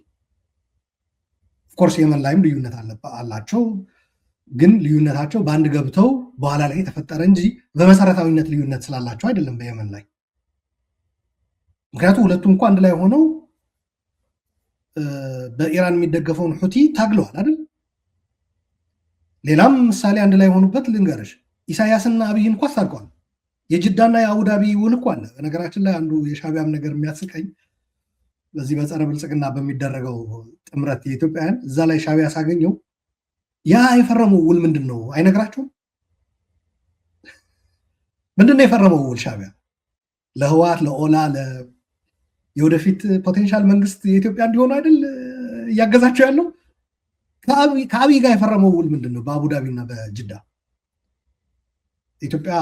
ኦፍኮርስ የመን ላይም ልዩነት አላቸው፣ ግን ልዩነታቸው በአንድ ገብተው በኋላ ላይ የተፈጠረ እንጂ በመሰረታዊነት ልዩነት ስላላቸው አይደለም በየመን ላይ። ምክንያቱም ሁለቱም እንኳ አንድ ላይ ሆነው በኢራን የሚደገፈውን ሁቲ ታግለዋል አይደል? ሌላም ምሳሌ አንድ ላይ የሆኑበት ልንገርሽ፣ ኢሳያስና አብይ እንኳ አስታርቀዋል። የጅዳና የአቡዳቢ ውል እኮ አለ። በነገራችን ላይ አንዱ የሻቢያም ነገር የሚያስቀኝ በዚህ በጸረ ብልጽግና በሚደረገው ጥምረት የኢትዮጵያውያን እዛ ላይ ሻቢያ ሳገኘው ያ የፈረመው ውል ምንድን ነው አይነግራቸውም። ምንድን ነው የፈረመው ውል ሻቢያ ለህወሓት ለኦላ የወደፊት ፖቴንሻል መንግስት የኢትዮጵያ እንዲሆኑ አይደል እያገዛቸው ያለው። ከአብይ ጋር የፈረመው ውል ምንድን ነው? በአቡዳቢ እና በጅዳ የኢትዮጵያ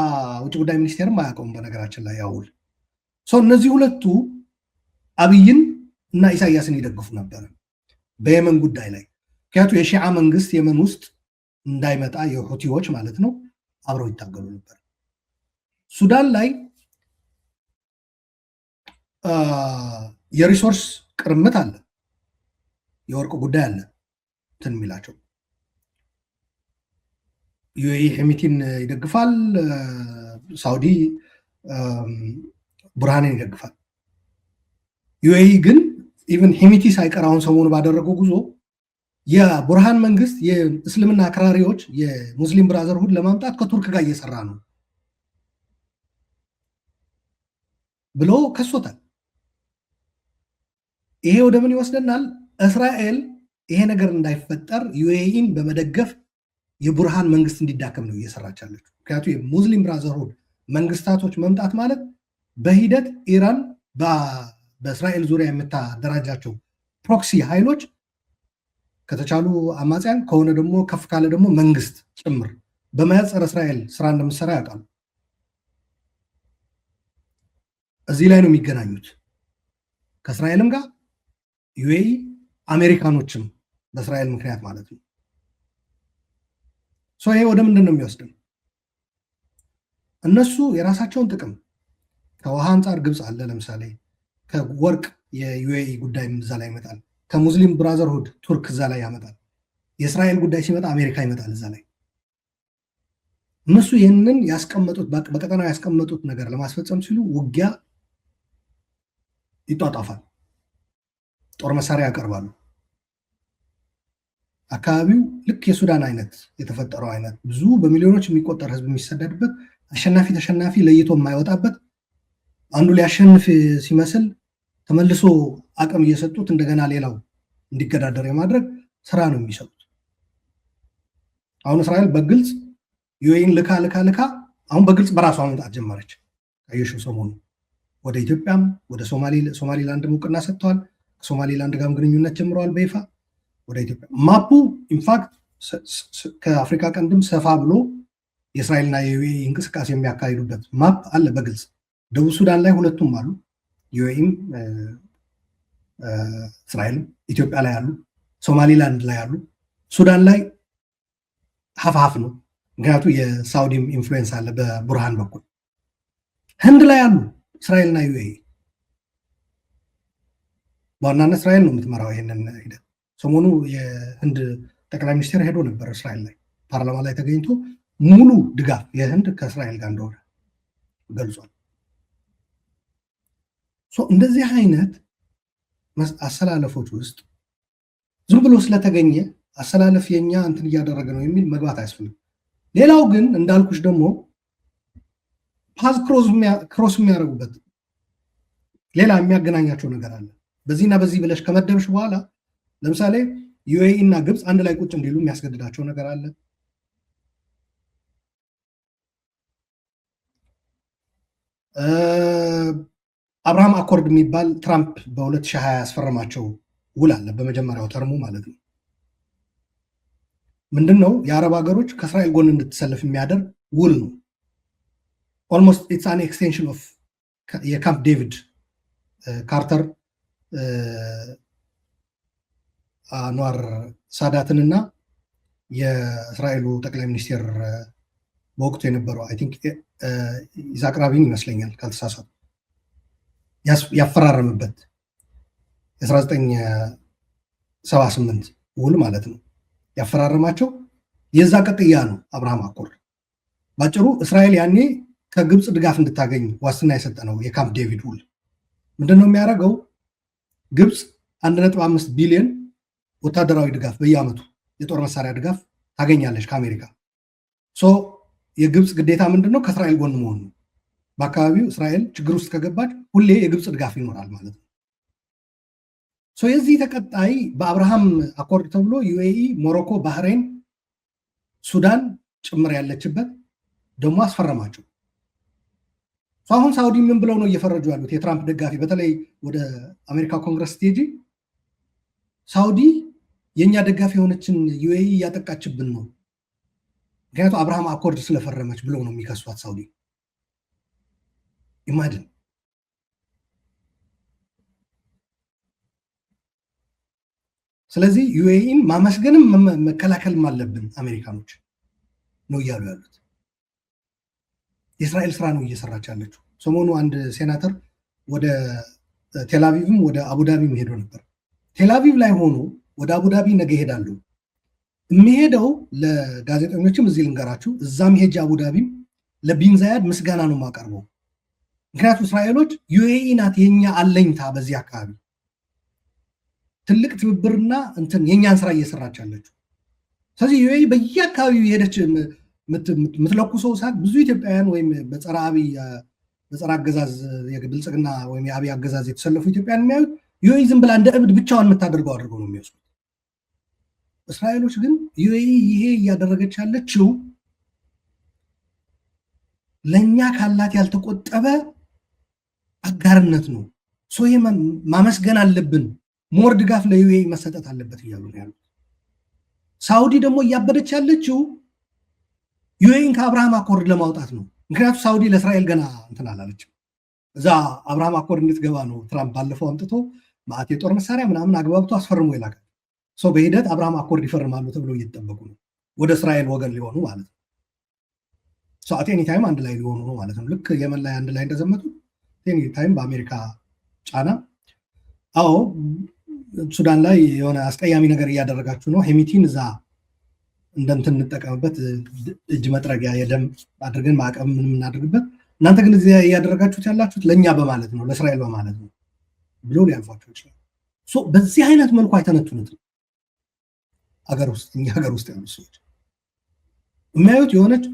ውጭ ጉዳይ ሚኒስቴርም አያውቀውም በነገራችን ላይ ያውል። እነዚህ ሁለቱ አብይን እና ኢሳያስን ይደግፉ ነበር በየመን ጉዳይ ላይ። ምክንያቱ የሺዓ መንግስት የመን ውስጥ እንዳይመጣ የሁቲዎች ማለት ነው አብረው ይታገሉ ነበር። ሱዳን ላይ የሪሶርስ ቅርምት አለ፣ የወርቅ ጉዳይ አለ እንትን የሚላቸው። ዩኤኢ ሄሚቲን ይደግፋል፣ ሳውዲ ቡርሃንን ይደግፋል። ዩኤኢ ግን ኢቨን ሄሚቲ ሳይቀር አሁን ሰሞኑ ባደረገው ጉዞ የቡርሃን መንግስት የእስልምና አክራሪዎች የሙስሊም ብራዘርሁድ ለማምጣት ከቱርክ ጋር እየሰራ ነው ብሎ ከሶታል። ይሄ ወደ ምን ይወስደናል? እስራኤል ይሄ ነገር እንዳይፈጠር ዩኤኢን በመደገፍ የቡርሃን መንግስት እንዲዳከም ነው እየሰራች ያለችው። ምክንያቱም የሙስሊም ብራዘርሁድ መንግስታቶች መምጣት ማለት በሂደት ኢራን በእስራኤል ዙሪያ የምታደራጃቸው ፕሮክሲ ኃይሎች ከተቻሉ አማጽያን ከሆነ ደግሞ ከፍ ካለ ደግሞ መንግስት ጭምር በመያዝ ጸረ እስራኤል ስራ እንደምትሰራ ያውቃሉ። እዚህ ላይ ነው የሚገናኙት ከእስራኤልም ጋር ዩኤኢ፣ አሜሪካኖችም በእስራኤል ምክንያት ማለት ነው። ይሄ ወደ ምንድን ነው የሚወስድን? እነሱ የራሳቸውን ጥቅም ከውሃ አንጻር ግብፅ አለ ለምሳሌ፣ ከወርቅ የዩኤኢ ጉዳይ እዛ ላይ ይመጣል፣ ከሙስሊም ብራዘርሁድ ቱርክ እዛ ላይ ያመጣል፣ የእስራኤል ጉዳይ ሲመጣ አሜሪካ ይመጣል እዛ ላይ። እነሱ ይህንን ያስቀመጡት በቀጠናው ያስቀመጡት ነገር ለማስፈጸም ሲሉ ውጊያ ይጧጣፋል፣ ጦር መሳሪያ ያቀርባሉ። አካባቢው ልክ የሱዳን አይነት የተፈጠረው አይነት ብዙ በሚሊዮኖች የሚቆጠር ህዝብ የሚሰደድበት አሸናፊ ተሸናፊ ለይቶ የማይወጣበት አንዱ ሊያሸንፍ ሲመስል ተመልሶ አቅም እየሰጡት እንደገና ሌላው እንዲገዳደር የማድረግ ስራ ነው የሚሰጡት። አሁን እስራኤል በግልጽ ዩኤኢን ልካ አሁን በግልጽ በራሷ መምጣት ጀመረች። አየሽው ሰሞኑ ወደ ኢትዮጵያም ወደ ሶማሊላንድ እውቅና ሰጥተዋል። ከሶማሊላንድ ጋርም ግንኙነት ጀምረዋል በይፋ ወደ ኢትዮጵያ። ማፑ ኢንፋክት ከአፍሪካ ቀንድም ሰፋ ብሎ የእስራኤልና የዩኤኢ እንቅስቃሴ የሚያካሂዱበት ማፕ አለ በግልጽ። ደቡብ ሱዳን ላይ ሁለቱም አሉ፣ ዩኤኢም እስራኤልም። ኢትዮጵያ ላይ አሉ፣ ሶማሊላንድ ላይ አሉ። ሱዳን ላይ ሀፍሀፍ ነው፣ ምክንያቱ የሳውዲም ኢንፍሉዌንስ አለ በቡርሃን በኩል። ህንድ ላይ አሉ እስራኤልና ዩኤኢ። በዋናነት እስራኤል ነው የምትመራው ይሄንን ሂደት። ሰሞኑ የህንድ ጠቅላይ ሚኒስትር ሄዶ ነበር እስራኤል ላይ፣ ፓርላማ ላይ ተገኝቶ ሙሉ ድጋፍ የህንድ ከእስራኤል ጋር እንደሆነ ገልጿል። እንደዚህ አይነት አሰላለፎች ውስጥ ዝም ብሎ ስለተገኘ አሰላለፍ የኛ እንትን እያደረገ ነው የሚል መግባት አያስፈልግም። ሌላው ግን እንዳልኩሽ ደግሞ ፓዝ ክሮስ የሚያደርጉበት ሌላ የሚያገናኛቸው ነገር አለ። በዚህና በዚህ ብለሽ ከመደብሽ በኋላ ለምሳሌ ዩኤኢ እና ግብፅ አንድ ላይ ቁጭ እንዲሉ የሚያስገድዳቸው ነገር አለ። አብርሃም አኮርድ የሚባል ትራምፕ በ2020 ያስፈረማቸው ውል አለ፣ በመጀመሪያው ተርሙ ማለት ነው። ምንድን ነው? የአረብ ሀገሮች ከእስራኤል ጎን እንድትሰለፍ የሚያደርግ ውል ነው። ኦልሞስት ኢትስ አን ኤክስቴንሽን ኦፍ የካምፕ ዴቪድ ካርተር አንዋር ሳዳትንና የእስራኤሉ ጠቅላይ ሚኒስቴር በወቅቱ የነበረው አይ ቲንክ ይስሐቅ ራቢን ይመስለኛል ካልተሳሳቱ ያፈራረምበት የ1978 ውል ማለት ነው። ያፈራረማቸው የዛ ቀጥያ ነው አብርሃም አኮርድ። ባጭሩ እስራኤል ያኔ ከግብፅ ድጋፍ እንድታገኝ ዋስትና የሰጠ ነው የካምፕ ዴቪድ ውል። ምንድነው የሚያደርገው? ግብፅ 1.5 ቢሊዮን ወታደራዊ ድጋፍ በየአመቱ የጦር መሳሪያ ድጋፍ ታገኛለች ከአሜሪካ። የግብፅ ግዴታ ምንድነው? ከእስራኤል ጎን መሆኑ። በአካባቢው እስራኤል ችግር ውስጥ ከገባች ሁሌ የግብፅ ድጋፍ ይኖራል ማለት ነው። የዚህ ተቀጣይ በአብርሃም አኮርድ ተብሎ ዩኤኢ፣ ሞሮኮ፣ ባህሬን፣ ሱዳን ጭምር ያለችበት ደግሞ አስፈረማቸው። አሁን ሳውዲ ምን ብለው ነው እየፈረጁ ያሉት? የትራምፕ ደጋፊ በተለይ ወደ አሜሪካ ኮንግረስ ስቴጂ ሳውዲ የእኛ ደጋፊ የሆነችን ዩኤኢ እያጠቃችብን ነው፣ ምክንያቱ አብርሃም አኮርድ ስለፈረመች ብለው ነው የሚከሷት ሳውዲ። ኢማጅን። ስለዚህ ዩኤኢን ማመስገንም መከላከልም አለብን አሜሪካኖች ነው እያሉ ያሉት። የእስራኤል ስራ ነው እየሰራች ያለችው። ሰሞኑ አንድ ሴናተር ወደ ቴልአቪቭም ወደ አቡዳቢም ሄዶ ነበር። ቴልአቪቭ ላይ ሆኖ ወደ አቡዳቢ ነገ ይሄዳሉ። የሚሄደው ለጋዜጠኞችም እዚህ ልንገራችሁ፣ እዛም ሄጅ አቡዳቢም ለቢን ዛያድ ምስጋና ነው የማቀርበው። ምክንያቱ እስራኤሎች ዩኤኢ ናት የኛ አለኝታ በዚህ አካባቢ ትልቅ ትብብርና እንትን የኛን ስራ እየሰራች ያለችው። ስለዚህ ዩኤኢ በየአካባቢው የሄደች የምትለኩሰው እሳት ብዙ ኢትዮጵያውያን ወይም በጸረ አገዛዝ የብልጽግና ወይም የአብይ አገዛዝ የተሰለፉ ኢትዮጵያውያን የሚያዩት ዩኤኢ ዝም ብላ እንደ እብድ ብቻዋን የምታደርገው አድርገው ነው የሚወስዱት። እስራኤሎች ግን ዩኤኢ ይሄ እያደረገች ያለችው ለእኛ ካላት ያልተቆጠበ አጋርነት ነው። ይሄ ማመስገን አለብን፣ ሞር ድጋፍ ለዩኤኢ መሰጠት አለበት እያሉ ነው ያሉት። ሳውዲ ደግሞ እያበደች ያለችው ዩኤኢን ከአብርሃም አኮርድ ለማውጣት ነው። ምክንያቱ ሳውዲ ለእስራኤል ገና እንትን አላለችም። እዛ አብርሃም አኮርድ እንድትገባ ነው ትራምፕ ባለፈው አምጥቶ ማዕት የጦር መሳሪያ ምናምን አግባብቶ አስፈርሞ ይላካል። በሂደት አብርሃም አኮርድ ይፈርማሉ ተብለው እየተጠበቁ ነው፣ ወደ እስራኤል ወገን ሊሆኑ ማለት ነው። አቴኒ ታይም አንድ ላይ ሊሆኑ ነው ማለት ነው። ልክ የመን ላይ አንድ ላይ እንደዘመቱ ቴኒ ታይም በአሜሪካ ጫና። አዎ ሱዳን ላይ የሆነ አስቀያሚ ነገር እያደረጋችሁ ነው፣ ሄሚቲን እዛ እንደንትን እንጠቀምበት እጅ መጥረጊያ የደም አድርገን ማዕቀብ ምን እናድርግበት፣ እናንተ ግን እዚህ እያደረጋችሁት ያላችሁት ለእኛ በማለት ነው ለእስራኤል በማለት ነው ብሎ ሊያልፏቸው ይችላል። በዚህ አይነት መልኩ አይተነቱነት ነው እኛ ሀገር ውስጥ ያሉ ሰዎች የሚያዩት የሆነች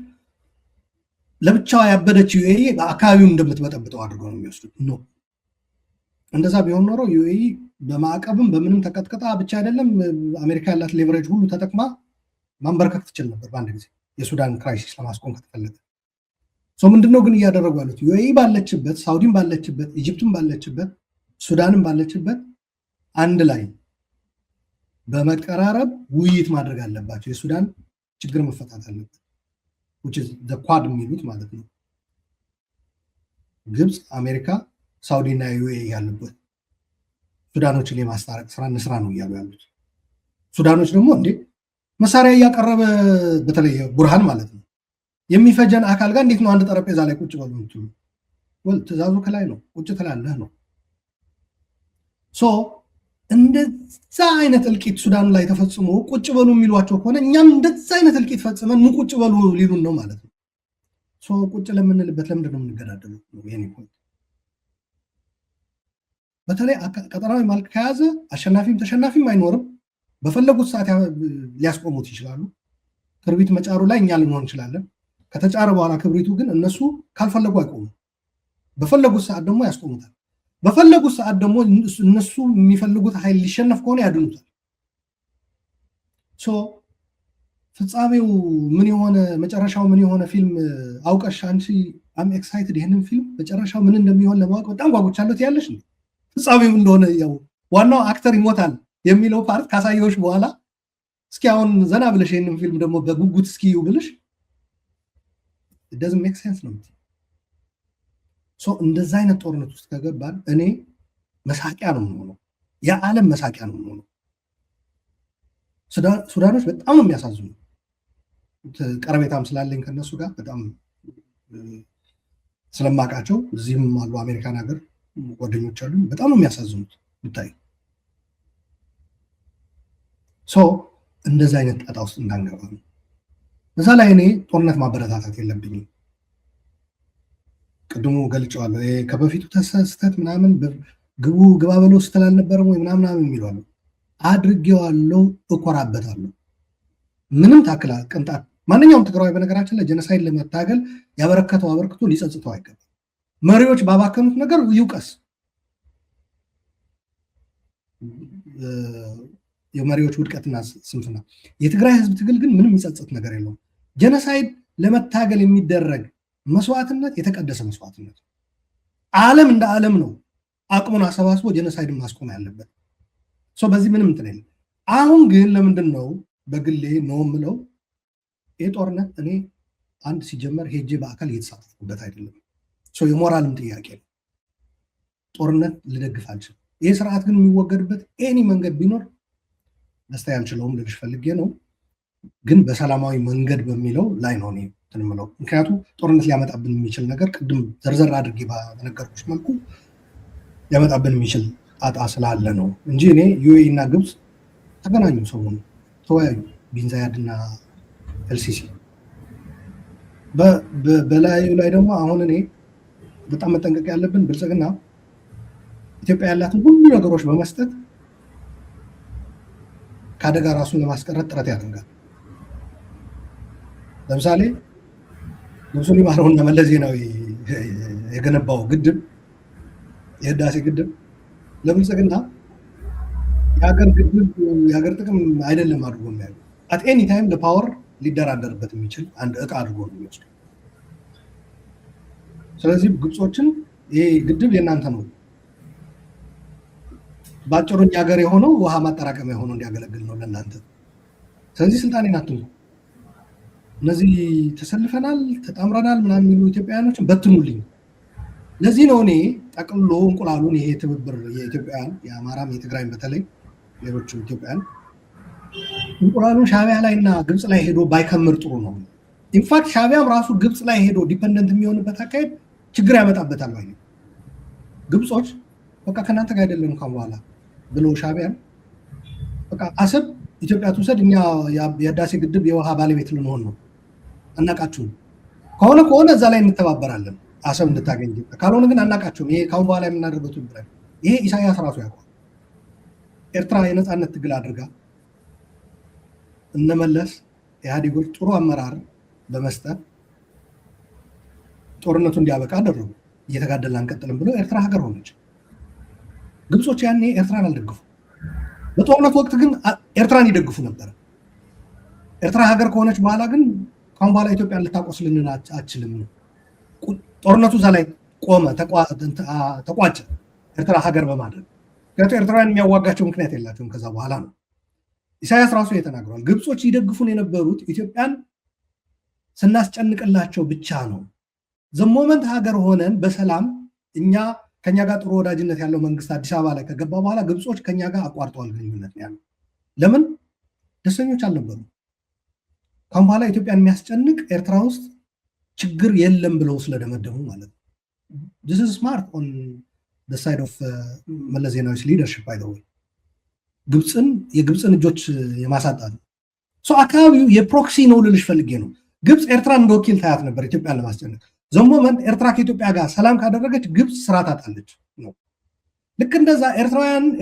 ለብቻዋ ያበደች ዩኤኢ አካባቢውን እንደምትበጠብጠው አድርገው ነው የሚወስዱት። ኖ እንደዛ ቢሆን ኖሮ ዩኤኢ በማዕቀብም በምንም ተቀጥቀጣ ብቻ አይደለም አሜሪካ ያላት ሌቨሬጅ ሁሉ ተጠቅማ ማንበርከክ ትችል ነበር በአንድ ጊዜ የሱዳን ክራይሲስ ለማስቆም ከተፈለገ። ምንድነው ግን እያደረጉ ያሉት? ዩኤኢ ባለችበት፣ ሳውዲን ባለችበት፣ ኢጅፕትን ባለችበት፣ ሱዳንን ባለችበት አንድ ላይ በመቀራረብ ውይይት ማድረግ አለባቸው። የሱዳን ችግር መፈታት አለበት ኳድ የሚሉት ማለት ነው። ግብፅ፣ አሜሪካ፣ ሳውዲ እና ዩኤኢ ያሉበት ሱዳኖችን የማስታረቅ ስራ እንስራ ነው እያሉ ያሉት። ሱዳኖች ደግሞ እንዴ መሳሪያ እያቀረበ በተለይ ቡርሃን ማለት ነው የሚፈጀን አካል ጋር እንዴት ነው አንድ ጠረጴዛ ላይ ቁጭ በሉ የምትሉ? ትእዛዙ ከላይ ነው፣ ቁጭ ትላለህ ነው። እንደዛ አይነት እልቂት ሱዳን ላይ ተፈጽሞ ቁጭ በሉ የሚሏቸው ከሆነ እኛም እንደዛ አይነት እልቂት ፈጽመን ቁጭ በሉ ሊሉን ነው ማለት ነው። ቁጭ ለምንልበት ለምንድን ነው የምንገዳደለው? በተለይ ቀጠናዊ መልክ ከያዘ አሸናፊም ተሸናፊም አይኖርም። በፈለጉት ሰዓት ሊያስቆሙት ይችላሉ። ክርቢት መጫሩ ላይ እኛ ልንሆን እንችላለን። ከተጫረ በኋላ ክብሪቱ ግን እነሱ ካልፈለጉ አይቆሙም። በፈለጉት ሰዓት ደግሞ ያስቆሙታል። በፈለጉት ሰዓት ደግሞ እነሱ የሚፈልጉት ኃይል ሊሸነፍ ከሆነ ያድኑታል። ፍጻሜው ምን የሆነ መጨረሻው ምን የሆነ ፊልም አውቀሽ አንቺ አም ኤክሳይትድ ይህንን ፊልም መጨረሻው ምን እንደሚሆን ለማወቅ በጣም ጓጉቻለሁ ያለሽ ነው። ፍጻሜው እንደሆነ ያው ዋናው አክተር ይሞታል የሚለው ፓርት ካሳየዎች በኋላ እስኪ አሁን ዘና ብለሽ ይህንን ፊልም ደግሞ በጉጉት እስኪዩ ብለሽ it doesn't make sense ነው። እንደዛ አይነት ጦርነት ውስጥ ከገባን እኔ መሳቂያ ነው የምሆነው፣ የዓለም መሳቂያ ነው የምሆነው። ሱዳኖች በጣም ነው የሚያሳዝኑ። ቀረቤታም ስላለኝ ከነሱ ጋር በጣም ስለማውቃቸው እዚህም አሉ አሜሪካን ሀገር ጓደኞች አሉ። በጣም ነው የሚያሳዝኑት ብታይ። እንደዛ አይነት ጣጣ ውስጥ እንዳንገባ ነው። እዛ ላይ እኔ ጦርነት ማበረታታት የለብኝም። ቅድሙ ገልጨዋለሁ። ከበፊቱ ተስተት ምናምን ግባ በለው ስትል አልነበረም ወይ ምናምን የሚሏሉ አድርጌዋለሁ፣ እኮራበታለሁ። ምንም ታክል ቅንጣት ማንኛውም ትግራዊ በነገራችን ላይ ጀነሳይድ ለመታገል ያበረከተው አበርክቶ ሊጸጽተው አይገባም። መሪዎች ባባከኑት ነገር ይውቀስ። የመሪዎች ውድቀትና ስንፍና። የትግራይ ህዝብ ትግል ግን ምንም የሚጸጽት ነገር የለውም። ጀነሳይድ ለመታገል የሚደረግ መስዋዕትነት የተቀደሰ መስዋዕትነት። ዓለም እንደ ዓለም ነው አቅሙን አሰባስቦ ጀነሳይድን ማስቆም ያለበት። በዚህ ምንም እንትን የለም። አሁን ግን ለምንድን ነው በግሌ ነው የምለው ይህ ጦርነት እኔ አንድ ሲጀመር ሄጄ በአካል እየተሳተፍኩበት አይደለም። የሞራልም ጥያቄ ነው። ጦርነት ልደግፍ አልችልም። ይህ ስርዓት ግን የሚወገድበት ኤኒ መንገድ ቢኖር ደስታ ያልችለውም ልልሽ ፈልጌ ነው። ግን በሰላማዊ መንገድ በሚለው ላይ ነው እኔ እንትን የምለው። ምክንያቱም ጦርነት ሊያመጣብን የሚችል ነገር ቅድም ዘርዘር አድርጌ በነገርኩሽ መልኩ ሊያመጣብን የሚችል ጣጣ ስላለ ነው እንጂ እኔ ዩኤኢ እና ግብፅ ተገናኙ፣ ሰሞኑ ተወያዩ፣ ቢንዛያድ እና ኤልሲሲ በላዩ ላይ ደግሞ አሁን እኔ በጣም መጠንቀቅ ያለብን ብልጽግና ኢትዮጵያ ያላትን ሁሉ ነገሮች በመስጠት ከአደጋ ራሱን ለማስቀረት ጥረት ያደርጋል። ለምሳሌ ንጉሱ ሊማረውና መለስ ዜናዊ የገነባው ግድብ የህዳሴ ግድብ ለብልጽግና የሀገር ጥቅም አይደለም አድርጎ የሚያዩ አት ኤኒ ታይም ለፓወር ሊደራደርበት የሚችል አንድ እቃ አድርጎ ነው የሚወስደው። ስለዚህ ግብጾችን ይሄ ግድብ የእናንተ ነው፣ በአጭሩ እኛ ሀገር የሆነው ውሃ ማጠራቀሚያ ሆኖ እንዲያገለግል ነው ለእናንተ። ስለዚህ ስልጣኔን አትንኩ፣ እነዚህ ተሰልፈናል ተጣምረናል ምናምን የሚሉ ኢትዮጵያውያኖችን በትኑልኝ። ለዚህ ነው እኔ ጠቅልሎ እንቁላሉን ይሄ ትብብር የኢትዮጵያውያን የአማራም የትግራይም በተለይ ሌሎችም ኢትዮጵያውያን እንቁላሉን ሻዕቢያ ላይ እና ግብፅ ላይ ሄዶ ባይከምር ጥሩ ነው። ኢንፋክት ሻዕቢያም ራሱ ግብፅ ላይ ሄዶ ዲፐንደንት የሚሆንበት አካሄድ ችግር ያመጣበታል። ወይ ግብፆች በቃ ከእናንተ ጋር አይደለም እንኳን በኋላ ብሎ ሻዕቢያን በቃ አሰብ ኢትዮጵያ ትውሰድ፣ እኛ የህዳሴ ግድብ የውሃ ባለቤት ልንሆን ነው፣ አናቃችሁም። ከሆነ እዛ ላይ እንተባበራለን አሰብ እንድታገኝ፣ ካልሆነ ግን አናቃችሁም። ይሄ ካሁን በኋላ የምናደርገው ትብብር ይሄ ኢሳያስ ራሱ ያውቃል። ኤርትራ የነፃነት ትግል አድርጋ እነመለስ ኢህአዴጎች ጥሩ አመራር በመስጠት ጦርነቱ እንዲያበቃ አደረጉ። እየተጋደልን አንቀጥልም ብሎ ኤርትራ ሀገር ሆነች። ግብጾች ያኔ ኤርትራን አልደግፉ። በጦርነቱ ወቅት ግን ኤርትራን ይደግፉ ነበር። ኤርትራ ሀገር ከሆነች በኋላ ግን ካሁን በኋላ ኢትዮጵያን ልታቆስልን አችልም ነው። ጦርነቱ እዛ ላይ ቆመ፣ ተቋጨ። ኤርትራ ሀገር በማድረግ ምክንያቱም ኤርትራውያን የሚያዋጋቸው ምክንያት የላቸውም። ከዛ በኋላ ነው ኢሳያስ ራሱ የተናግሯል። ግብጾች ይደግፉን የነበሩት ኢትዮጵያን ስናስጨንቅላቸው ብቻ ነው። ዘሞመንት ሀገር ሆነን በሰላም ከኛ ጋር ጥሩ ወዳጅነት ያለው መንግስት አዲስ አበባ ላይ ከገባ በኋላ ግብጾች ከኛ ጋር አቋርጠዋል ግንኙነት ያለው። ለምን? ደስተኞች አልነበሩ። ካሁን በኋላ ኢትዮጵያን የሚያስጨንቅ ኤርትራ ውስጥ ችግር የለም ብለው ስለደመደሙ ማለት ነው። this is smart on the side of መለስ ዜናዊ's leadership by the way የግብፅን እጆች የማሳጣት አካባቢው የፕሮክሲ ነው ልልሽ ፈልጌ ነው። ግብፅ ኤርትራን እንደ ወኪል ታያት ነበር ኢትዮጵያን ለማስጨነቅ። ዘሞመንት ኤርትራ ከኢትዮጵያ ጋር ሰላም ካደረገች ግብፅ ስራ ታጣለች ነው። ልክ እንደዛ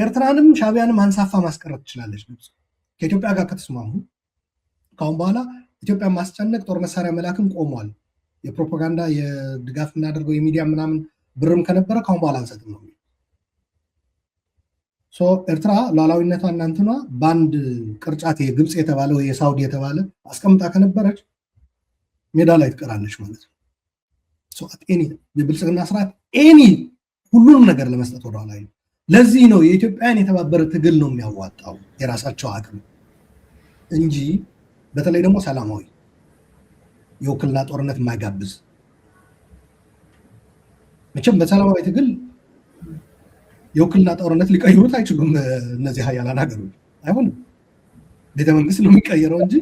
ኤርትራንም ሻዕቢያንም አንሳፋ ማስቀረት ትችላለች ግብፅ ከኢትዮጵያ ጋር ከተስማሙ። ካሁን በኋላ ኢትዮጵያን ማስጨነቅ ጦር መሳሪያ መላክም ቆሟል። የፕሮፓጋንዳ የድጋፍ የምናደርገው የሚዲያ ምናምን ብርም ከነበረ ካሁን በኋላ አንሰጥም ነው። ኤርትራ ሉዓላዊነቷ እናንትኗ በአንድ ቅርጫት የግብፅ የተባለ ወይ የሳውዲ የተባለ አስቀምጣ ከነበረች ሜዳ ላይ ትቀራለች ማለት ነው። የብልጽግና ስርዓት ሁሉንም ነገር ለመስጠት ወደኋላ ነው። ለዚህ ነው የኢትዮጵያን የተባበረ ትግል ነው የሚያዋጣው የራሳቸው አቅም እንጂ በተለይ ደግሞ ሰላማዊ የውክልና ጦርነት የማይጋብዝ መቼም በሰላማዊ ትግል የውክልና ጦርነት ሊቀይሩት አይችሉም። እነዚህ ሀያላን ሀገሮች አይሆንም። ቤተመንግስት ነው የሚቀየረው እንጂ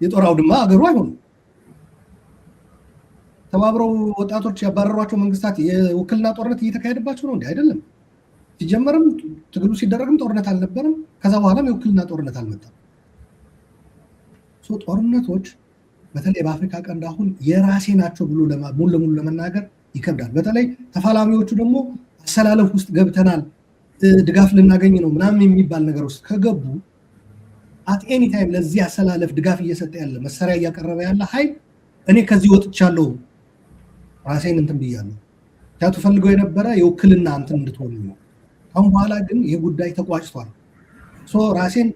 የጦር አውድማ ሀገሩ አይሆንም። ተባብረው ወጣቶች ያባረሯቸው መንግስታት የውክልና ጦርነት እየተካሄደባቸው ነው እንዴ? አይደለም። ሲጀመርም ትግሉ ሲደረግም ጦርነት አልነበረም። ከዛ በኋላም የውክልና ጦርነት አልመጣም። ጦርነቶች በተለይ በአፍሪካ ቀንድ አሁን የራሴ ናቸው ብሎ ሙሉ ለሙሉ ለመናገር ይከብዳል። በተለይ ተፋላሚዎቹ ደግሞ አሰላለፍ ውስጥ ገብተናል ድጋፍ ልናገኝ ነው ምናምን የሚባል ነገር ውስጥ ከገቡ አት ኤኒ ታይም ለዚህ አሰላለፍ ድጋፍ እየሰጠ ያለ መሳሪያ እያቀረበ ያለ ኃይል እኔ ከዚህ ወጥቻለሁ ራሴን እንትን ብያለሁ ታቱ ፈልገው የነበረ የውክልና እንትን እንድትሆኑ ነው። አሁን በኋላ ግን ይሄ ጉዳይ ተቋጭቷል። ራሴን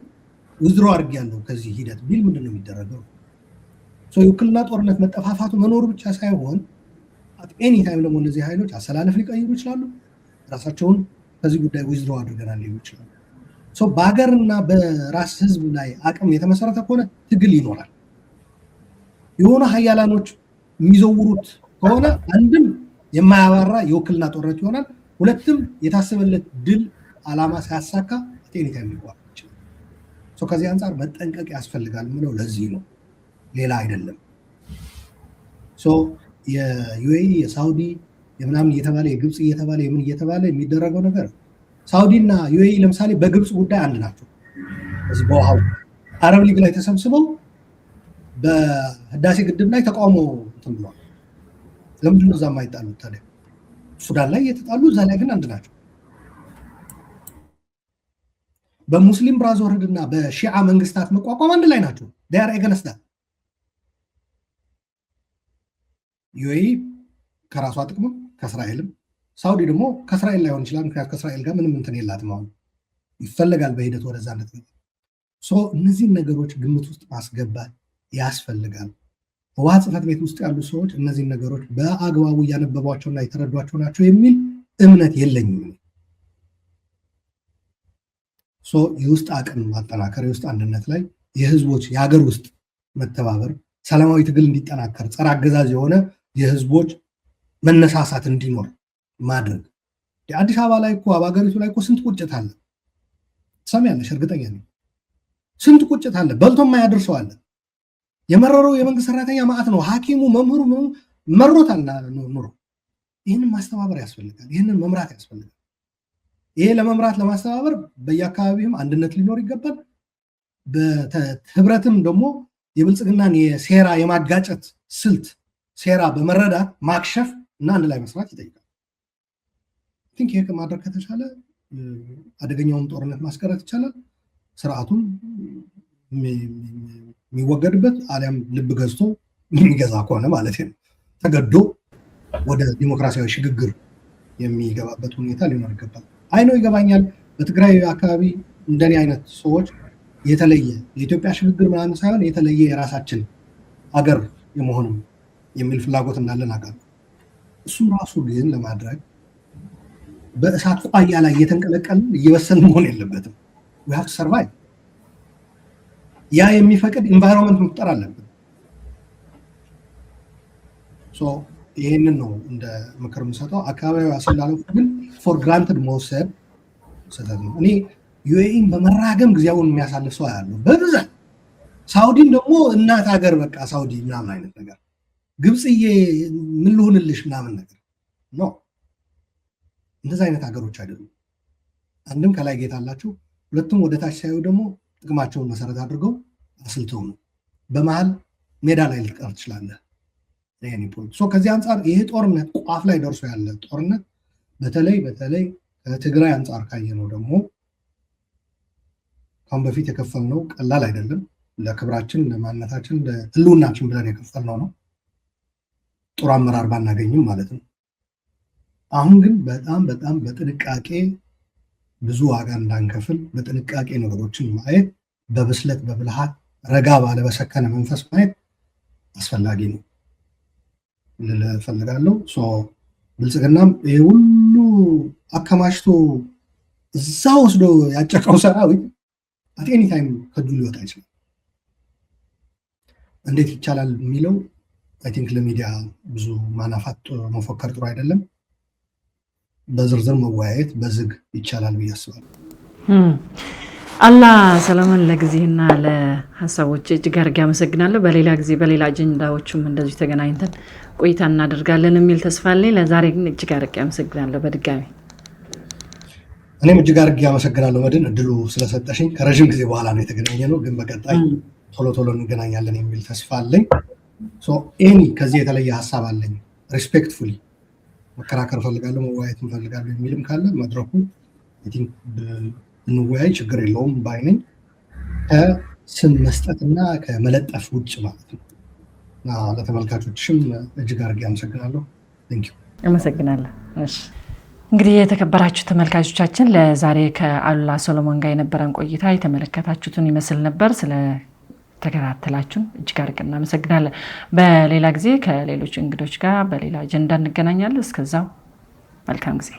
ውዝድሮ አድርጌያለሁ ከዚህ ሂደት ቢል ምንድን ነው የሚደረገው? የውክልና ጦርነት መጠፋፋቱ መኖሩ ብቻ ሳይሆን አት ኤኒ ታይም ደግሞ እነዚህ ኃይሎች አሰላለፍ ሊቀይሩ ይችላሉ። ራሳቸውን ከዚህ ጉዳይ ውዝድሮ አድርገናል ሊሉ ይችላሉ። በሀገርና በራስ ህዝብ ላይ አቅም የተመሰረተ ከሆነ ትግል ይኖራል። የሆነ ሀያላኖች የሚዘውሩት ከሆነ አንድም የማያባራ የውክልና ጦርነት ይሆናል፣ ሁለትም የታሰበለት ድል አላማ ሳያሳካ ቴኒታ የሚቋል ይችላል። ከዚህ አንጻር መጠንቀቅ ያስፈልጋል ምለው ለዚህ ነው፣ ሌላ አይደለም። የዩኤኢ የሳውዲ የምናምን እየተባለ የግብፅ እየተባለ የምን እየተባለ የሚደረገው ነገር ሳውዲ እና ዩኤኢ ለምሳሌ በግብፅ ጉዳይ አንድ ናቸው። እዚህ በውሃው አረብ ሊግ ላይ ተሰብስበው በህዳሴ ግድብ ላይ ተቃውሞ እንትን ብለዋል። ለምንድን ነው እዛ የማይጣሉት ታዲያ? ሱዳን ላይ እየተጣሉ እዛ ላይ ግን አንድ ናቸው። በሙስሊም ብራዘርሁድ እና በሺዓ መንግስታት መቋቋም አንድ ላይ ናቸው። ዳር ኤገነስዳ ዩኤኢ ከራሷ ጥቅም ከእስራኤልም፣ ሳውዲ ደግሞ ከእስራኤል ላይሆን ይችላል። ምክንያቱም ከእስራኤል ጋር ምንም እንትን የላትም። አሁን ይፈለጋል በሂደት ወደዛ እንደትገባ። እነዚህን ነገሮች ግምት ውስጥ ማስገባት ያስፈልጋል። ህወሓት ጽሕፈት ቤት ውስጥ ያሉ ሰዎች እነዚህን ነገሮች በአግባቡ እያነበቧቸውና የተረዷቸው ናቸው የሚል እምነት የለኝም። የውስጥ አቅም ማጠናከር፣ የውስጥ አንድነት ላይ የህዝቦች የሀገር ውስጥ መተባበር፣ ሰላማዊ ትግል እንዲጠናከር፣ ጸረ አገዛዝ የሆነ የህዝቦች መነሳሳት እንዲኖር ማድረግ። አዲስ አበባ ላይ እኮ በሀገሪቱ ላይ እኮ ስንት ቁጭት አለ ትሰሚያለሽ? እርግጠኛ ነኝ ስንት ቁጭት አለ። በልቶ የማያደርሰው አለ። የመረረው የመንግስት ሰራተኛ ማዕት ነው። ሐኪሙ መምህሩ መሮታል ኑሮ። ይህንን ማስተባበር ያስፈልጋል። ይህንን መምራት ያስፈልጋል። ይሄ ለመምራት ለማስተባበር በየአካባቢውም አንድነት ሊኖር ይገባል። በህብረትም ደግሞ የብልጽግናን የሴራ የማጋጨት ስልት ሴራ በመረዳት ማክሸፍ እና አንድ ላይ መስራት ይጠይቃል። ቲንክ ይሄ ከማድረግ ከተቻለ አደገኛውን ጦርነት ማስቀረት ይቻላል። ስርዓቱም የሚወገድበት አሊያም ልብ ገዝቶ የሚገዛ ከሆነ ማለት ነው ተገዶ ወደ ዲሞክራሲያዊ ሽግግር የሚገባበት ሁኔታ ሊኖር ይገባል። አይ ነው ይገባኛል። በትግራይ አካባቢ እንደኔ አይነት ሰዎች የተለየ የኢትዮጵያ ሽግግር ምናምን ሳይሆን የተለየ የራሳችን አገር የመሆንም የሚል ፍላጎት እንዳለን አውቃለሁ። እሱም ራሱ ግን ለማድረግ በእሳት ቋያ ላይ እየተንቀለቀልን እየበሰልን መሆን የለበትም። we have to survive ያ የሚፈቅድ ኢንቫይሮንመንት መፍጠር አለብን። ይህንን ነው እንደ ምክር የምሰጠው። አካባቢው አሰላለፉ ግን ፎር ግራንትድ መውሰድ ስህተት ነው። እኔ ዩኤኢን በመራገም ጊዜውን የሚያሳልፍ ሰው ያለው በብዛት ሳውዲን ደግሞ እናት ሀገር በቃ ሳውዲ ምናምን አይነት ነገር ግብፅዬ ምን ልሁንልሽ ምናምን ነገር ነው። እንደዚህ አይነት ሀገሮች አይደሉም። አንድም ከላይ ጌታ አላቸው፣ ሁለቱም ወደ ታች ሳዩ ደግሞ ጥቅማቸውን መሰረት አድርገው አስልተው ነው። በመሀል ሜዳ ላይ ልትቀር ትችላለህ። ከዚህ አንጻር ይሄ ጦርነት ቋፍ ላይ ደርሶ ያለ ጦርነት በተለይ ከትግራይ አንጻር ካየነው ደግሞ ካሁን በፊት የከፈልነው ቀላል አይደለም። ለክብራችን፣ ለማንነታችን፣ ለህልውናችን ብለን የከፈልነው ነው። ጥሩ አመራር ባናገኝም ማለት ነው። አሁን ግን በጣም በጥንቃቄ ብዙ ዋጋ እንዳንከፍል በጥንቃቄ ነገሮችን ማየት፣ በብስለት በብልሃት ረጋ ባለ በሰከነ መንፈስ ማየት አስፈላጊ ነው ልል እፈልጋለሁ። ብልጽግናም ይሄ ሁሉ አከማችቶ እዛ ወስዶ ያጨቀው ሰራዊት አት ኤኒ ታይም ከእጁ ሊወጣ ይችላል። እንዴት ይቻላል የሚለው አይ ቲንክ ለሚዲያ ብዙ ማናፋት መፎከር ጥሩ አይደለም። በዝርዝር መወያየት በዝግ ይቻላል ብዬ አስባለሁ። አላህ ሰላምን ለጊዜና ለሀሳቦች እጅግ አድርጌ አመሰግናለሁ። በሌላ ጊዜ በሌላ አጀንዳዎችም እንደዚሁ ተገናኝተን ቆይታ እናደርጋለን የሚል ተስፋ አለኝ። ለዛሬ ግን እጅግ አድርጌ አመሰግናለሁ በድጋሚ። እኔም እጅግ አድርጌ አመሰግናለሁ መድን፣ እድሉ ስለሰጠሽኝ። ከረዥም ጊዜ በኋላ ነው የተገናኘ ነው፣ ግን በቀጣይ ቶሎ እንገናኛለን የሚል ተስፋ አለኝ። ኤኒ ከዚህ የተለየ ሀሳብ አለኝ ሪስፔክትፉሊ መከራከር ፈልጋለሁ፣ መወያየት ፈልጋለሁ የሚልም ካለ መድረኩ እንወያይ፣ ችግር የለውም ባይነኝ። ከስም መስጠትና ከመለጠፍ ውጭ ማለት ነው። እና ለተመልካቾችም እጅግ አድርጌ አመሰግናለሁ። አመሰግናለሁ። እንግዲህ የተከበራችሁ ተመልካቾቻችን ለዛሬ ከአሉላ ሶሎሞን ጋር የነበረን ቆይታ የተመለከታችሁትን ይመስል ነበር። ስለተከታተላችሁን እጅግ አድርገን እናመሰግናለን። በሌላ ጊዜ ከሌሎች እንግዶች ጋር በሌላ አጀንዳ እንገናኛለን። እስከዛው መልካም ጊዜ